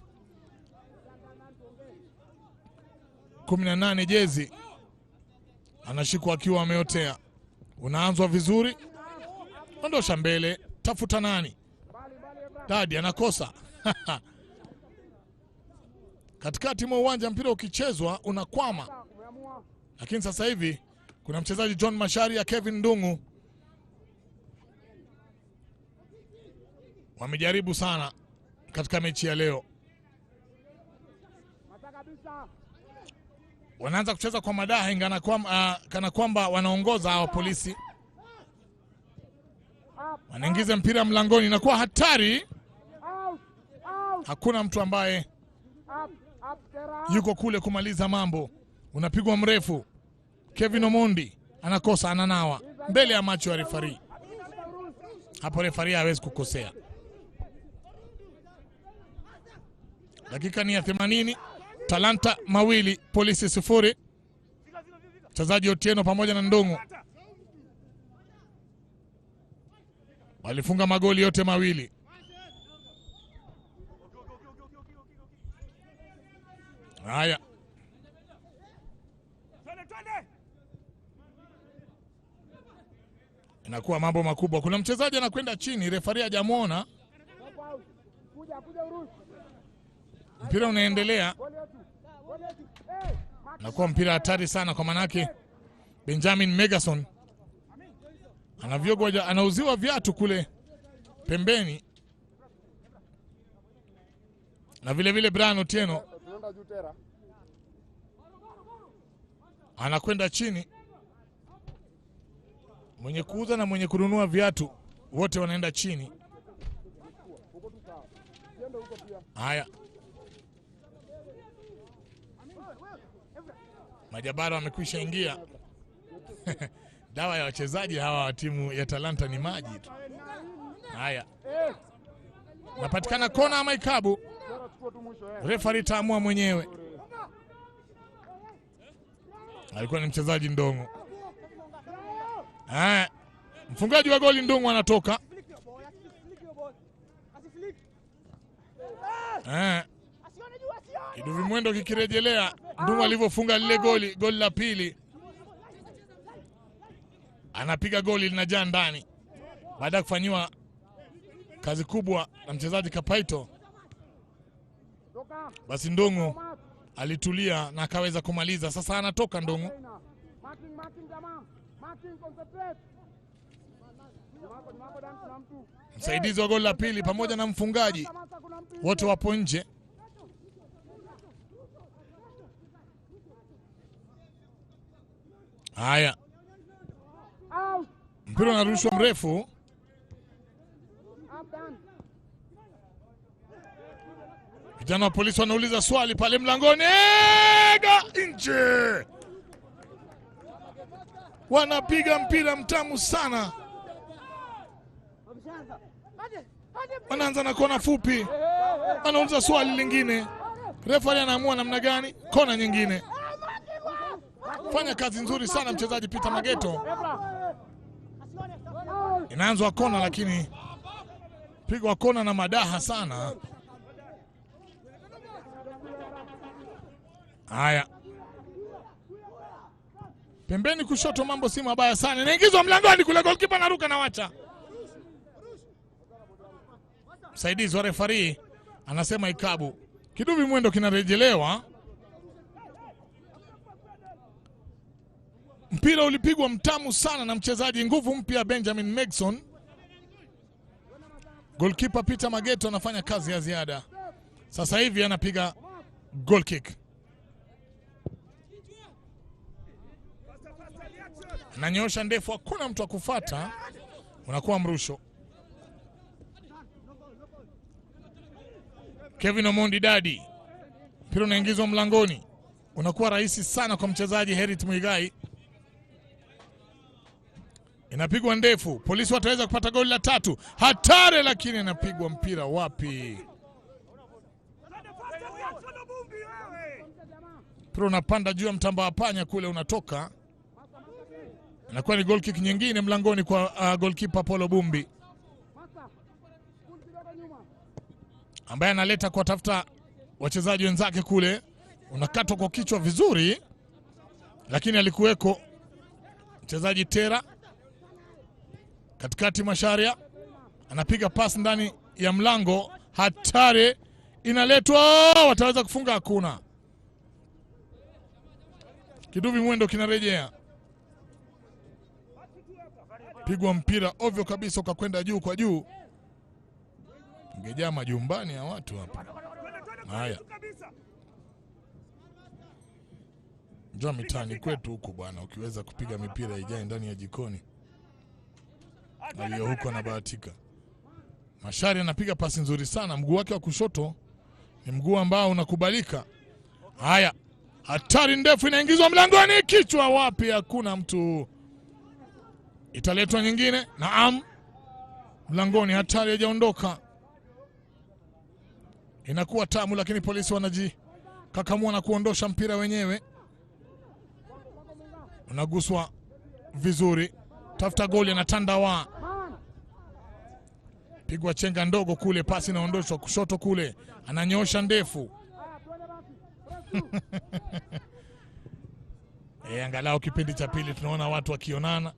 18 jezi anashikwa akiwa ameotea. Unaanzwa vizuri, ondosha mbele, tafuta nani? Dadi anakosa. Katikati mwa uwanja mpira ukichezwa unakwama. Lakini sasa hivi kuna mchezaji John Mashari ya Kevin Ndungu. Wamejaribu sana katika mechi ya leo. Wanaanza kucheza kwa madaha ingana kana kwamba wanaongoza hawa polisi. Wanaingiza mpira mlangoni, inakuwa hatari. Hakuna mtu ambaye yuko kule kumaliza mambo. Unapigwa mrefu. Kevin Omondi anakosa, ananawa mbele ya macho ya refari. Hapo refari hawezi kukosea. Dakika ni ya 80. Talanta mawili, Polisi 0. Mchezaji Otieno pamoja na Ndungu walifunga magoli yote mawili. Haya, inakuwa mambo makubwa. Kuna mchezaji anakwenda chini, refari hajamuona. Mpira unaendelea. Inakuwa mpira hatari sana, kwa manake Benjamin Megason anavyogwa, anauziwa viatu kule pembeni. Na vile vile Brian Otieno anakwenda chini. Mwenye kuuza na mwenye kununua viatu wote wanaenda chini. Haya, majabara wamekwisha ingia. Dawa ya wachezaji hawa wa timu ya Talanta ni maji tu. Haya, napatikana kona ama ikabu. Refari taamua mwenyewe. Alikuwa ni mchezaji Ndungu. Haya, mfungaji wa goli Ndungu anatoka. Kiduvi mwendo kikirejelea Ndungu alivyofunga lile goli la pili. Anapiga goli linajaa ndani baada ya kufanywa kazi kubwa na mchezaji Kapaito. Basi Ndungu alitulia na akaweza kumaliza. Sasa anatoka Ndungu. Msaidizi wa goli la pili pamoja na mfungaji wote wapo nje. Haya, mpira unarushwa mrefu. Vijana wa polisi wanauliza swali pale mlangoni. Nje. Wanapiga mpira mtamu sana. Wanaanza na kona fupi. Wanauliza swali lingine. Refari anaamua namna gani? Kona nyingine. Fanya kazi nzuri sana mchezaji Peter Mageto. Inaanzwa kona, lakini pigwa kona na madaha sana. Haya, pembeni kushoto mambo si mabaya sana. Inaingizwa mlangoni kule, goalkeeper anaruka na wacha. Msaidizi wa refari anasema ikabu. Kiduvi mwendo kinarejelewa. Mpira ulipigwa mtamu sana na mchezaji nguvu mpya Benjamin Megson. Goalkeeper Peter Mageto anafanya kazi ya ziada. Sasa hivi anapiga goal kick. Ananyosha ndefu, hakuna mtu akufuata, unakuwa mrusho. Kevin Omondi Dadi, mpira unaingizwa mlangoni, unakuwa rahisi sana kwa mchezaji Herit Muigai. Inapigwa ndefu, polisi wataweza kupata goli la 3. Hatari, lakini inapigwa mpira wapi? Mpira unapanda juu ya mtamba wa panya kule, unatoka. Inakuwa ni goal kick nyingine mlangoni kwa goalkeeper Polo Bumbi, ambaye analeta kwa tafuta wachezaji wenzake kule. Unakatwa kwa kichwa vizuri, lakini alikuweko mchezaji Tera katikati. Masharia anapiga pasi ndani ya mlango, hatari, inaletwa, wataweza kufunga, hakuna. Kiduvi Mwendo kinarejea, pigwa mpira ovyo kabisa, ukakwenda juu kwa juu. Ngejaa majumbani ya watu hapa. Haya, njoo mitani kwetu huku bwana, ukiweza kupiga mipira ijae ndani ya jikoni. Aliyo huko anabahatika. Mashari anapiga pasi nzuri sana, mguu wake wa kushoto ni mguu ambao unakubalika. Haya, hatari ndefu inaingizwa mlangoni, kichwa wapi? Hakuna mtu. Italetwa nyingine, naam, mlangoni, hatari, hajaondoka. Inakuwa tamu, lakini polisi wanajikakamua na kuondosha mpira wenyewe. Unaguswa vizuri, tafuta goli, anatanda wa pigwa chenga ndogo kule, pasi inaondoshwa kushoto kule, ananyosha ndefu. Angalau kipindi cha pili tunaona watu wakionana,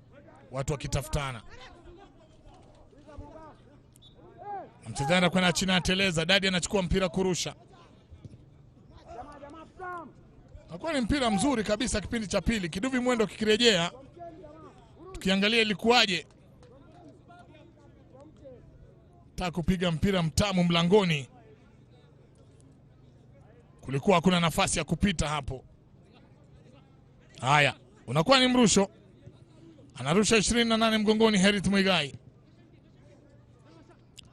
watu wakitafutana. Mchezaji anakwenda chini, ateleza. Dadi anachukua mpira kurusha. Nakuwa ni mpira mzuri kabisa kipindi cha pili. Kiduvi Mwendo kikirejea, tukiangalia ilikuwaje. Taka kupiga mpira mtamu mlangoni, kulikuwa hakuna nafasi ya kupita hapo. Haya, unakuwa ni mrusho. Anarusha 28 mgongoni Herit Muigai.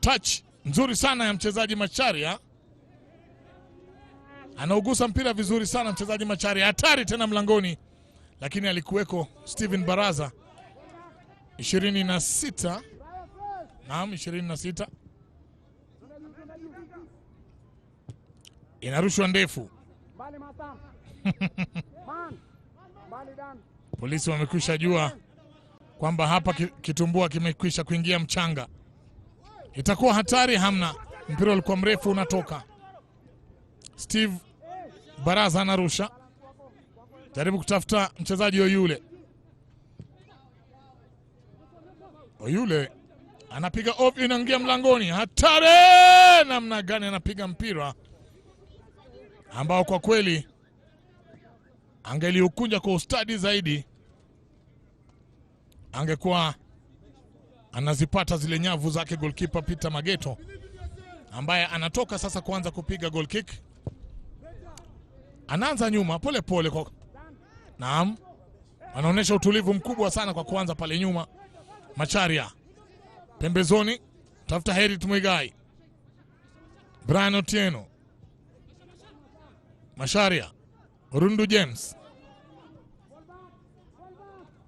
Touch nzuri sana ya mchezaji Macharia. Anaugusa mpira vizuri sana mchezaji Macharia. Hatari tena mlangoni, lakini alikuweko Steven Baraza. 26. Naam, 26. Inarushwa ndefu. Polisi wamekwisha jua kwamba hapa kitumbua kimekwisha kuingia mchanga. Itakuwa hatari, hamna. Mpira ulikuwa mrefu, unatoka. Steve Baraza anarusha, jaribu kutafuta mchezaji Oyule. Oyule anapiga off, inaingia mlangoni. Hatari, namna gani anapiga mpira ambao kwa kweli angeliukunja kwa ustadi zaidi, angekuwa anazipata zile nyavu zake goalkeeper Peter Mageto, ambaye anatoka sasa kuanza kupiga goal kick. Anaanza nyuma pole pole kwa... Naam, anaonyesha utulivu mkubwa sana kwa kuanza pale nyuma. Macharia pembezoni, tafuta Herit Muigai. Brian Otieno, Macharia, Rundu James.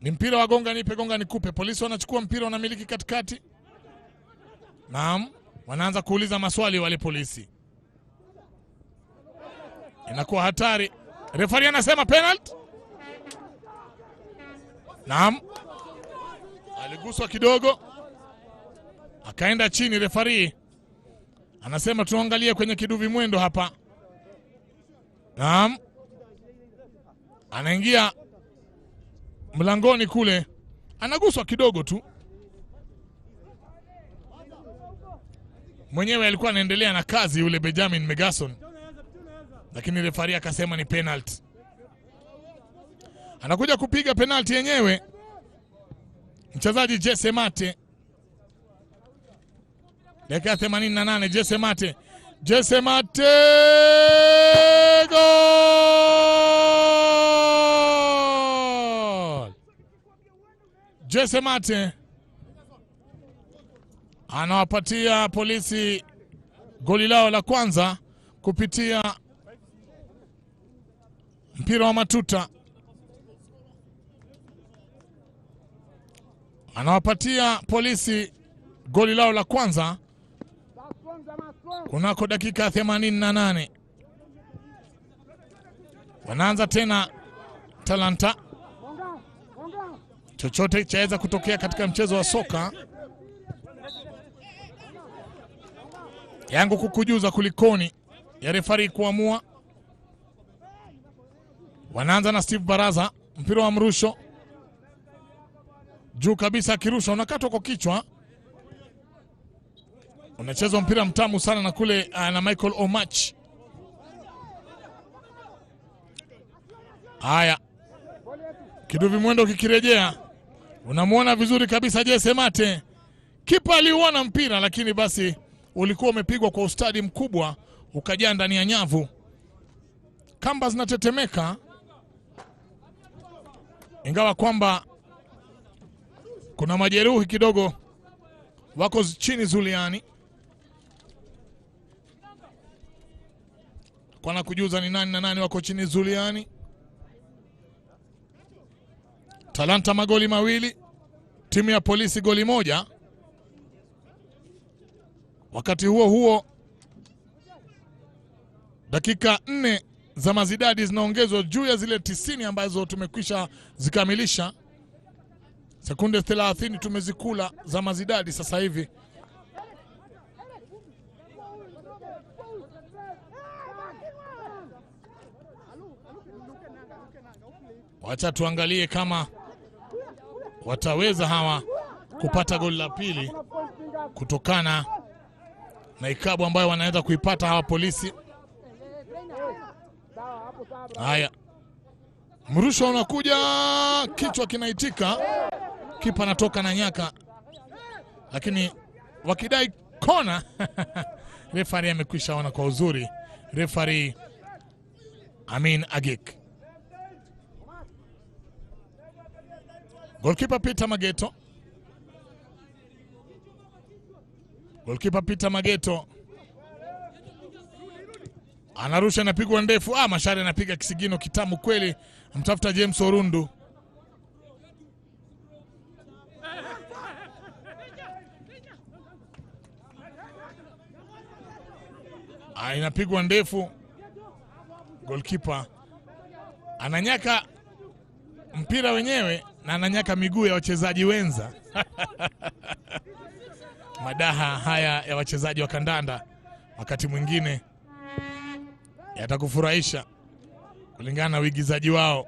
Ni mpira wa gonga nipe gonga nikupe. Polisi wanachukua mpira, wanamiliki katikati. Naam, wanaanza kuuliza maswali wale polisi. Inakuwa hatari. Refari anasema penalty. Naam, aliguswa kidogo, akaenda chini. Refari anasema tuangalie kwenye Kiduvi Mwendo hapa. Naam, anaingia mlangoni kule, anaguswa kidogo tu. Mwenyewe alikuwa anaendelea na kazi yule Benjamin Megason, lakini refari akasema ni penalty. Anakuja kupiga penalty yenyewe mchezaji Jesse Mate. Dakika 88, Jesse Mate. Jesse Mate, goal! Jesse Mate anawapatia Polisi goli lao la kwanza kupitia mpira wa matuta. Anawapatia Polisi goli lao la kwanza kunako dakika 88. Wanaanza tena Talanta. Chochote chaweza kutokea katika mchezo wa soka. Yangu kukujuza kulikoni ya refari kuamua. Wanaanza na Steve Baraza, mpira wa mrusho juu kabisa, akirusha unakatwa kwa kichwa. Unachezwa mpira mtamu sana na kule na Michael Omach. Haya, kiduvi mwendo kikirejea, unamuona vizuri kabisa Jesse Mate. Kipa aliuona mpira, lakini basi ulikuwa umepigwa kwa ustadi mkubwa ukajaa ndani ya nyavu. Kamba zinatetemeka, ingawa kwamba kuna majeruhi kidogo wako chini zuliani. Kwa na kujuza ni nani na nani wako chini zuliani. Talanta magoli mawili, timu ya Polisi goli moja. Wakati huo huo dakika 4 za mazidadi zinaongezwa juu ya zile 90 ambazo tumekwisha zikamilisha. Sekunde 30 tumezikula za mazidadi sasa hivi. Wacha tuangalie kama wataweza hawa kupata goli la pili kutokana na ikabu ambayo wanaweza kuipata hawa Polisi. Haya, mrusho unakuja, kichwa kinaitika, kipa anatoka na nyaka, lakini wakidai kona. Refari amekwisha ona kwa uzuri, refari Amin Agik. Goalkeeper Peter Mageto. Goalkeeper Peter Mageto anarusha, anapigwa ndefu. Mashari anapiga kisigino kitamu kweli, mtafuta James Orundu. Inapigwa ndefu. Goalkeeper ananyaka mpira wenyewe na ananyaka miguu ya wachezaji wenza. Madaha haya ya wachezaji wa kandanda wakati mwingine yatakufurahisha kulingana na uigizaji wao.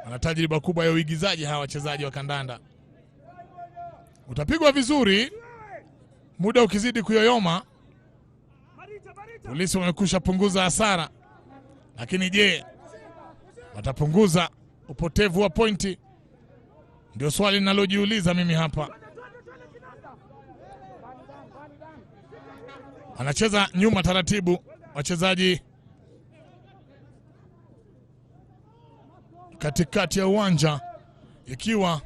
Wana tajriba kubwa ya uigizaji hawa wachezaji wa kandanda. Utapigwa vizuri muda ukizidi kuyoyoma. Polisi wamekusha punguza hasara, lakini je, watapunguza upotevu wa pointi? Ndio swali ninalojiuliza mimi hapa. Wanacheza nyuma taratibu wachezaji katikati ya uwanja, ikiwa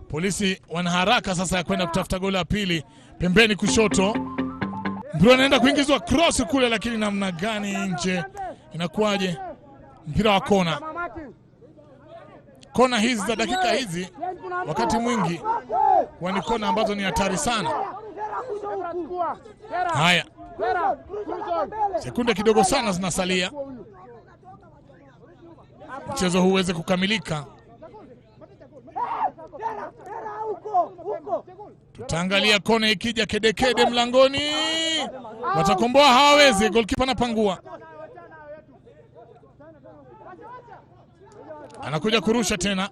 Polisi wana haraka sasa ya kwenda kutafuta goli la pili. Pembeni kushoto, mpira anaenda kuingizwa cross kule, lakini namna gani nje, inakuwaje? Mpira wa kona. Kona hizi za dakika hizi wakati mwingi wani kona ambazo ni hatari sana. Haya, sekunde kidogo sana zinasalia mchezo huu uweze kukamilika. Tutaangalia kona ikija kedekede mlangoni. Watakomboa, hawawezi. Goalkeeper anapangua, anakuja kurusha tena.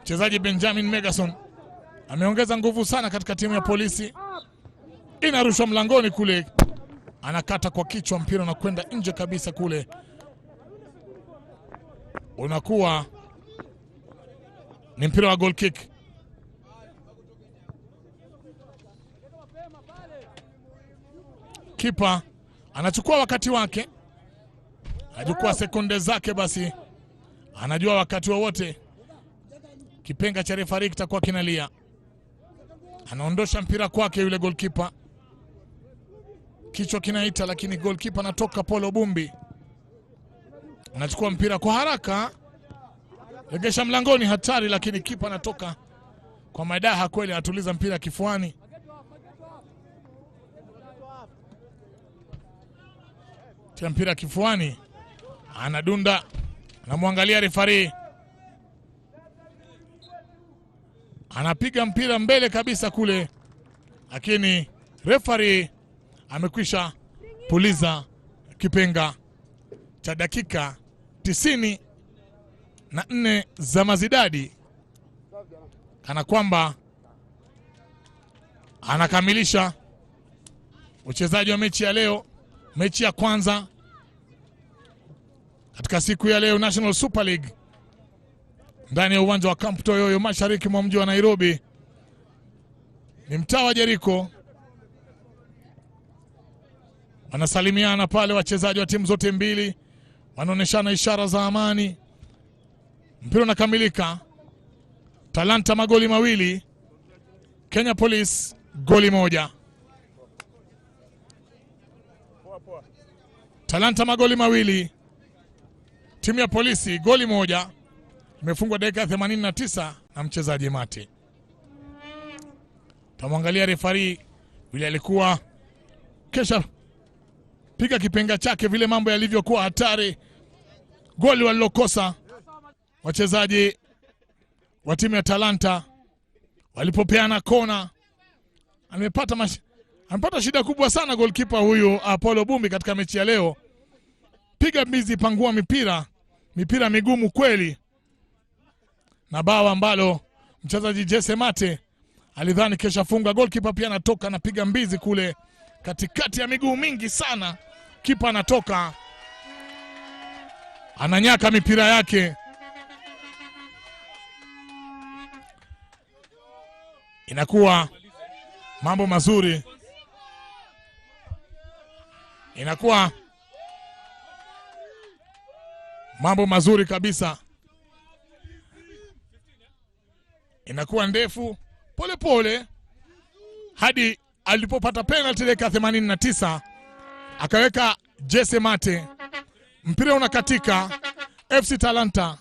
Mchezaji Benjamin Megason ameongeza nguvu sana katika timu ya Polisi. Inarushwa mlangoni kule, anakata kwa kichwa, mpira unakwenda nje kabisa kule. Unakuwa ni mpira wa goal kick. Kipa anachukua wakati wake, anachukua sekunde zake, basi anajua wakati wowote kipenga cha refari kitakuwa kinalia. Anaondosha mpira kwake yule goalkeeper. Kichwa kinaita, lakini goalkeeper anatoka Polo Bumbi. Anachukua mpira kwa haraka, regesha mlangoni, hatari, lakini kipa anatoka kwa madaha kweli, anatuliza mpira kifuani. Tia mpira kifuani, anadunda, anamwangalia refari. Anapiga mpira mbele kabisa kule, lakini refari amekwisha puliza kipenga cha dakika 94 za mazidadi, kana kwamba anakamilisha uchezaji wa mechi ya leo, mechi ya kwanza katika siku ya leo, National Super League, ndani ya uwanja wa Camp Toyoyo, mashariki mwa mji wa Nairobi. Ni mtaa wa Jericho. Wanasalimiana pale wachezaji wa timu zote mbili, wanaoneshana ishara za amani. Mpira unakamilika. Talanta magoli mawili, Kenya Police goli moja. Talanta magoli mawili, timu ya polisi goli moja. Imefungwa dakika 89 na mchezaji Mate. Tamwangalia refari vile alikuwa kesha piga kipenga chake, vile mambo yalivyokuwa hatari. Goli walilokosa wachezaji wa timu ya Talanta walipopeana kona. Amepata shida kubwa sana goalkeeper huyu Apollo Bumbi katika mechi ya leo. Piga mbizi, pangua mipira migumu kweli, na bao ambalo mchezaji Jesse Mate alidhani kesha funga. Goalkeeper pia anatoka, anapiga mbizi kule katikati ya miguu mingi sana. Kipa anatoka, ananyaka mipira yake. Inakuwa mambo mazuri, inakuwa mambo mazuri kabisa. Inakuwa ndefu pole pole hadi alipopata penalty dakika 89, akaweka Jesse Mate. Mpira unakatika. FC Talanta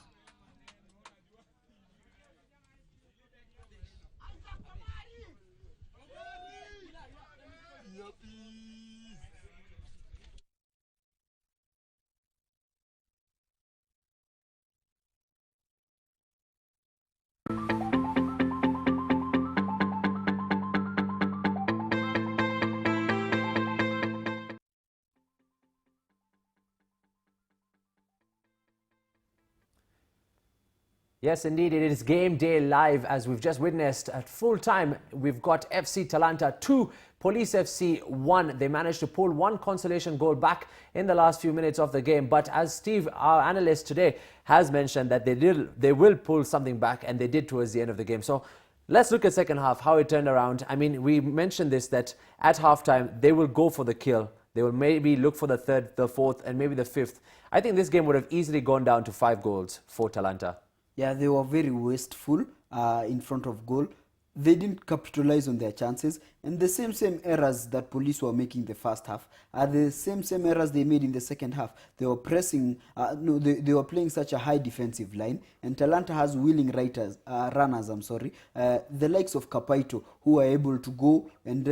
Yes, indeed, it is game day live, as we've just witnessed at full time. We've got FC Talanta 2, Police FC 1. They managed to pull one consolation goal back in the last few minutes of the game. But as Steve, our analyst today, has mentioned that they will pull something back, and they did towards the end of the game. So let's look at second half, how it turned around. I mean, we mentioned this, that at halftime, they will go for the kill. They will maybe look for the third, the fourth, and maybe the fifth. I think this game would have easily gone down to 5 goals for Talanta. Yeah, they were very wasteful in front of goal. They didn't capitalize on their chances, and the same errors that Police were making the first half are the same errors they made in the second half. They were pressing, they were playing such a high defensive line, and Talanta has willing runners, the likes of Kapaito, who are able to go and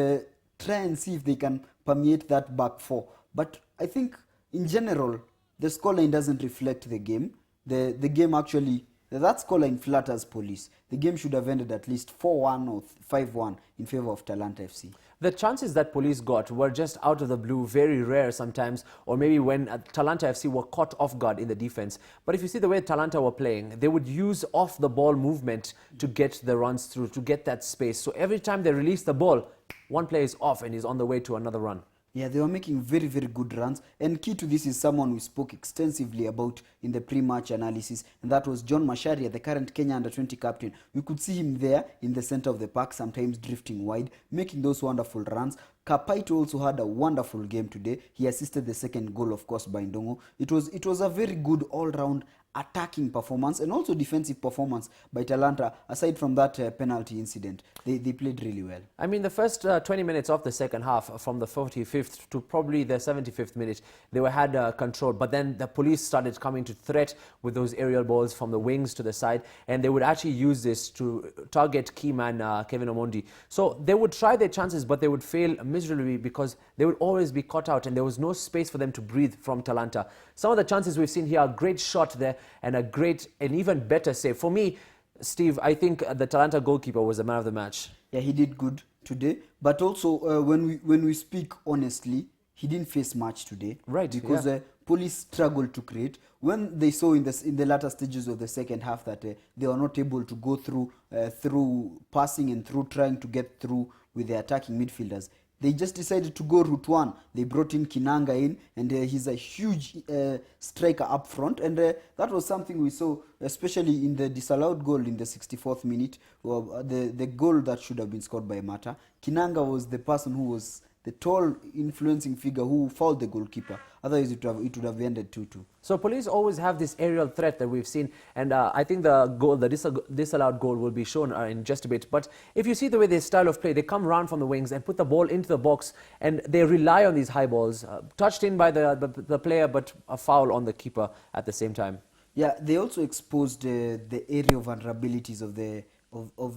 try and see if they can permeate that back four. But I think in general, the scoreline doesn't reflect the game. The game actually, that scoreline flatters Police. The game should have ended at least 4-1 or 5-1 in favor of Talanta FC. The chances that Police got were just out of the blue, very rare sometimes, or maybe when Talanta FC were caught off guard in the defense. But if you see the way Talanta were playing, they would use off-the-ball movement to get the runs through, to get that space. So every time they release the ball, one player is off and is on the way to another run. Yeah, they were making very good runs. And key to this is someone we spoke extensively about in the pre-match analysis, and that was John Masharia, the current Kenya Under-20 captain. We could see him there in the center of the park, sometimes drifting wide, making those wonderful runs. Kapaito also had a wonderful game today. He assisted the second goal, of course, by Ndongo. It was a very good all-round attacking performance and also defensive performance by Talanta. Aside from that penalty incident, they played really well. I mean, the first 20 minutes of the second half, from the 45th to probably the 75th minute, they had control. But then the police started coming to threat with those aerial balls from the wings to the side, and they would actually use this to target key man Kevin Omondi. So they would try their chances, but they would fail miserably because they would always be caught out, and there was no space for them to breathe from Talanta. Some of the chances we've seen here, a great shot there and a great and even better save. For me, Steve, I think the Talanta goalkeeper was the man of the match. Yeah, he did good today. But also, when we speak honestly, he didn't face much today. Right. Because police struggled to create. When they saw in the latter stages of the second half that they were not able to go through passing and through trying to get through with the attacking midfielders, they just decided to go route one. They brought in Kinanga in, and he's a huge striker up front. And that was something we saw, especially in the disallowed goal in the 64th minute, the goal that should have been scored by Mata. Kinanga was the person who was the tall, influencing figure who fouled the goalkeeper. Otherwise, it would have ended 2-2. So police always have this aerial threat that we've seen, and I think the disallowed goal will be shown in just a bit. But if you see the way their style of play, they come round from the wings and put the ball into the box, and they rely on these high balls, touched in by the player, but a foul on the keeper at the same time. Yeah, they also exposed the area of vulnerabilities of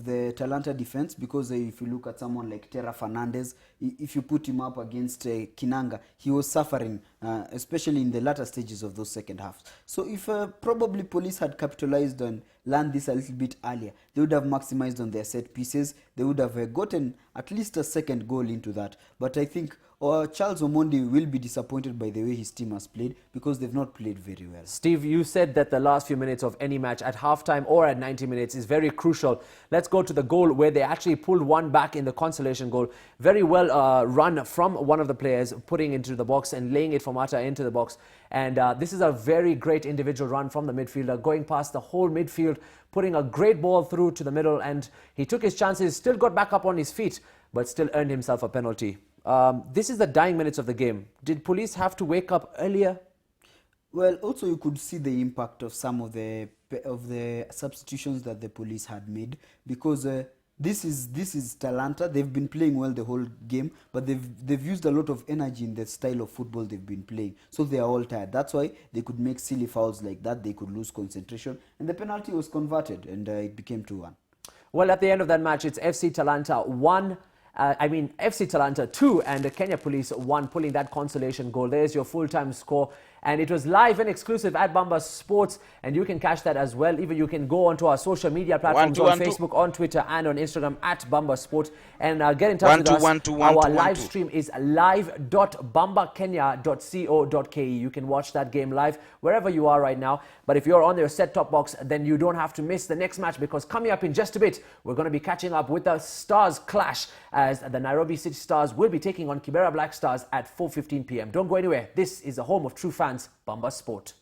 the Talanta defense, because if you look at someone like Terra Fernandez, if you put him up against Kinanga, he was suffering, especially in the latter stages of those second halves. So if probably police had capitalized and learned this a little bit earlier, they would have maximized on their set pieces. They would have gotten at least a second goal into that. But I think Charles Omondi will be disappointed by the way his team has played, because they've not played very well. Steve, you said that the last few minutes of any match at halftime or at 90 minutes is very crucial. Let's go to the goal where they actually pulled one back in the consolation goal. Very well run from one of the players, putting into the box and laying it for Mata into the box. And this is a very great individual run from the midfielder, going past the whole midfield, putting a great ball through to the middle, and he took his chances, still got back up on his feet, but still earned himself a penalty. This is the dying minutes of the game. Did police have to wake up earlier? Well, also you could see the impact of some of the substitutions that the police had made, because this is Talanta. They've been playing well the whole game, but they've used a lot of energy in the style of football they've been playing. So they are all tired. That's why they could make silly fouls like that. They could lose concentration, and the penalty was converted, and it became 2-1. Well, at the end of that match, it's FC Talanta 1. FC Talanta 2 and Kenya Police 1, pulling that consolation goal. There's your full-time score. And it was live and exclusive at Bamba Sports, and you can catch that as well. Even you can go onto our social media platforms on Facebook, on Twitter, and on Instagram at Bamba Sport, and get in touch with us. Our live stream is live.bambakenya.co.ke. You can watch that game live wherever you are right now. But if you're on your set-top box, then you don't have to miss the next match, because coming up in just a bit, we're going to be catching up with the Stars clash, as the Nairobi City Stars will be taking on Kibera Black Stars at 4:15 p.m. Don't go anywhere. This is the home of true fans, Bamba Sport.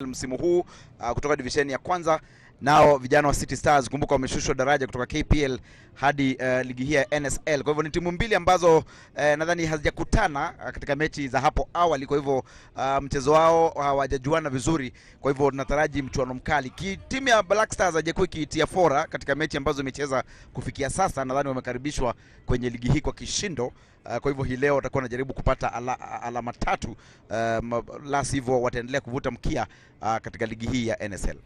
Msimu huu kutoka divisheni ya kwanza, nao vijana wa City Stars kumbuka wameshushwa daraja kutoka KPL hadi ligi hii ya NSL. Kwa hivyo ni timu mbili ambazo nadhani hazijakutana katika mechi za hapo awali, kwa hivyo mchezo wao hawajajuana vizuri. Kwa hivyo tunataraji mchuano mkali. Timu ya Black Stars hajakuwa ikitia fora katika mechi ambazo imecheza kufikia sasa. Nadhani wamekaribishwa kwenye ligi hii kwa kishindo. Kwa hivyo hii leo watakuwa wanajaribu kupata alama tatu, la sivyo wataendelea kuvuta mkia katika ligi hii ya NSL.